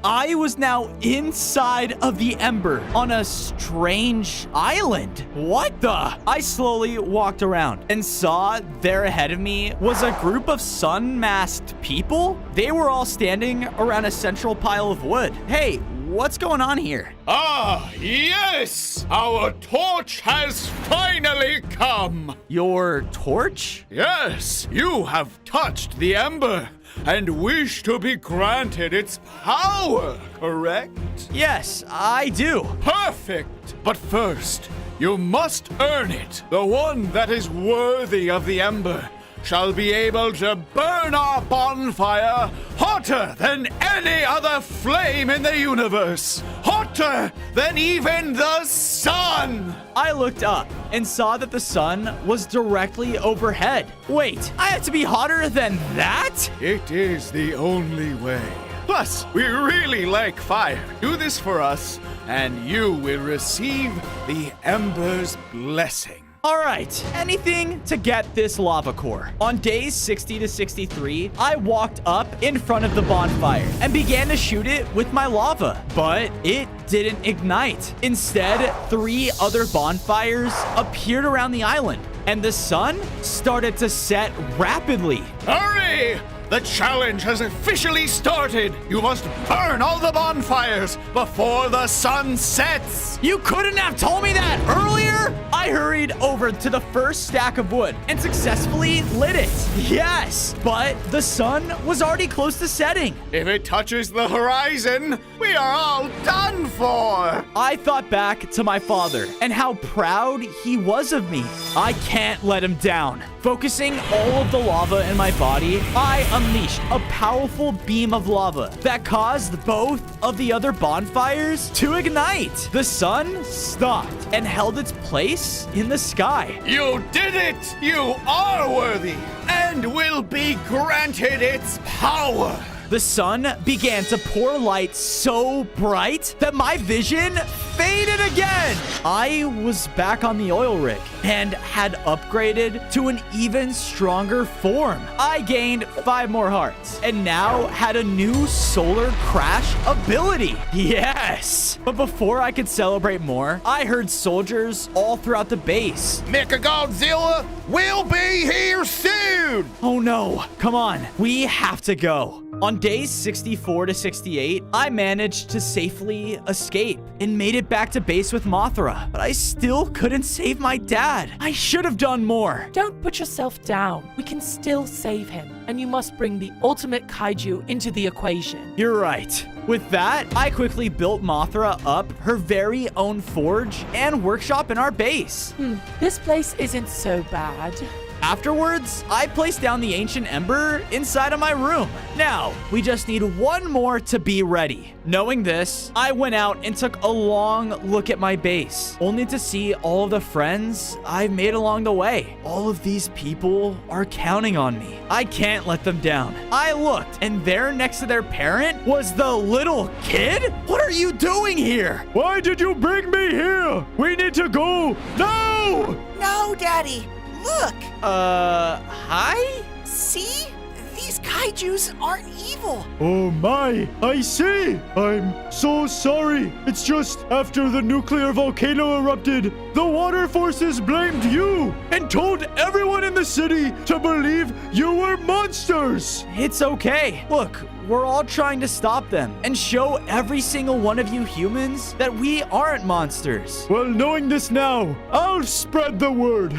I was now inside of the ember on a strange island. What the? I slowly walked around and saw there ahead of me was a group of sun-masked people. They were all standing around a central pile of wood. Hey, what's going on here? Ah, yes! Our torch has finally come! Your torch? Yes, you have touched the ember and wish to be granted its power, correct? Yes, I do. Perfect! But first, you must earn it. The one that is worthy of the ember shall be able to burn our bonfire hotter than any other flame in the universe. Hotter than even the sun! I looked up and saw that the sun was directly overhead. Wait, I have to be hotter than that? It is the only way. Plus, we really like fire. Do this for us, and you will receive the ember's blessing. All right, anything to get this lava core. On days 60 to 63, I walked up in front of the bonfire and began to shoot it with my lava, but it didn't ignite. Instead, 3 other bonfires appeared around the island, and the sun started to set rapidly. Hurry! The challenge has officially started! You must burn all the bonfires before the sun sets! You couldn't have told me that earlier! I hurried over to the first stack of wood and successfully lit it. Yes, but the sun was already close to setting. If it touches the horizon, we are all done for! I thought back to my father and how proud he was of me. I can't let him down. Focusing all of the lava in my body, I unleashed a powerful beam of lava that caused both of the other bonfires to ignite. The sun stopped and held its place in the sky. You did it! You are worthy and will be granted its power! The sun began to pour light so bright that my vision faded again. I was back on the oil rig and had upgraded to an even stronger form. I gained 5 more hearts and now had a new solar crash ability. Yes! But before I could celebrate more, I heard soldiers all throughout the base. Mechagodzilla will be here soon! Oh no, come on, we have to go. On days 64 to 68, I managed to safely escape and made it back to base with Mothra, but I still couldn't save my dad. I should have done more. Don't put yourself down. We can still save him, and you must bring the ultimate kaiju into the equation. You're right. With that, I quickly built Mothra up her very own forge and workshop in our base. This place isn't so bad. Afterwards, I placed down the ancient ember inside of my room. Now, we just need one more to be ready. Knowing this, I went out and took a long look at my base, only to see all of the friends I've made along the way. All of these people are counting on me. I can't let them down. I looked, and there next to their parent was the little kid? What are you doing here? Why did you bring me here? We need to go now! No, Daddy. Look! Hi? See? These kaijus aren't evil. Oh my, I see. I'm so sorry. It's just after the nuclear volcano erupted, the water forces blamed you and told everyone in the city to believe you were monsters. It's okay. Look, we're all trying to stop them and show every single one of you humans that we aren't monsters. Well, knowing this now, I'll spread the word.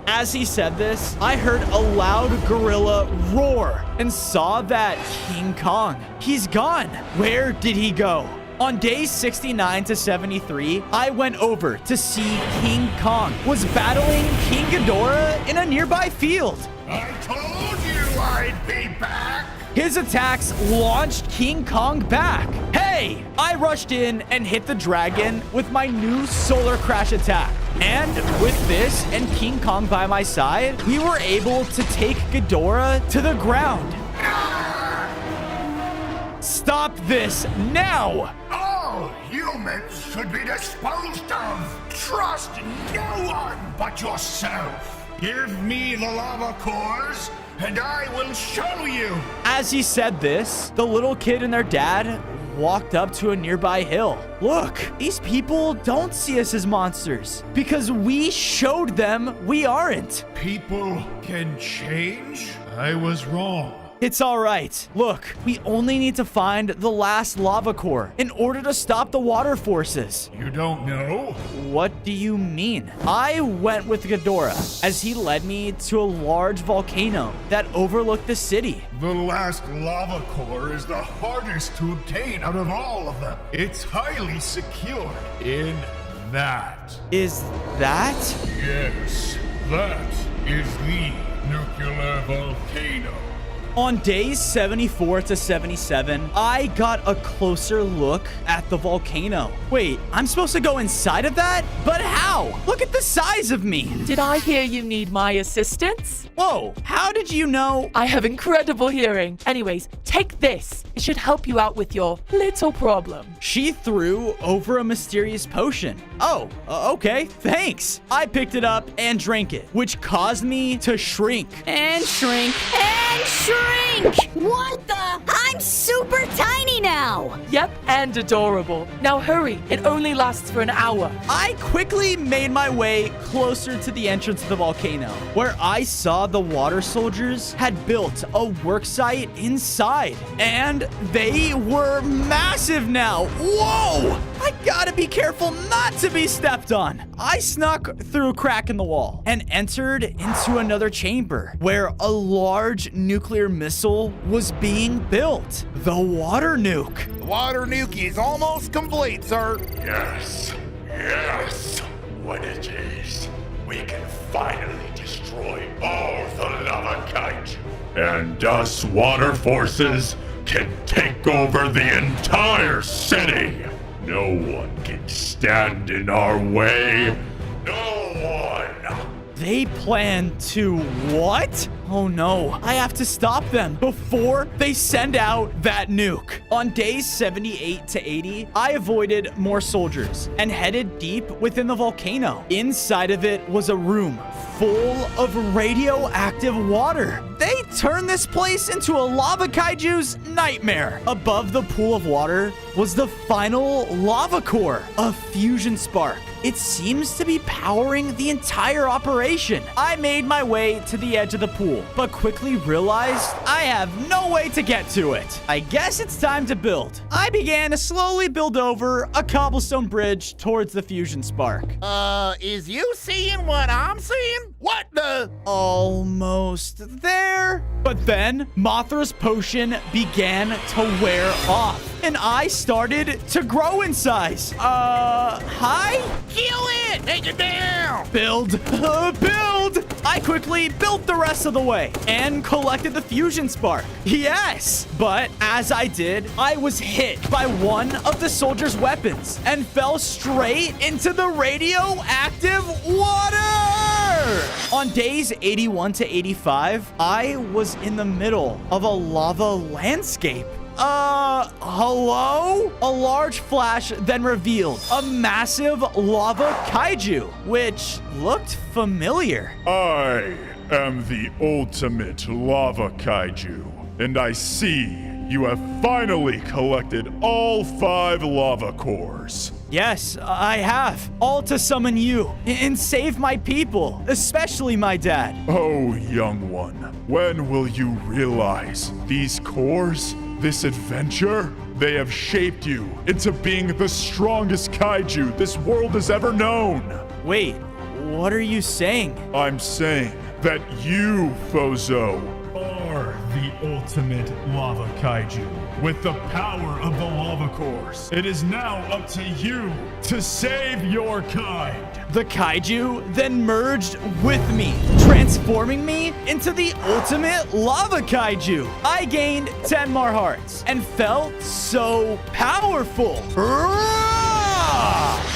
As he said this, I heard a loud gorilla roar and saw that King Kong. He's gone. Where did he go? On days 69 to 73, I went over to see King Kong was battling King Ghidorah in a nearby field. I told you I'd be back. His attacks launched King Kong back. Hey! I rushed in and hit the dragon with my new Solar Crash attack. And with this and King Kong by my side, we were able to take Ghidorah to the ground. Stop this now! All humans should be disposed of. Trust no one but yourself. Give me the lava cores, and I will show you. As he said this, the little kid and their dad walked up to a nearby hill. Look, these people don't see us as monsters because we showed them we aren't. People can change? I was wrong. It's all right. Look, we only need to find the last lava core in order to stop the water forces. You don't know? What do you mean? I went with Ghidorah as he led me to a large volcano that overlooked the city. The last lava core is the hardest to obtain out of all of them. It's highly secured in that. Is that? Yes, that is the nuclear volcano. On days 74 to 77, I got a closer look at the volcano. Wait, I'm supposed to go inside of that? But how? Look at the size of me. Did I hear you need my assistance? Whoa, how did you know? I have incredible hearing. Anyways, take this. It should help you out with your little problem. She threw over a mysterious potion. Oh, okay, thanks. I picked it up and drank it, which caused me to shrink. And shrink. And shrink! What the? I'm super tiny now! Yep, and adorable. Now hurry, it only lasts for an hour. I quickly made my way closer to the entrance of the volcano, where I saw the water soldiers had built a work site inside. And they were massive now. Whoa! I gotta be careful not to be stepped on. I snuck through a crack in the wall and entered into another chamber where a large nuclear missile was being built. The water nuke. The water nuke is almost complete, sir. Yes, yes. When it is, we can finally destroy all the lava kaiju. And us water forces can take over the entire city. No one can stand in our way. No one. They plan to what? Oh no, I have to stop them before they send out that nuke. On days 78 to 80, I avoided more soldiers and headed deep within the volcano. Inside of it was a room full of radioactive water. They turned this place into a lava kaiju's nightmare. Above the pool of water was the final lava core, a fusion spark. It seems to be powering the entire operation. I made my way to the edge of the pool, but quickly realized I have no way to get to it. I guess it's time to build. I began to slowly build over a cobblestone bridge towards the fusion spark. Is you seeing what I'm seeing? What the? Almost there. But then Mothra's potion began to wear off, and I started to grow in size. Hi? Kill it! Take it down! Build. Build! I quickly built the rest of the way and collected the fusion spark. Yes! But as I did, I was hit by one of the soldiers' weapons and fell straight into the radioactive water! On days 81 to 85, I was in the middle of a lava landscape. Hello? A large flash then revealed a massive lava kaiju, which looked familiar. I am the ultimate lava kaiju, and I see you have finally collected all 5 lava cores. Yes, I have. All to summon you and save my people, especially my dad. Oh, young one, when will you realize these cores, this adventure, they have shaped you into being the strongest kaiju this world has ever known? Wait, what are you saying? I'm saying that you, Fozo, are the ultimate lava kaiju. With the power of the lava cores, it is now up to you to save your kind. The kaiju then merged with me, transforming me into the ultimate lava kaiju. I gained 10 more hearts and felt so powerful.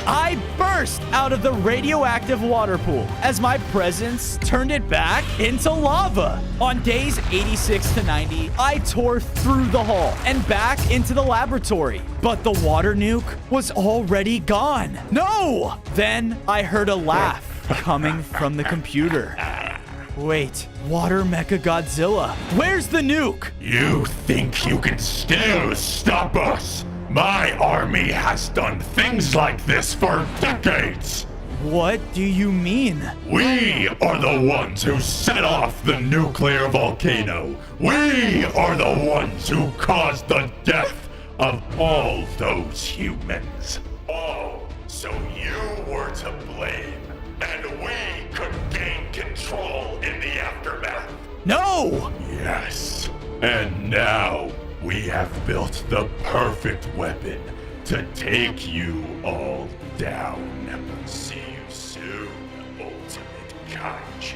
I burst out of the radioactive water pool as my presence turned it back into lava. On days 86 to 90, I tore through the hall and back into the laboratory, but the water nuke was already gone. No! Then I heard a laugh coming from the computer. Wait, Water Mechagodzilla, where's the nuke? You think you can still stop us? My army has done things like this for decades. What do you mean? We are the ones who set off the nuclear volcano. We are the ones who caused the death of all those humans. Oh, so you were to blame, and we could gain control in the aftermath. No! Yes, and now we have built the perfect weapon to take you all down. See you soon, Ultimate Kaiju.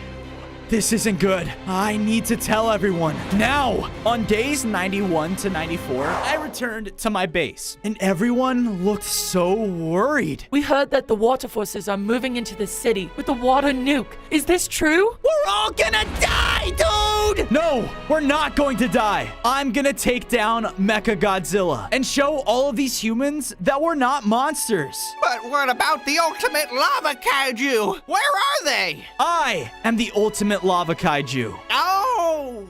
This isn't good. I need to tell everyone. Now, on days 91 to 94, I returned to my base, and everyone looked so worried. We heard that the water forces are moving into the city with the water nuke. Is this true? We're all gonna die, dude! No, we're not going to die. I'm gonna take down Mechagodzilla and show all of these humans that we're not monsters. But what about the ultimate lava kaiju? Where are they? I am the ultimate lava kaiju. Oh,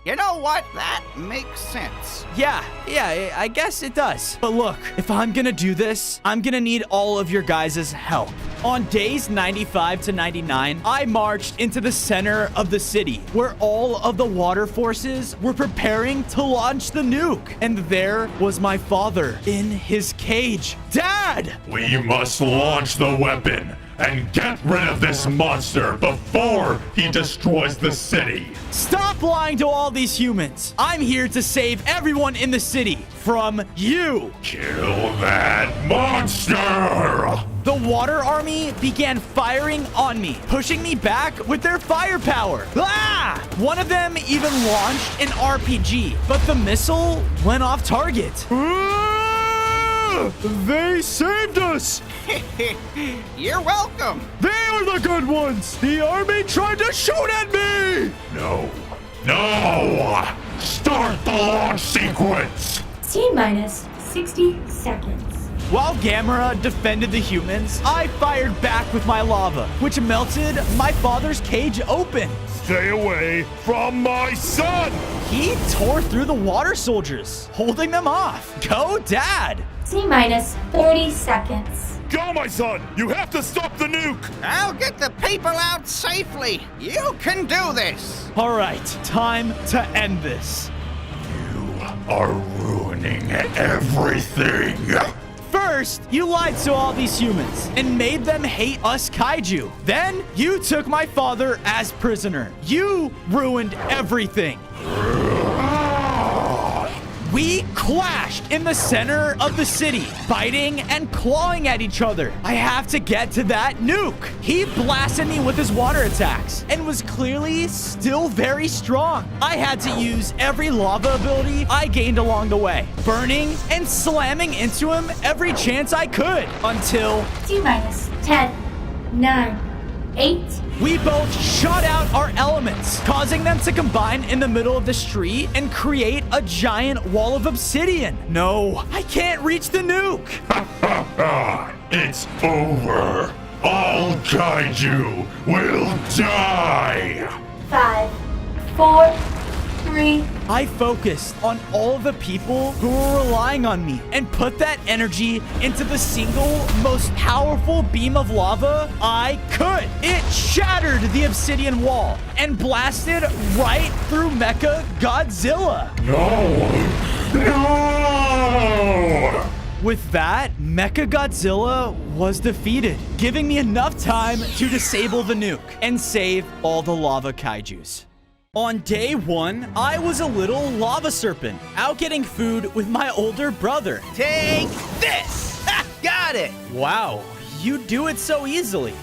you know what? That makes sense. Yeah, I guess it does. But look, if I'm gonna do this, I'm gonna need all of your guys' help. On days 95 to 99, I marched into the center of the city where all of the water forces were preparing to launch the nuke. And there was my father in his cage. Dad! We must launch the weapon and get rid of this monster before he destroys the city. Stop lying to all these humans. I'm here to save everyone in the city from you. Kill that monster! The water army began firing on me, pushing me back with their firepower. Ah! One of them even launched an RPG, but the missile went off target. They saved us! You're welcome. They are the good ones! The army tried to shoot at me! No. Start the launch sequence! T-minus 60 seconds. While Gamera defended the humans, I fired back with my lava, which melted my father's cage open. Stay away from my son! He tore through the water soldiers, holding them off. Go, Dad! T-minus 30 seconds. Go, my son! You have to stop the nuke! I'll get the people out safely. You can do this. All right, time to end this. You are ruining everything. First, you lied to all these humans and made them hate us kaiju. Then, you took my father as prisoner. You ruined everything. We clashed in the center of the city, fighting and clawing at each other. I have to get to that nuke. He blasted me with his water attacks and was clearly still very strong. I had to use every lava ability I gained along the way, burning and slamming into him every chance I could until T-minus 10, 9, 8. We both shot out our elements, causing them to combine in the middle of the street and create a giant wall of obsidian. No, I can't reach the nuke. It's over. All kaiju will die. 5, 4, 3. I focused on all of the people who were relying on me and put that energy into the single most powerful beam of lava I could. It shattered the obsidian wall and blasted right through Mechagodzilla. No! With that, Mechagodzilla was defeated, giving me enough time to disable the nuke and save all the lava kaijus. On day 1, I was a little lava serpent, out getting food with my older brother. Take this! Ha! Got it! Wow, you do it so easily.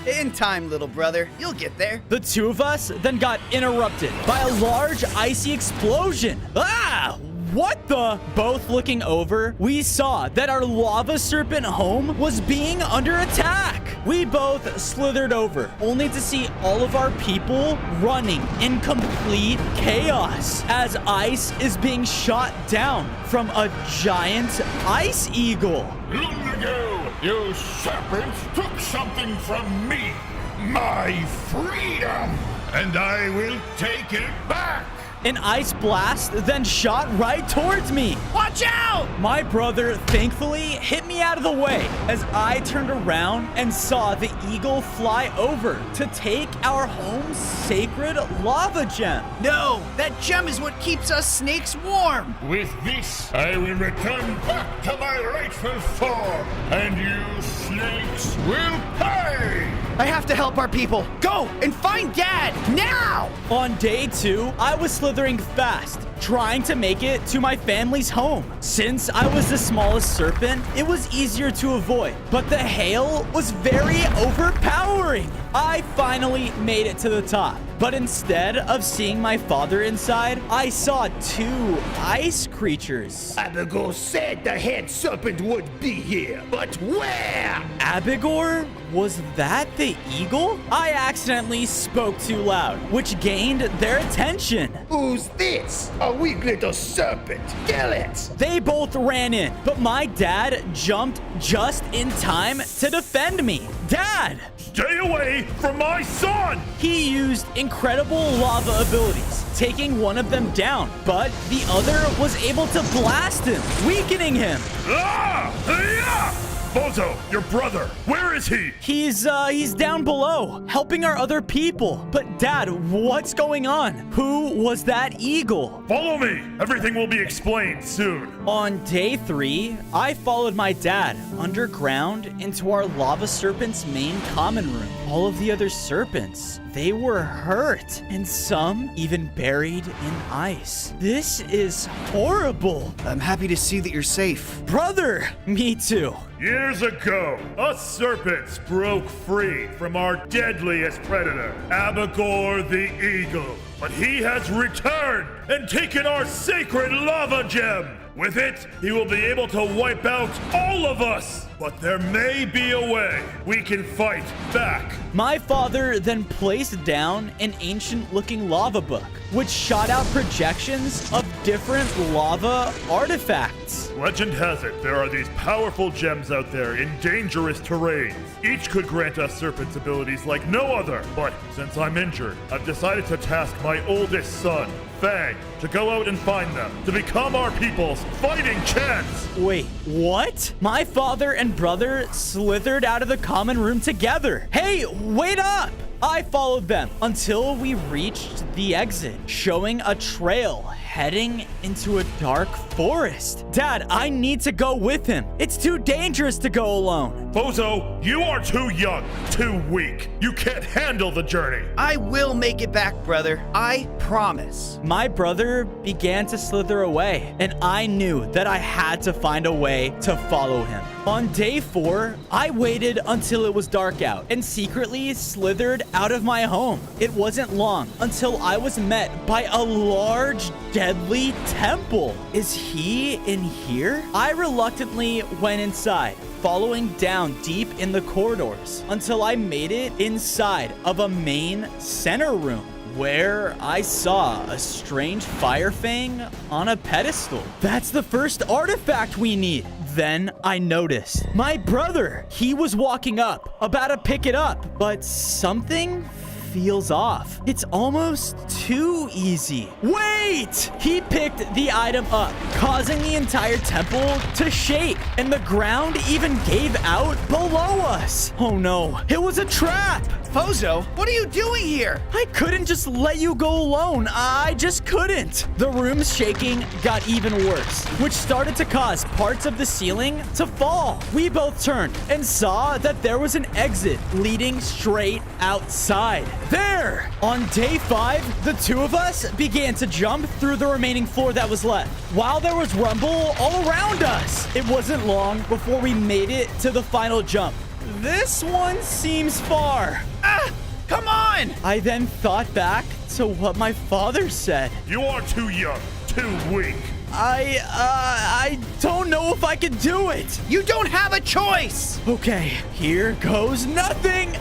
In time, little brother. You'll get there. The two of us then got interrupted by a large icy explosion. Ah! What the? Both looking over, we saw that our lava serpent home was being under attack. We both slithered over, only to see all of our people running in complete chaos as ice is being shot down from a giant ice eagle. Long ago, you serpents took something from me, my freedom, and I will take it back. An ice blast then shot right towards me. Watch out! My brother thankfully hit me out of the way as I turned around and saw the eagle fly over to take our home's sacred lava gem. No, that gem is what keeps us snakes warm. With this, I will return back to my rightful form, and you snakes will pay! I have to help our people. Go and find Dad, now! On day 2, I was slithering fast, trying to make it to my family's home. Since I was the smallest serpent, it was easier to avoid, but the hail was very overpowering. I finally made it to the top, but instead of seeing my father inside, I saw 2 ice creatures. Abigor said the head serpent would be here, but where? Abigor? Was that the eagle? I accidentally spoke too loud, which gained their attention. Who's this? A weak little serpent. Kill it! They both ran in, but my dad jumped just in time to defend me. Dad! Stay away from my son! He used incredible lava abilities, taking one of them down, but the other was able to blast him, weakening him. Ah! Yeah! Bozo, your brother, where is he? He's down below, helping our other people. But Dad, what's going on? Who was that eagle? Follow me. Everything will be explained soon. On day 3, I followed my dad underground into our lava serpent's main common room. All of the other serpents, they were hurt, and some even buried in ice. This is horrible. I'm happy to see that you're safe. Brother, me too. Years ago, us serpents broke free from our deadliest predator, Abigor the Eagle. But he has returned and taken our sacred lava gem. With it, he will be able to wipe out all of us. But there may be a way we can fight back. My father then placed down an ancient-looking lava book, which shot out projections of different lava artifacts. Legend has it there are these powerful gems out there in dangerous terrains. Each could grant us serpents abilities like no other. But since I'm injured, I've decided to task my oldest son, Fang, to go out and find them, to become our people's fighting chance. Wait, what? My father and brother slithered out of the common room together. Hey, wait up! I followed them until we reached the exit, showing a trail heading into a dark forest. Dad, I need to go with him. It's too dangerous to go alone. Bozo, you are too young, too weak. You can't handle the journey. I will make it back, brother. I promise. My brother began to slither away, and I knew that I had to find a way to follow him. On day 4, I waited until it was dark out and secretly slithered out of my home. It wasn't long until I was met by a large, deadly temple. Is he in here? I reluctantly went inside, following down deep in the corridors until I made it inside of a main center room, where I saw a strange fire fang on a pedestal. That's the first artifact we need. Then I noticed my brother. He was walking up, about to pick it up, but something feels off. It's almost too easy. Wait! He picked the item up, causing the entire temple to shake, and the ground even gave out below us. Oh no, it was a trap! Bozo, what are you doing here? I couldn't just let you go alone. I just couldn't. The room's shaking got even worse, which started to cause parts of the ceiling to fall. We both turned and saw that there was an exit leading straight outside. There! On day 5, the two of us began to jump through the remaining floor that was left, while there was rumble all around us. It wasn't long before we made it to the final jump. This one seems far. Ah! Come on! I then thought back to what my father said. You are too young, too weak. I don't know if I can do it. You don't have a choice! Okay, here goes nothing.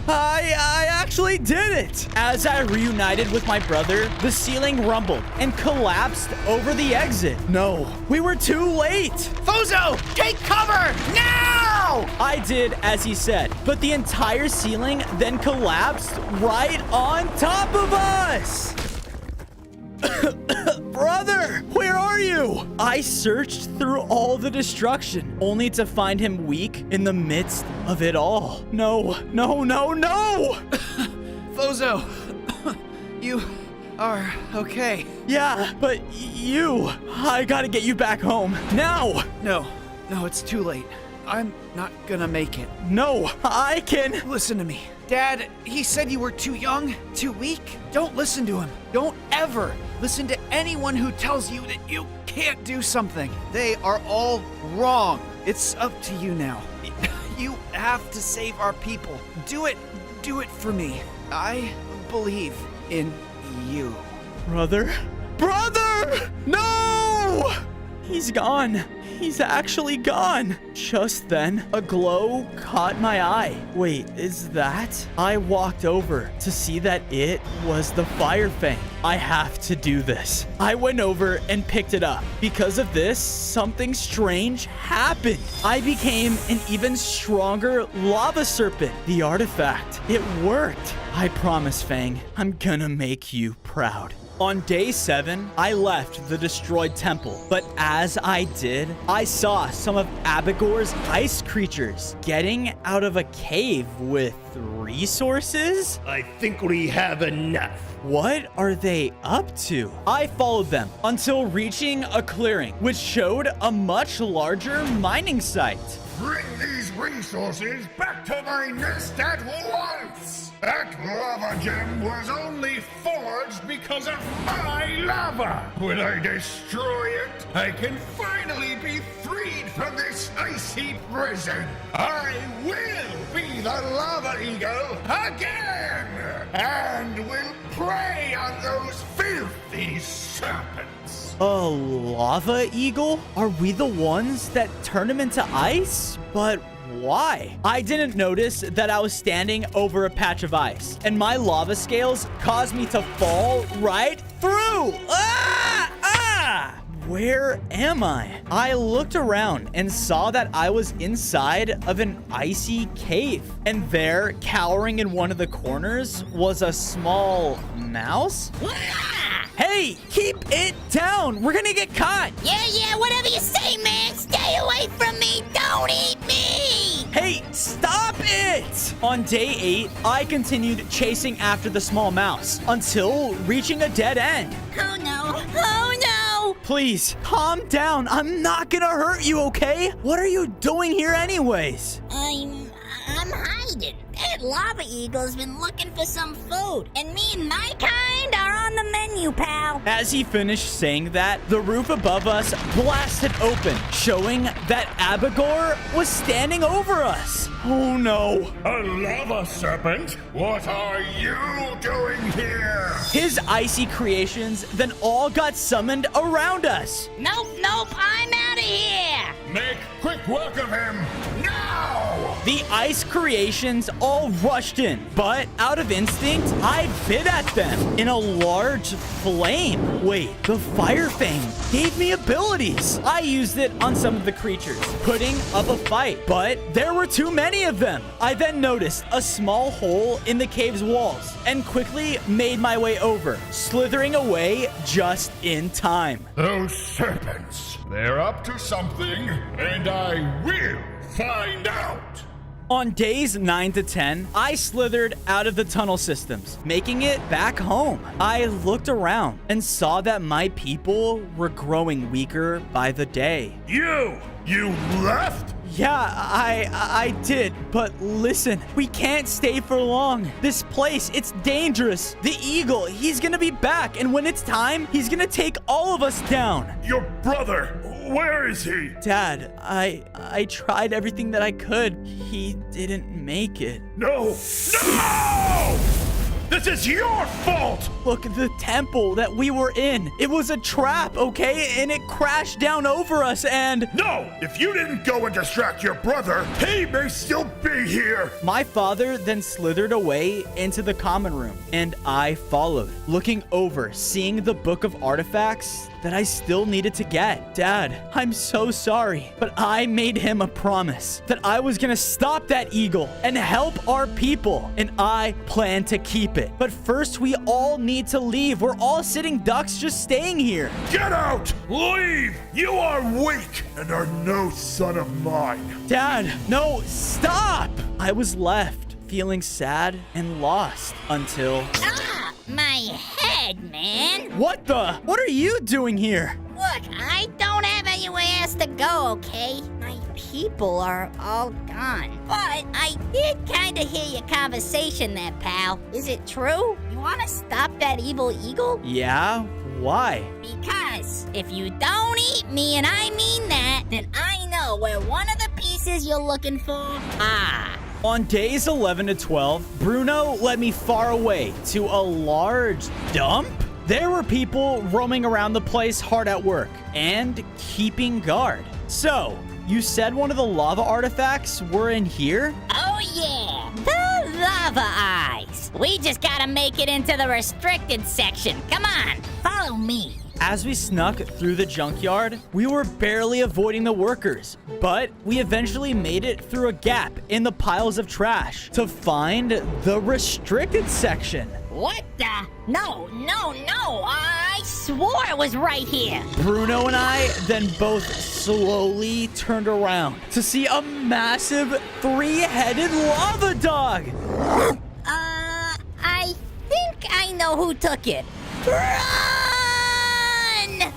I actually did it. As I reunited with my brother, the ceiling rumbled and collapsed over the exit. No, we were too late. Fozo, take cover now! I did as he said, but the entire ceiling then collapsed right on top of us. Brother, where are you? I searched through all the destruction, only to find him weak in the midst of it all. No. Fozo, you are okay. Yeah, but I gotta get you back home, now. No, it's too late. I'm not gonna make it. No, I can. Listen to me. Dad, he said you were too young, too weak. Don't listen to him. Don't ever listen to anyone who tells you that you can't do something. They are all wrong. It's up to you now. You have to save our people. Do it for me. I believe in you. Brother? No! He's gone. He's actually gone. Just then, a glow caught my eye. Wait, is that? I walked over to see that it was the Fire Fang. I have to do this. I went over and picked it up. Because of this, something strange happened. I became an even stronger lava serpent. The artifact, it worked. I promise, Fang, I'm gonna make you proud. On day 7, I left the destroyed temple, but as I did, I saw some of Abigor's ice creatures getting out of a cave with resources? I think we have enough. What are they up to? I followed them until reaching a clearing, which showed a much larger mining site. Bring these resources back to my nest at once! That lava gem was only forged because of my lava! When I destroy it, I can finally be freed from this icy prison! I will be the Lava Eagle again! And will prey on those filthy serpents! A lava eagle? Are we the ones that turn him into ice? But why? I didn't notice that I was standing over a patch of ice, and my lava scales caused me to fall right through. Where am I? I looked around and saw that I was inside of an icy cave. And there, cowering in one of the corners, was a small mouse. Hey, keep it down. We're gonna get caught. Yeah, whatever you say, man. Stay away from me. Don't eat me. Hey, stop it! On day 8, I continued chasing after the small mouse until reaching a dead end. Oh no. Please, calm down. I'm not gonna hurt you, okay? What are you doing here anyways? I'm hiding. That lava eagle's been looking for some food, and me and my kind are on the menu, pal. As he finished saying that, the roof above us blasted open, showing that Abigor was standing over us. Oh no. A lava serpent? What are you doing here? His icy creations then all got summoned around us. Nope, I'm out of here. Make quick work of him, now! The ice creations all rushed in, but out of instinct, I bit at them in a large flame. Wait, the Fire Fang gave me abilities. I used it on some of the creatures, putting up a fight, but there were too many of them. I then noticed a small hole in the cave's walls and quickly made my way over, slithering away just in time. Those serpents, they're up to something, and I will find out. On days 9 to 10, I slithered out of the tunnel systems, making it back home. I looked around and saw that my people were growing weaker by the day. You left? Yeah, I did. But listen, we can't stay for long. This place, it's dangerous. The eagle, he's gonna be back. And when it's time, he's gonna take all of us down. Your brother, where is he? Dad, I tried everything that I could. He didn't make it. No! No! This is your fault! Look, the temple that we were in, it was a trap, okay? And it crashed down over us and... No! If you didn't go and distract your brother, he may still be here! My father then slithered away into the common room, and I followed, looking over, seeing the book of artifacts that I still needed to get. Dad, I'm so sorry, but I made him a promise that I was gonna stop that eagle and help our people, and I plan to keep it. But first, we all need to leave. We're all sitting ducks just staying here. Get out! Leave! You are weak and are no son of mine. Dad, no, stop! I was left feeling sad and lost until... Ah, my head, man. What the? What are you doing here? Look, I don't have anywhere to go, okay? My people are all gone. But I did kind of hear your conversation there, pal. Is it true? You want to stop that evil eagle? Yeah? Why? Because if you don't eat me, and I mean that, then I know where one of the pieces you're looking for are. On days 11 to 12, Bruno led me far away to a large dump. There were people roaming around the place hard at work and keeping guard. So, you said one of the lava artifacts were in here? Oh yeah, the lava eyes. We just gotta make it into the restricted section. Come on, follow me. As we snuck through the junkyard, we were barely avoiding the workers, but we eventually made it through a gap in the piles of trash to find the restricted section. What the? No. I swore it was right here. Bruno and I then both slowly turned around to see a massive three-headed lava dog. I think I know who took it. Run!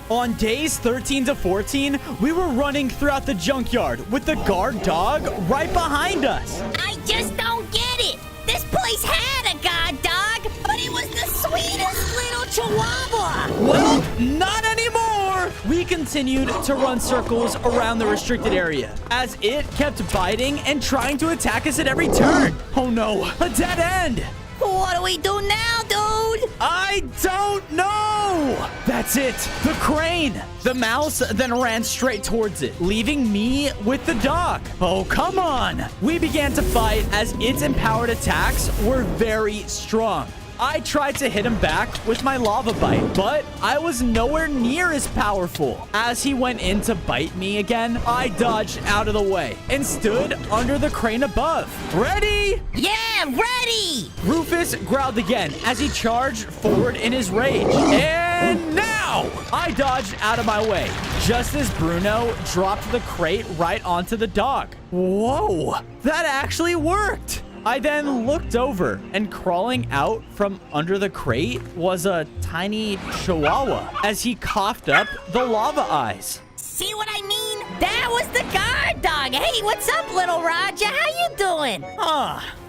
On days 13 to 14, we were running throughout the junkyard with the guard dog right behind us. I just don't get it. This place had a guard dog, but it was the sweetest little chihuahua. Well, not anymore. We continued to run circles around the restricted area as it kept biting and trying to attack us at every turn. Oh no, a dead end. What do we do now, dude? I don't know! That's it! The crane! The mouse then ran straight towards it, leaving me with the dog. Oh, come on! We began to fight as its empowered attacks were very strong. I tried to hit him back with my lava bite, but I was nowhere near as powerful. As he went in to bite me again, I dodged out of the way and stood under the crane above. Ready? Yeah, ready! Rufus growled again as he charged forward in his rage. And now! I dodged out of my way, just as Bruno dropped the crate right onto the dog. Whoa, that actually worked! I then looked over, and crawling out from under the crate was a tiny chihuahua as he coughed up the lava eyes. See what I mean? That was the guard dog. Hey, what's up, little Roger? How you doing?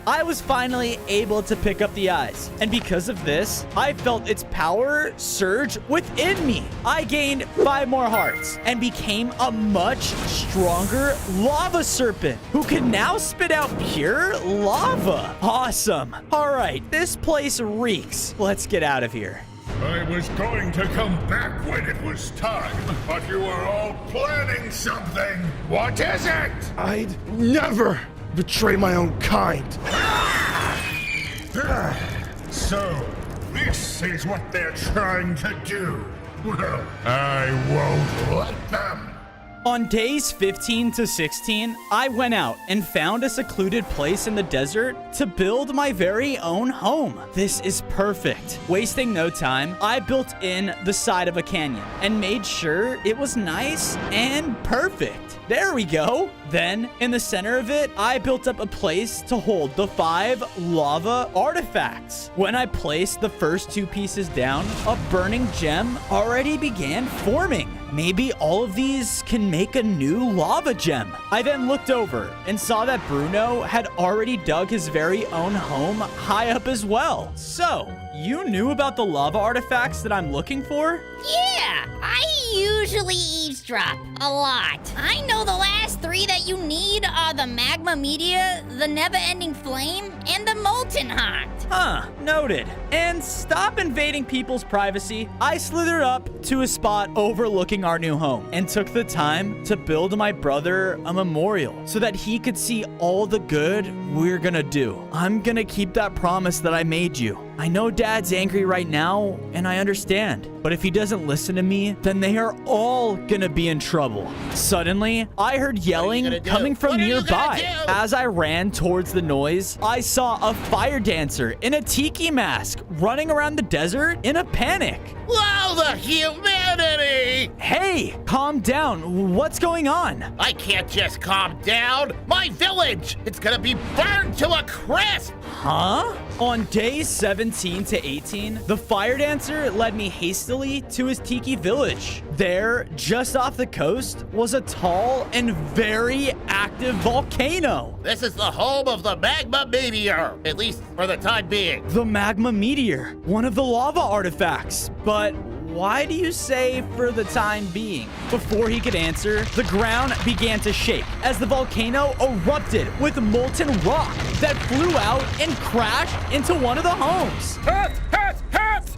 I was finally able to pick up the eyes, and because of this, I felt its power surge within me. I gained 5 more hearts and became a much stronger lava serpent who can now spit out pure lava. Awesome. All right, this place reeks. Let's get out of here. I was going to come back when it was time, but you were all planning something. What is it? I'd never betray my own kind. So, this is what they're trying to do. Well, I won't let them. On days 15 to 16, I went out and found a secluded place in the desert to build my very own home. This is perfect. Wasting no time, I built in the side of a canyon and made sure it was nice and perfect. There we go. Then, in the center of it, I built up a place to hold the 5 lava artifacts. When I placed the first 2 pieces down, a burning gem already began forming. Maybe all of these can make a new lava gem. I then looked over and saw that Bruno had already dug his very own home high up as well. So, you knew about the lava artifacts that I'm looking for? Yeah, I usually eavesdrop a lot. I know the last 3 that you need are the magma meteor, the never-ending flame, and the molten heart. Huh, noted. And stop invading people's privacy. I slithered up to a spot overlooking our new home and took the time to build my brother a memorial so that he could see all the good we're gonna do. I'm gonna keep that promise that I made you. I know Dad's angry right now, and I understand. But if he doesn't listen to me, then they are all gonna be in trouble. Suddenly, I heard yelling coming from nearby. As I ran towards the noise, I saw a fire dancer in a tiki mask running around the desert in a panic. Wow, the humanity! Hey, calm down. What's going on? I can't just calm down. My village! It's gonna be burned to a crisp! Huh? On days 17 to 18, the fire dancer led me hastily to his tiki village. There, just off the coast, was a tall and very active volcano. This is the home of the magma meteor, at least for the time being. The magma meteor, one of the lava artifacts. But why do you say for the time being? Before he could answer, the ground began to shake as the volcano erupted with molten rock that flew out and crashed into one of the homes.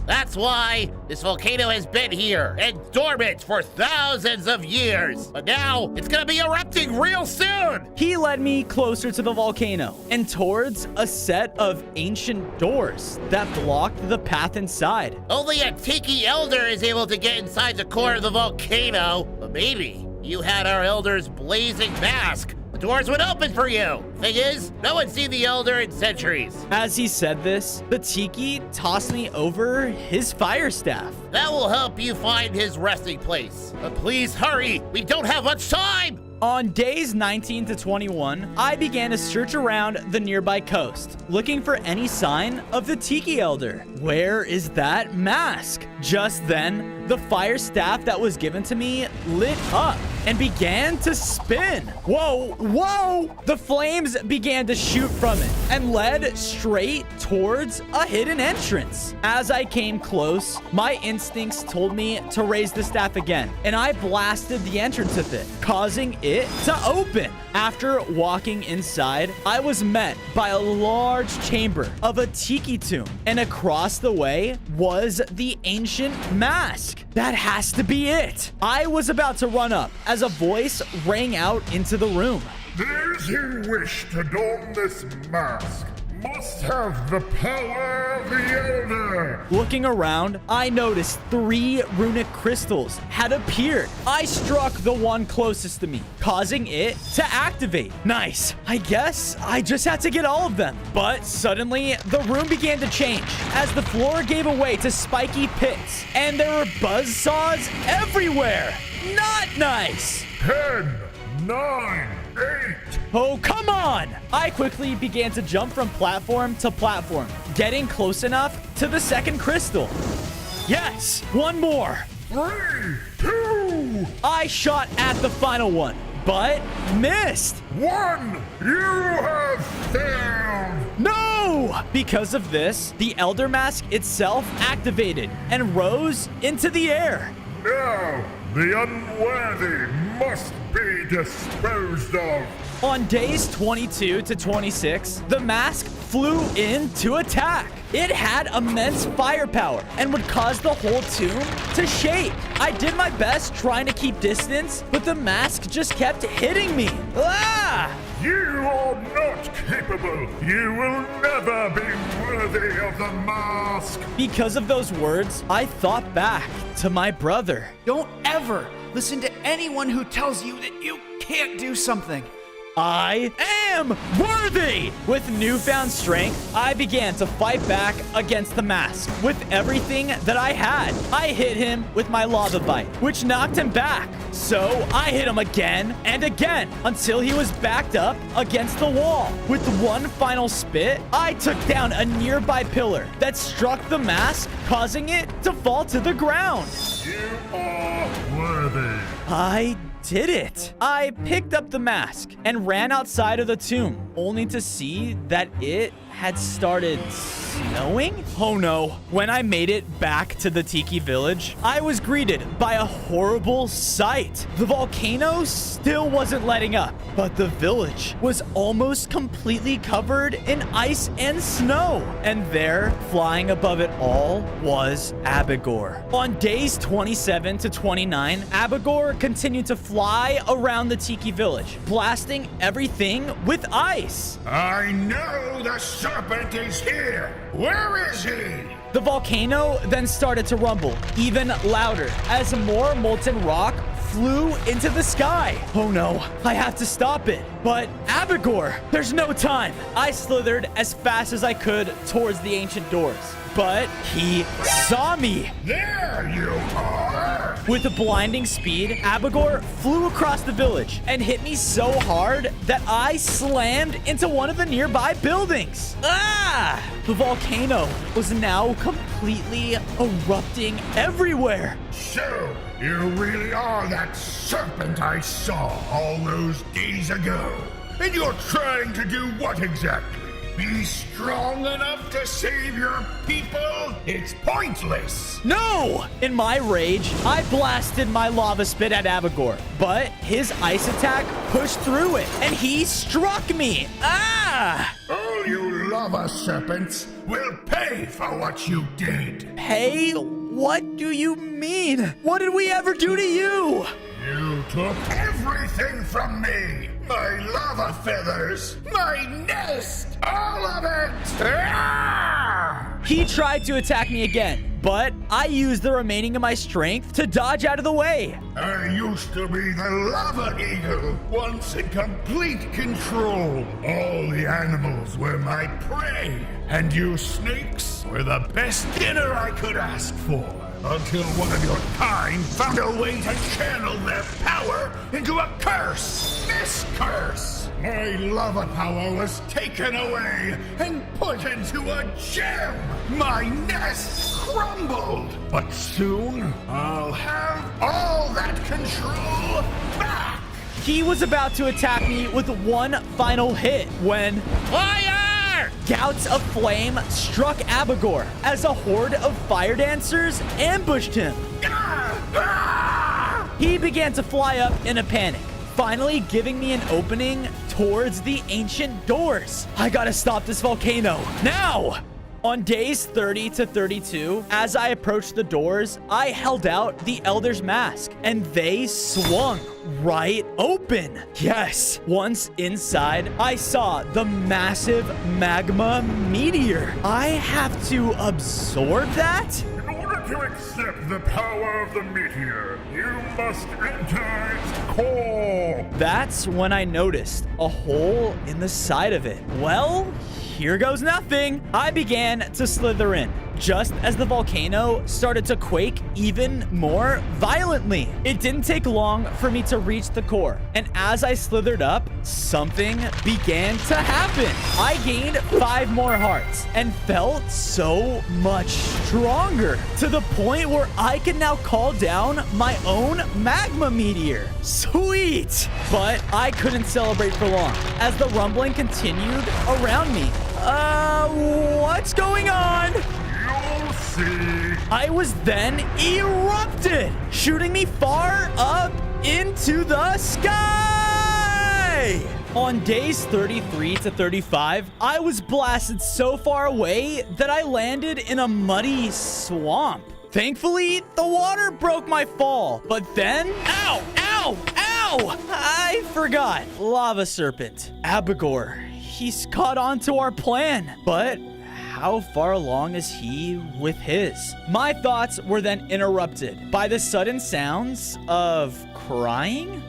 That's why this volcano has been here and dormant for thousands of years. But now it's gonna be erupting real soon. He led me closer to the volcano and towards a set of ancient doors that blocked the path inside. Only a tiki elder is able to get inside the core of the volcano. But maybe you had our elder's blazing mask. The doors would open for you. Thing is, no one's seen the elder in centuries. As he said this, the tiki tossed me over his fire staff. That will help you find his resting place. But please hurry, we don't have much time. On days 19 to 21, I began to search around the nearby coast, looking for any sign of the Tiki Elder. Where is that mask? Just then, the fire staff that was given to me lit up and began to spin. Whoa, whoa! The flames began to shoot from it and led straight towards a hidden entrance. As I came close, my instincts told me to raise the staff again, and I blasted the entrance with it, causing it to open. After walking inside, I was met by a large chamber of a tiki tomb, and across the way was the ancient mask. That has to be it. I was about to run up as a voice rang out into the room. Those who wish to don this mask must have the power of the Elder. Looking around, I noticed 3 runic crystals had appeared. I struck the one closest to me, causing it to activate. Nice. I guess I just had to get all of them. But suddenly, the room began to change as the floor gave away to spiky pits, and there were buzzsaws everywhere. Not nice. 10, 9, 8. Oh, come on! I quickly began to jump from platform to platform, getting close enough to the second crystal. Yes, one more. 3, 2. I shot at the final one, but missed. 1. You have failed. No! Because of this, the Elder Mask itself activated and rose into the air. Now, the unworthy must be disposed of. On days 22 to 26, the mask flew in to attack. It had immense firepower and would cause the whole tomb to shake. I did my best trying to keep distance, but the mask just kept hitting me. Ah! You are not capable. You will never be worthy of the mask. Because of those words, I thought back to my brother. Don't ever listen to anyone who tells you that you can't do something. I am worthy! With newfound strength, I began to fight back against the mask with everything that I had. I hit him with my lava bite, which knocked him back. So I hit him again and again until he was backed up against the wall. With one final spit, I took down a nearby pillar that struck the mask, causing it to fall to the ground. You are worthy. I did it. I picked up the mask and ran outside of the tomb, only to see that it had started snowing? Oh no. When I made it back to the Tiki Village, I was greeted by a horrible sight. The volcano still wasn't letting up, but the village was almost completely covered in ice and snow. And there, flying above it all, was Abigor. On days 27 to 29, Abigor continued to fly around the Tiki Village, blasting everything with ice. I know the serpent is here. Where is he? The volcano then started to rumble even louder as more molten rock flew into the sky. Oh no, I have to stop it. But Abigor, there's no time. I slithered as fast as I could towards the ancient doors, but he saw me. There you are. With a blinding speed, Abigor flew across the village and hit me so hard that I slammed into one of the nearby buildings. Ah! The volcano was now completely erupting everywhere. So, you really are that serpent I saw all those days ago. And you're trying to do what exactly? Be strong enough to save your people? It's pointless. No! In my rage, I blasted my lava spit at Abigor, but his ice attack pushed through it, and he struck me. Ah! All you lava serpents will pay for what you did. Pay? What do you mean? What did we ever do to you? You took everything from me. My lava feathers, my nest, all of it! Ah! He tried to attack me again, but I used the remaining of my strength to dodge out of the way. I used to be the lava eagle, once in complete control. All the animals were my prey, and you snakes were the best dinner I could ask for. Until one of your kind found a way to channel their power into a curse. This curse. My lava power was taken away and put into a gem. My nest crumbled. But soon, I'll have all that control back. He was about to attack me with one final hit when... Fire! Gouts of flame struck Abigor as a horde of fire dancers ambushed him. He began to fly up in a panic, finally giving me an opening towards the ancient doors. I gotta stop this volcano now! On days 30 to 32, as I approached the doors, I held out the Elder's Mask, and they swung right open. Yes, once inside, I saw the massive magma meteor. I have to absorb that? In order to accept the power of the meteor, you must enter its core. That's when I noticed a hole in the side of it. Well, here goes nothing. I began to slither in, just as the volcano started to quake even more violently. It didn't take long for me to reach the core, and as I slithered up, something began to happen. I gained 5 more hearts and felt so much stronger, to the point where I can now call down my own magma meteor. Sweet! But I couldn't celebrate for long, as the rumbling continued around me. What's going on? You'll see. I was then erupted, shooting me far up into the sky. On days 33 to 35, I was blasted so far away that I landed in a muddy swamp. Thankfully, the water broke my fall, but then... Ow! Ow! Ow! I forgot. Lava serpent. Abigor. He's caught on to our plan, but how far along is he with his? My thoughts were then interrupted by the sudden sounds of crying.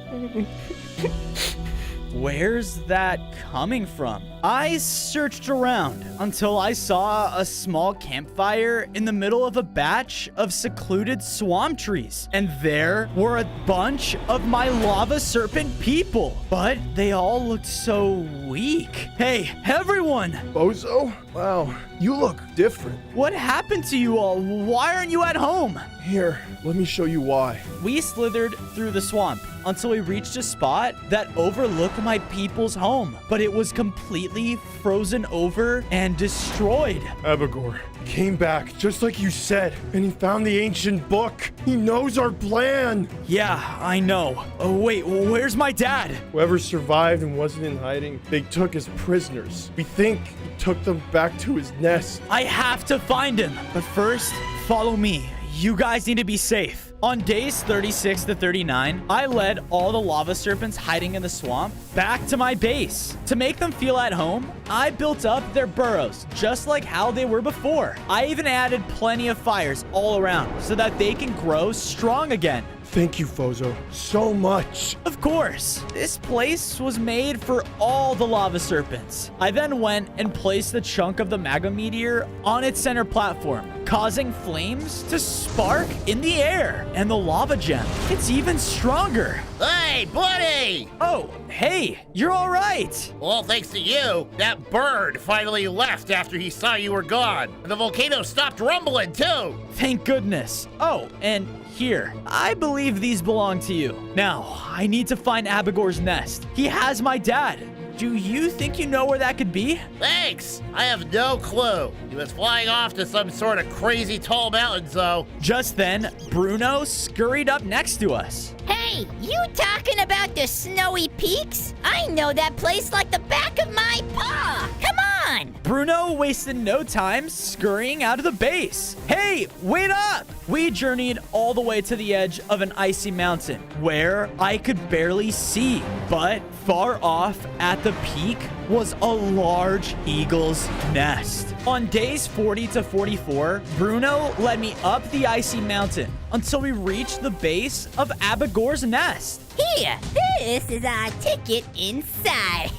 Where's that coming from? I searched around until I saw a small campfire in the middle of a batch of secluded swamp trees. And there were a bunch of my lava serpent people, but they all looked so weak. Hey, everyone! Bozo? Wow, you look different. What happened to you all? Why aren't you at home? Here, let me show you why. We slithered through the swamp until we reached a spot that overlooked my people's home, but it was completely frozen over and destroyed. Abagor came back just like you said, and he found the ancient book. He knows our plan. Yeah, I know. Oh, wait, where's my dad? Whoever survived and wasn't in hiding, they took as prisoners. We think he took them back to his nest. I have to find him. But first, follow me. You guys need to be safe. On days 36 to 39, I led all the lava serpents hiding in the swamp back to my base. To make them feel at home, I built up their burrows just like how they were before. I even added plenty of fires all around so that they can grow strong again. Thank you, Fozo, so much. Of course. This place was made for all the lava serpents. I then went and placed the chunk of the magma meteor on its center platform, causing flames to spark in the air. And the lava gem, it's even stronger. Hey, buddy! Oh, hey, you're all right. Well, thanks to you, that bird finally left after he saw you were gone. And the volcano stopped rumbling, too. Thank goodness. Oh, and here, I believe these belong to you. Now, I need to find Abagor's nest. He has my dad. Do you think you know where that could be? Thanks. I have no clue. He was flying off to some sort of crazy tall mountains, though. Just then, Bruno scurried up next to us. Hey, you talking about the snowy peaks? I know that place like the back of my paw. Come on. Bruno wasted no time scurrying out of the base. Hey, wait up! We journeyed all the way to the edge of an icy mountain where I could barely see, but far off at the peak was a large eagle's nest. On days 40 to 44, Bruno led me up the icy mountain until we reached the base of Abagor's nest. Here, this is our ticket inside.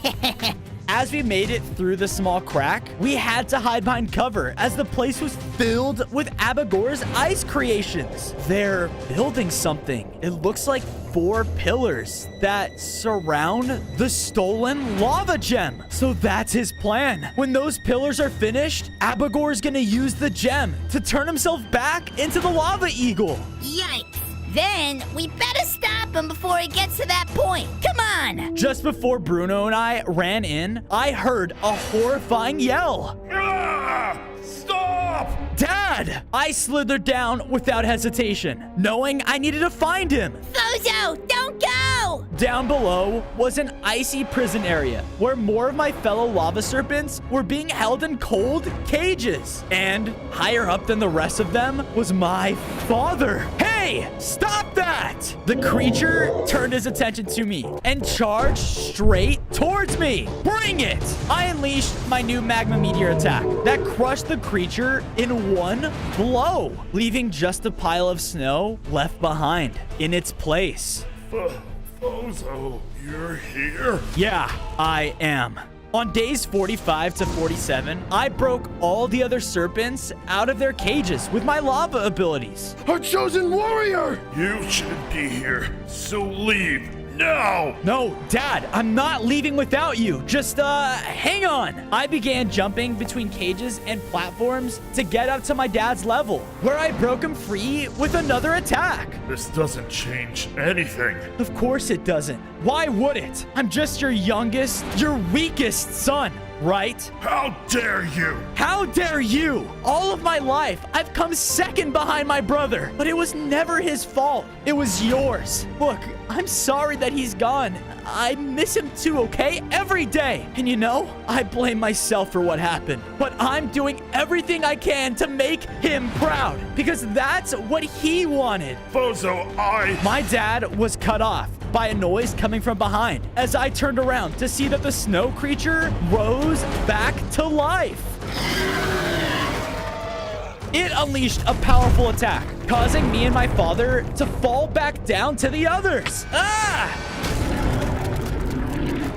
As we made it through the small crack, we had to hide behind cover as the place was filled with Abagor's ice creations. They're building something. It looks like 4 pillars that surround the stolen lava gem. So that's his plan. When those pillars are finished, Abagor's gonna use the gem to turn himself back into the lava eagle. Yikes. Then we better stop him before he gets to that point. Come on! Just before Bruno and I ran in, I heard a horrifying yell. Ah! Stop! Dad! I slithered down without hesitation, knowing I needed to find him. Fozo, don't go! Down below was an icy prison area where more of my fellow lava serpents were being held in cold cages. And higher up than the rest of them was my father. Hey, stop that! The creature turned his attention to me and charged straight towards me. Bring it! I unleashed my new magma meteor attack that crushed the creature in one blow, leaving just a pile of snow left behind in its place. Fozo, you're here? Yeah, I am. On days 45 to 47, I broke all the other serpents out of their cages with my lava abilities. Our chosen warrior! You shouldn't be here, so leave now! No, Dad, I'm not leaving without you. Just, hang on. I began jumping between cages and platforms to get up to my dad's level, where I broke him free with another attack. This doesn't change anything. Of course it doesn't. Why would it? I'm just your youngest, your weakest son, right? How dare you? How dare you? All of my life, I've come second behind my brother, but it was never his fault. It was yours. Look, I'm sorry that he's gone. I miss him too, okay? Every day. And you know, I blame myself for what happened, but I'm doing everything I can to make him proud because that's what he wanted. Fozo, My dad was cut off by a noise coming from behind as I turned around to see that the snow creature rose back to life. It unleashed a powerful attack, causing me and my father to fall back down to the others. Ah!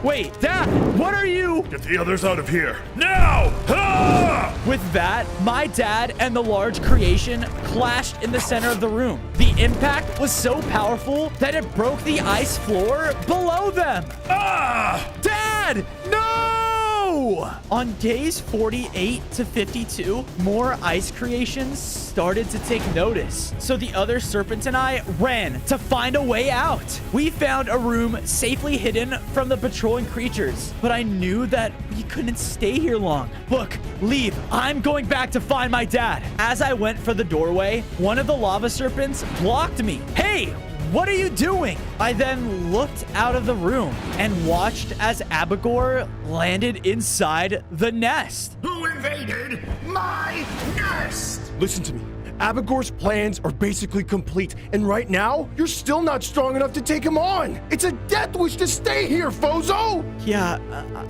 Wait, Dad, what are you? Get the others out of here, now! Ah! With that, my dad and the large creation clashed in the center of the room. The impact was so powerful that it broke the ice floor below them. Ah! Dad, no! No! On days 48 to 52, more ice creations started to take notice. So the other serpents and I ran to find a way out. We found a room safely hidden from the patrolling creatures, but I knew that we couldn't stay here long. Look, leave. I'm going back to find my dad. As I went for the doorway, one of the lava serpents blocked me. Hey! What are you doing? I then looked out of the room and watched as Abigor landed inside the nest. Who invaded my nest? Listen to me. Abigor's plans are basically complete, and right now, you're still not strong enough to take him on. It's a death wish to stay here, Fozo! Yeah,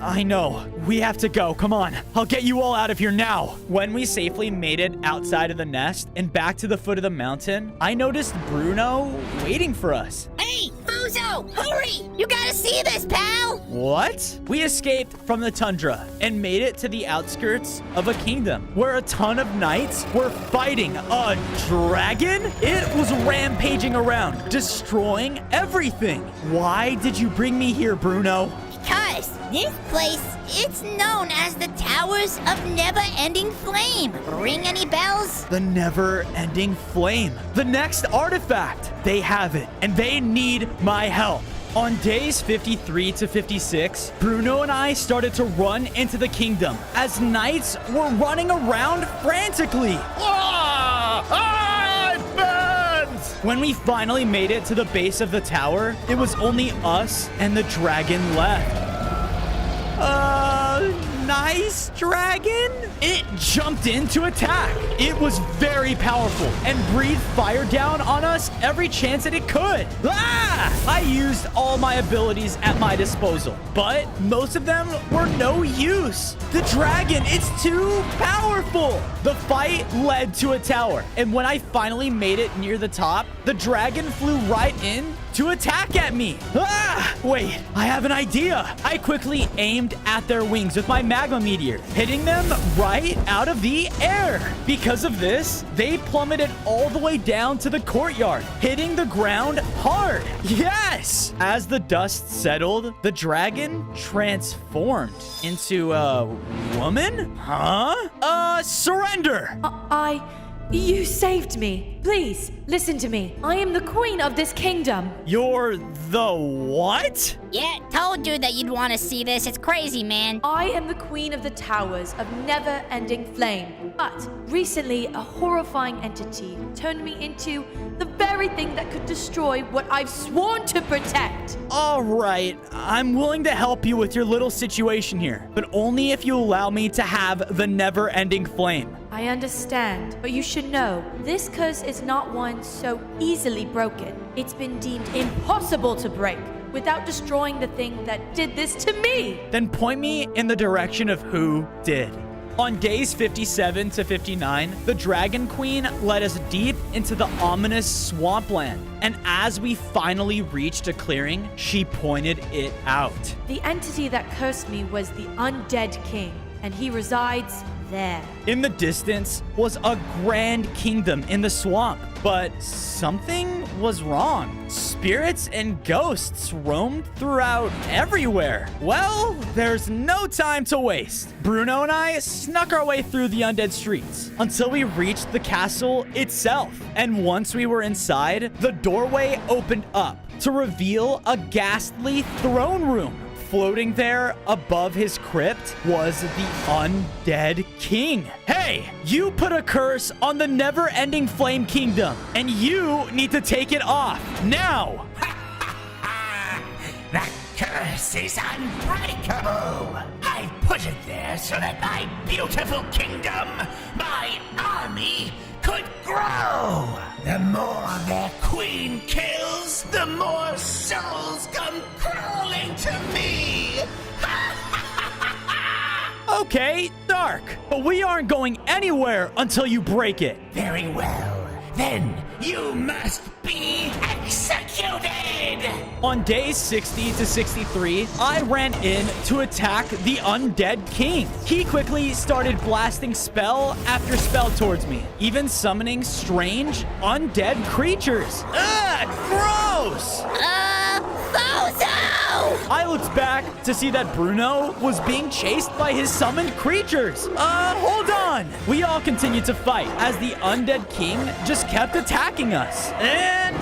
I know. We have to go. Come on. I'll get you all out of here now. When we safely made it outside of the nest and back to the foot of the mountain, I noticed Bruno waiting for us. Hey, Fuzo, hurry! You gotta see this, pal! What? We escaped from the tundra and made it to the outskirts of a kingdom where a ton of knights were fighting a dragon? It was rampaging around, destroying everything. Why did you bring me here, Bruno? Because this place, it's known as the Towers of Never-Ending Flame. Ring any bells? The never-ending flame. The next artifact. They have it, and they need my help. On days 53 to 56, Bruno and I started to run into the kingdom as knights were running around frantically. It burns! When we finally made it to the base of the tower, it was only us and the dragon left. Nice dragon? It jumped in to attack. It was very powerful and breathed fire down on us every chance that it could. I used all my abilities at my disposal, but most of them were no use. The dragon, it's too powerful. The fight led to a tower, and when I finally made it near the top, the dragon flew right in to attack at me. Wait, I have an idea. I quickly aimed at their wings with my magma meteor, hitting them right out of the air. Because of this, they plummeted all the way down to the courtyard, hitting the ground hard. Yes! As the dust settled, the transformed into a woman? Huh? Surrender! You saved me. Please, listen to me. I am the queen of this kingdom. You're the what? Yeah, told you that you'd want to see this. It's crazy, man. I am the queen of the Towers of Never-Ending Flame. But recently, a horrifying entity turned me into the very thing that could destroy what I've sworn to protect. All right, I'm willing to help you with your little situation here, but only if you allow me to have the never-ending flame. I understand, but you should know, this curse is not one so easily broken. It's been deemed impossible to break without destroying the thing that did this to me. Then point me in the direction of who did. On days 57 to 59, the Dragon Queen led us deep into the ominous swampland. And as we finally reached a clearing, she pointed it out. The entity that cursed me was the Undead King, and he resides there. In the distance was a grand kingdom in the swamp, but something was wrong. Spirits and ghosts roamed throughout everywhere. Well, there's no time to waste. Bruno and I snuck our way through the undead streets until we reached the castle itself. And once we were inside, the doorway opened up to reveal a ghastly throne room. Floating there above his crypt was the Undead King. Hey, you put a curse on the never-ending Flame Kingdom, and you need to take it off now. That curse is unbreakable. I put it there so that my beautiful kingdom, my army, could grow. The more their queen kills, the more souls come crawling to me. Okay, Dark, but we aren't going anywhere until you break it. Very well. Then you must be executed! On days 60 to 63, I ran in to attack the Undead King. He quickly started blasting spell after spell towards me, even summoning strange undead creatures. Ugh, gross! Bozo! I looked back to see that Bruno was being chased by his summoned creatures. Hold on. We all continued to fight as the undead king just kept attacking us. And,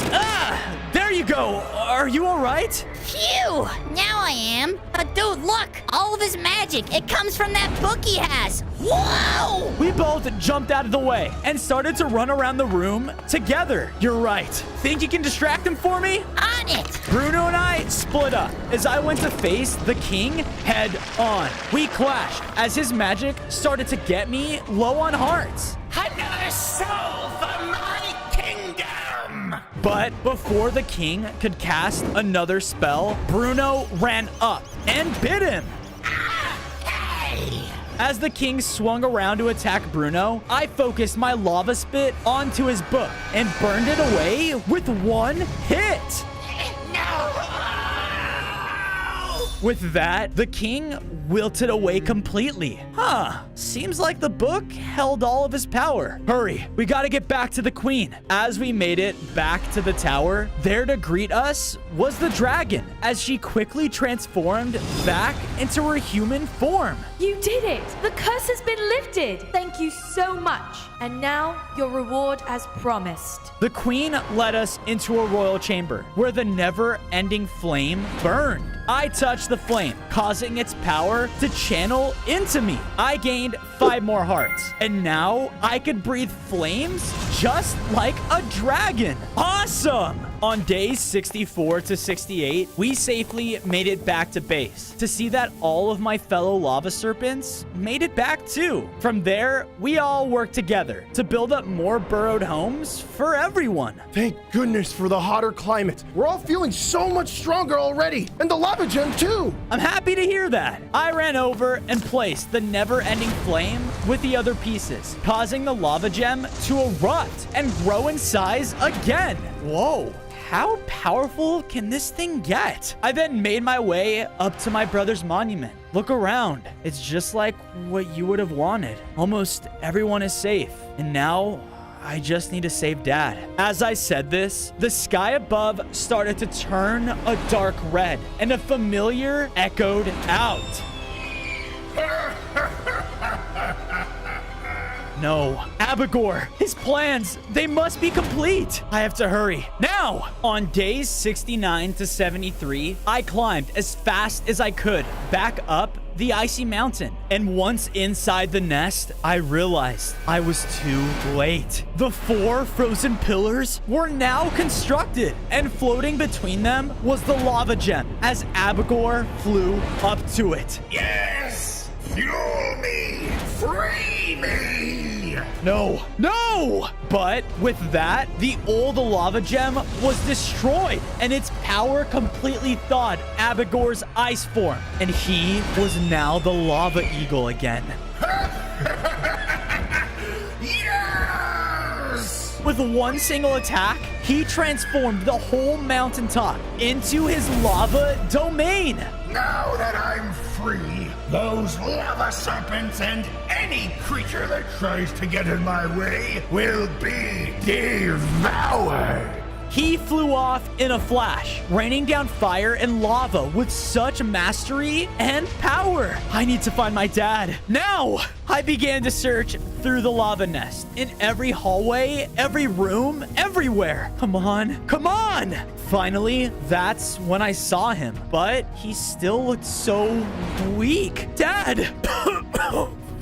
there you go. Are you all right? Phew! Now I am. But dude, look! All of his magic, it comes from that book he has! Whoa! We both jumped out of the way and started to run around the room together. You're right. Think you can distract him for me? On it! Bruno and I split up as I went to face the king head on. We clashed as his magic started to get me low on hearts. Another soul for my kingdom! But before the king could cast another spell, Bruno ran up and bit him. As the king swung around to attack Bruno, I focused my lava spit onto his book and burned it away with one hit. With that, the king wilted away completely. Seems like the book held all of his power. Hurry, we gotta get back to the queen. As we made it back to the tower, there to greet us was the dragon, as she quickly transformed back into her human form. You did it! The curse has been lifted! Thank you so much. And now, your reward as promised. The queen led us into a royal chamber where the never-ending flame burned. I touched the flame, causing its power to channel into me. I gained 5 more hearts, and now I could breathe flames just like a dragon. Awesome! On days 64 to 68, we safely made it back to base to see that all of my fellow lava serpents made it back too. From there, we all worked together to build up more burrowed homes for everyone. Thank goodness for the hotter climate. We're all feeling so much stronger already. And the lava gem too. I'm happy to hear that. I ran over and placed the never-ending flame with the other pieces, causing the lava gem to erupt and grow in size again. Whoa. How powerful can this thing get? I then made my way up to my brother's monument. Look around. It's just like what you would have wanted. Almost everyone is safe. And now I just need to save Dad. As I said this, the sky above started to turn a dark red, and a familiar echoed out. No. Abigor, his plans, they must be complete. I have to hurry. Now! On days 69 to 73, I climbed as fast as I could back up the icy mountain. And once inside the nest, I realized I was too late. The 4 frozen pillars were now constructed, and floating between them was the lava gem as Abigor flew up to it. Yes! Fuel me! Free me! No! No! But with that, the old lava gem was destroyed, and its power completely thawed Abigor's ice form, and he was now the lava eagle again. Yes! With one single attack, he transformed the whole mountaintop into his lava domain. Now that I'm free, those lava serpents and any creature that tries to get in my way will be devoured. He flew off in a flash, raining down fire and lava with such mastery and power. I need to find my dad. Now! I began to search through the lava nest, in every hallway, every room, everywhere. Come on, come on! Finally, that's when I saw him, but he still looked so weak. Dad!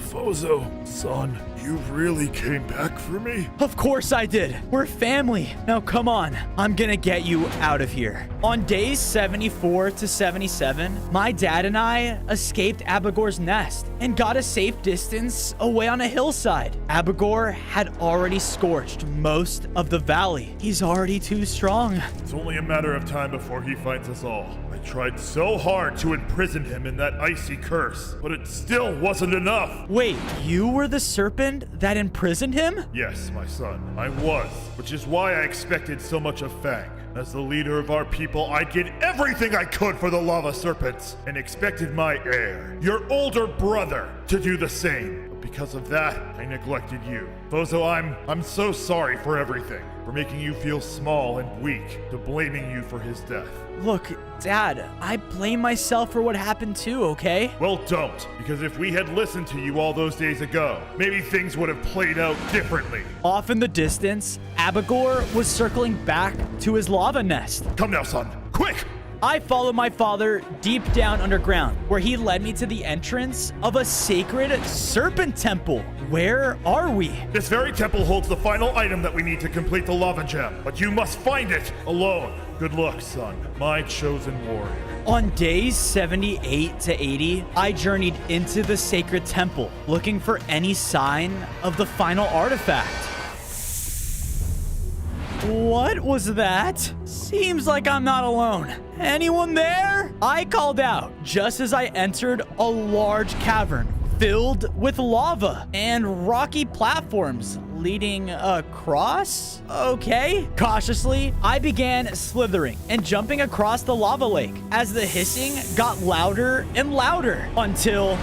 Fozo, son, you really came back for me? Of course I did. We're family. Now come on. I'm gonna get you out of here. On days 74 to 77, my dad and I escaped Abigor's nest and got a safe distance away on a hillside. Abigor had already scorched most of the valley. He's already too strong. It's only a matter of time before he finds us all. I tried so hard to imprison him in that icy curse, but it still wasn't enough. Wait, you were the serpent that imprisoned him? Yes, my son, I was, which is why I expected so much of Fang. As the leader of our people, I did everything I could for the lava serpents and expected my heir, your older brother, to do the same. But because of that, I neglected you. Bozo, I'm so sorry for everything. For making you feel small and weak, to blaming you for his death. Look, Dad, I blame myself for what happened too, okay? Well, don't, because if we had listened to you all those days ago, maybe things would have played out differently. Off in the distance, Abagor was circling back to his lava nest. Come now, son, quick! I followed my father deep down underground, where he led me to the entrance of a sacred serpent temple. Where are we? This very temple holds the final item that we need to complete the lava gem, but you must find it alone. Good luck, son, my chosen warrior. On days 78 to 80, I journeyed into the sacred temple, looking for any sign of the final artifact. What was that? Seems like I'm not alone. Anyone there? I called out just as I entered a large cavern filled with lava and rocky platforms leading across? Okay. Cautiously, I began slithering and jumping across the lava lake as the hissing got louder and louder until...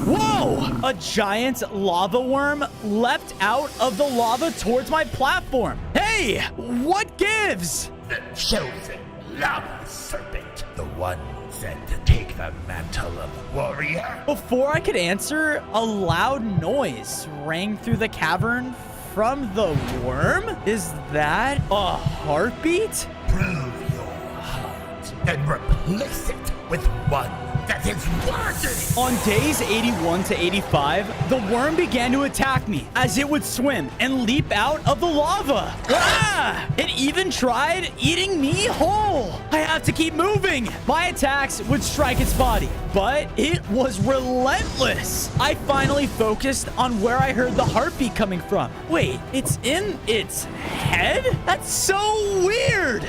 Whoa! A giant lava worm leapt out of the lava towards my platform. Hey, what gives? The chosen lava serpent, the one sent to take the mantle of warrior. Before I could answer, a loud noise rang through the cavern from the worm. Is that a heartbeat? Prove your heart and replace it with one that is worthy. On days 81 to 85, the worm began to attack me as it would swim and leap out of the lava. Ah! It even tried eating me whole. I have to keep moving. My attacks would strike its body, but it was relentless. I finally focused on where I heard the heartbeat coming from. Wait, it's in its head? That's so weird.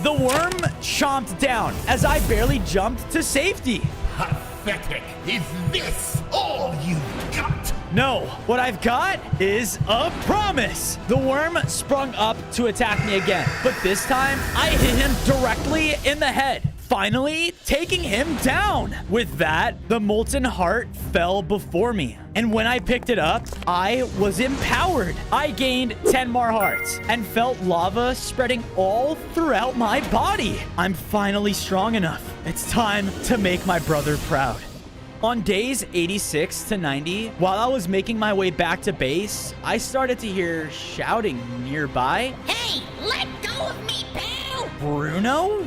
The worm chomped down as I barely jumped to safety. Pathetic. Is this all you've got? No, what I've got is a promise. The worm sprung up to attack me again, but this time I hit him directly in the head, finally taking him down. With that, the molten heart fell before me. And when I picked it up, I was empowered. I gained 10 more hearts and felt lava spreading all throughout my body. I'm finally strong enough. It's time to make my brother proud. On days 86 to 90, while I was making my way back to base, I started to hear shouting nearby. Hey, let go of me, pal! Bruno?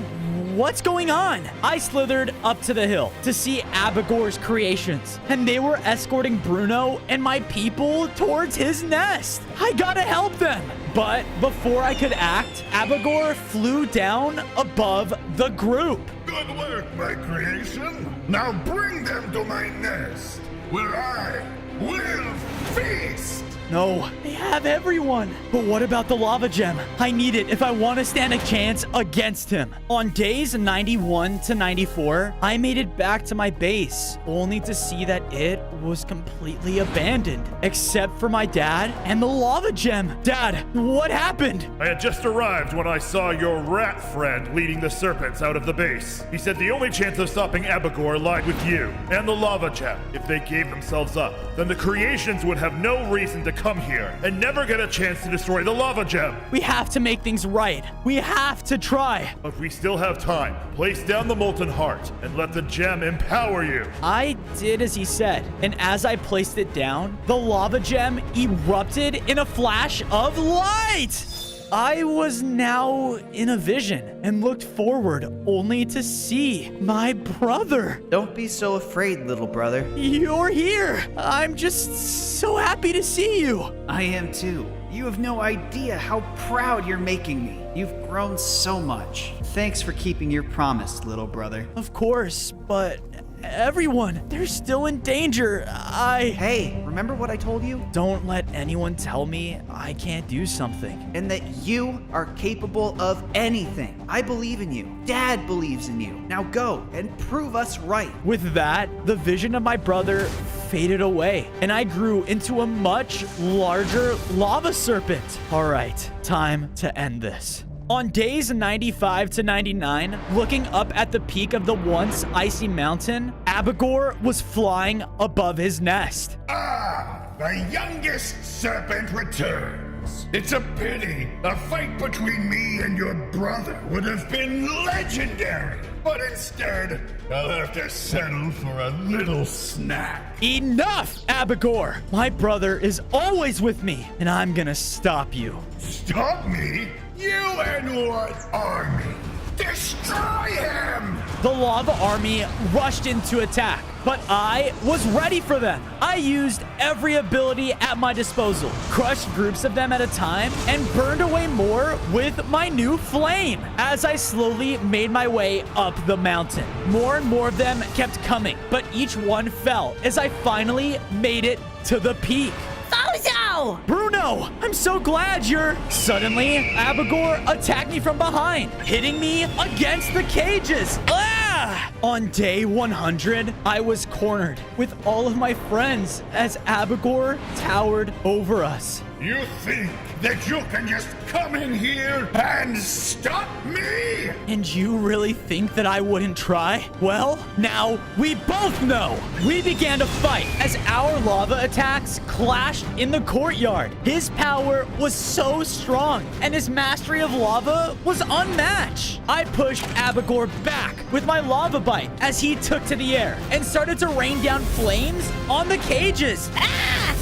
What's going on? I slithered up to the hill to see Abagor's creations, and they were escorting Bruno and my people towards his nest. I gotta help them. But before I could act, Abagor flew down above the group. Good work, my creation. Now bring them to my nest, where I will feast. No, they have everyone. But what about the lava gem? I need it if I want to stand a chance against him. On days 91 to 94, I made it back to my base, only to see that it was completely abandoned, except for my dad and the lava gem. Dad, what happened? I had just arrived when I saw your rat friend leading the serpents out of the base. He said the only chance of stopping Abagor lied with you and the lava gem. If they gave themselves up, then the creations would have no reason to come here and never get a chance to destroy the lava gem. We have to make things right. We have to try. But we still have time. Place down the molten heart and let the gem empower you. I did as he said, and as I placed it down, the lava gem erupted in a flash of light. I was now in a vision and looked forward only to see my brother. Don't be so afraid, little brother. You're here. I'm just so happy to see you. I am too. You have no idea how proud you're making me. You've grown so much. Thanks for keeping your promise, little brother. Of course, but everyone, they're still in danger. Hey, remember what I told you? Don't let anyone tell me I can't do something. And that you are capable of anything. I believe in you. Dad believes in you. Now go and prove us right. With that, the vision of my brother faded away, and I grew into a much larger lava serpent. All right, time to end this. On days 95 to 99, looking up at the peak of the once icy mountain, Abigor was flying above his nest. Ah, the youngest serpent returns. It's a pity. A fight between me and your brother would have been legendary. But instead, I'll have to settle for a little snack. Enough, Abigor! My brother is always with me, and I'm gonna stop you. Stop me? You and what army? Destroy him! The lava army rushed into attack, but I was ready for them. I used every ability at my disposal, crushed groups of them at a time, and burned away more with my new flame. As I slowly made my way up the mountain, more and more of them kept coming, but each one fell as I finally made it to the peak. Bozo! Bruno, I'm so glad you're... Suddenly, Abigor attacked me from behind, hitting me against the cages. Ah! On day 100, I was cornered with all of my friends as Abigor towered over us. You think that you can just come in here and stop me? And you really think that I wouldn't try? Well, now we both know. We began to fight as our lava attacks clashed in the courtyard. His power was so strong, and his mastery of lava was unmatched. I pushed Abigor back with my lava bite as he took to the air and started to rain down flames on the cages. Ah!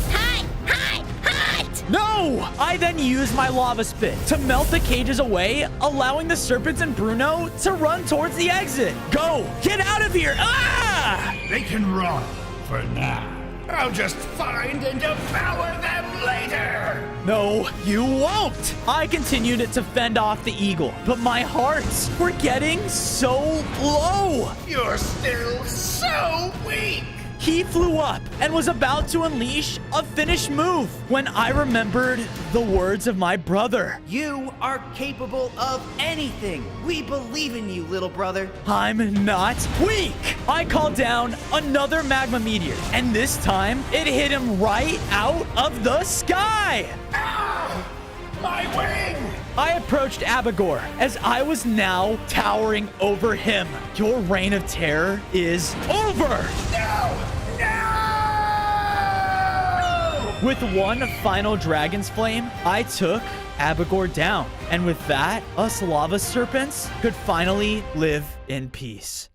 Hot! No! I then used my lava spit to melt the cages away, allowing the serpents and Bruno to run towards the exit. Go! Get out of here! Ah! They can run for now. I'll just find and devour them later! No, you won't! I continued to fend off the eagle, but my hearts were getting so low. You're still so weak! He flew up and was about to unleash a finished move when I remembered the words of my brother. You are capable of anything. We believe in you, little brother. I'm not weak. I called down another magma meteor, and this time it hit him right out of the sky. Ow! My wing! I approached Abigor as I was now towering over him. Your reign of terror is over. No! No! With one final dragon's flame, I took Abigor down. And with that, us lava serpents could finally live in peace.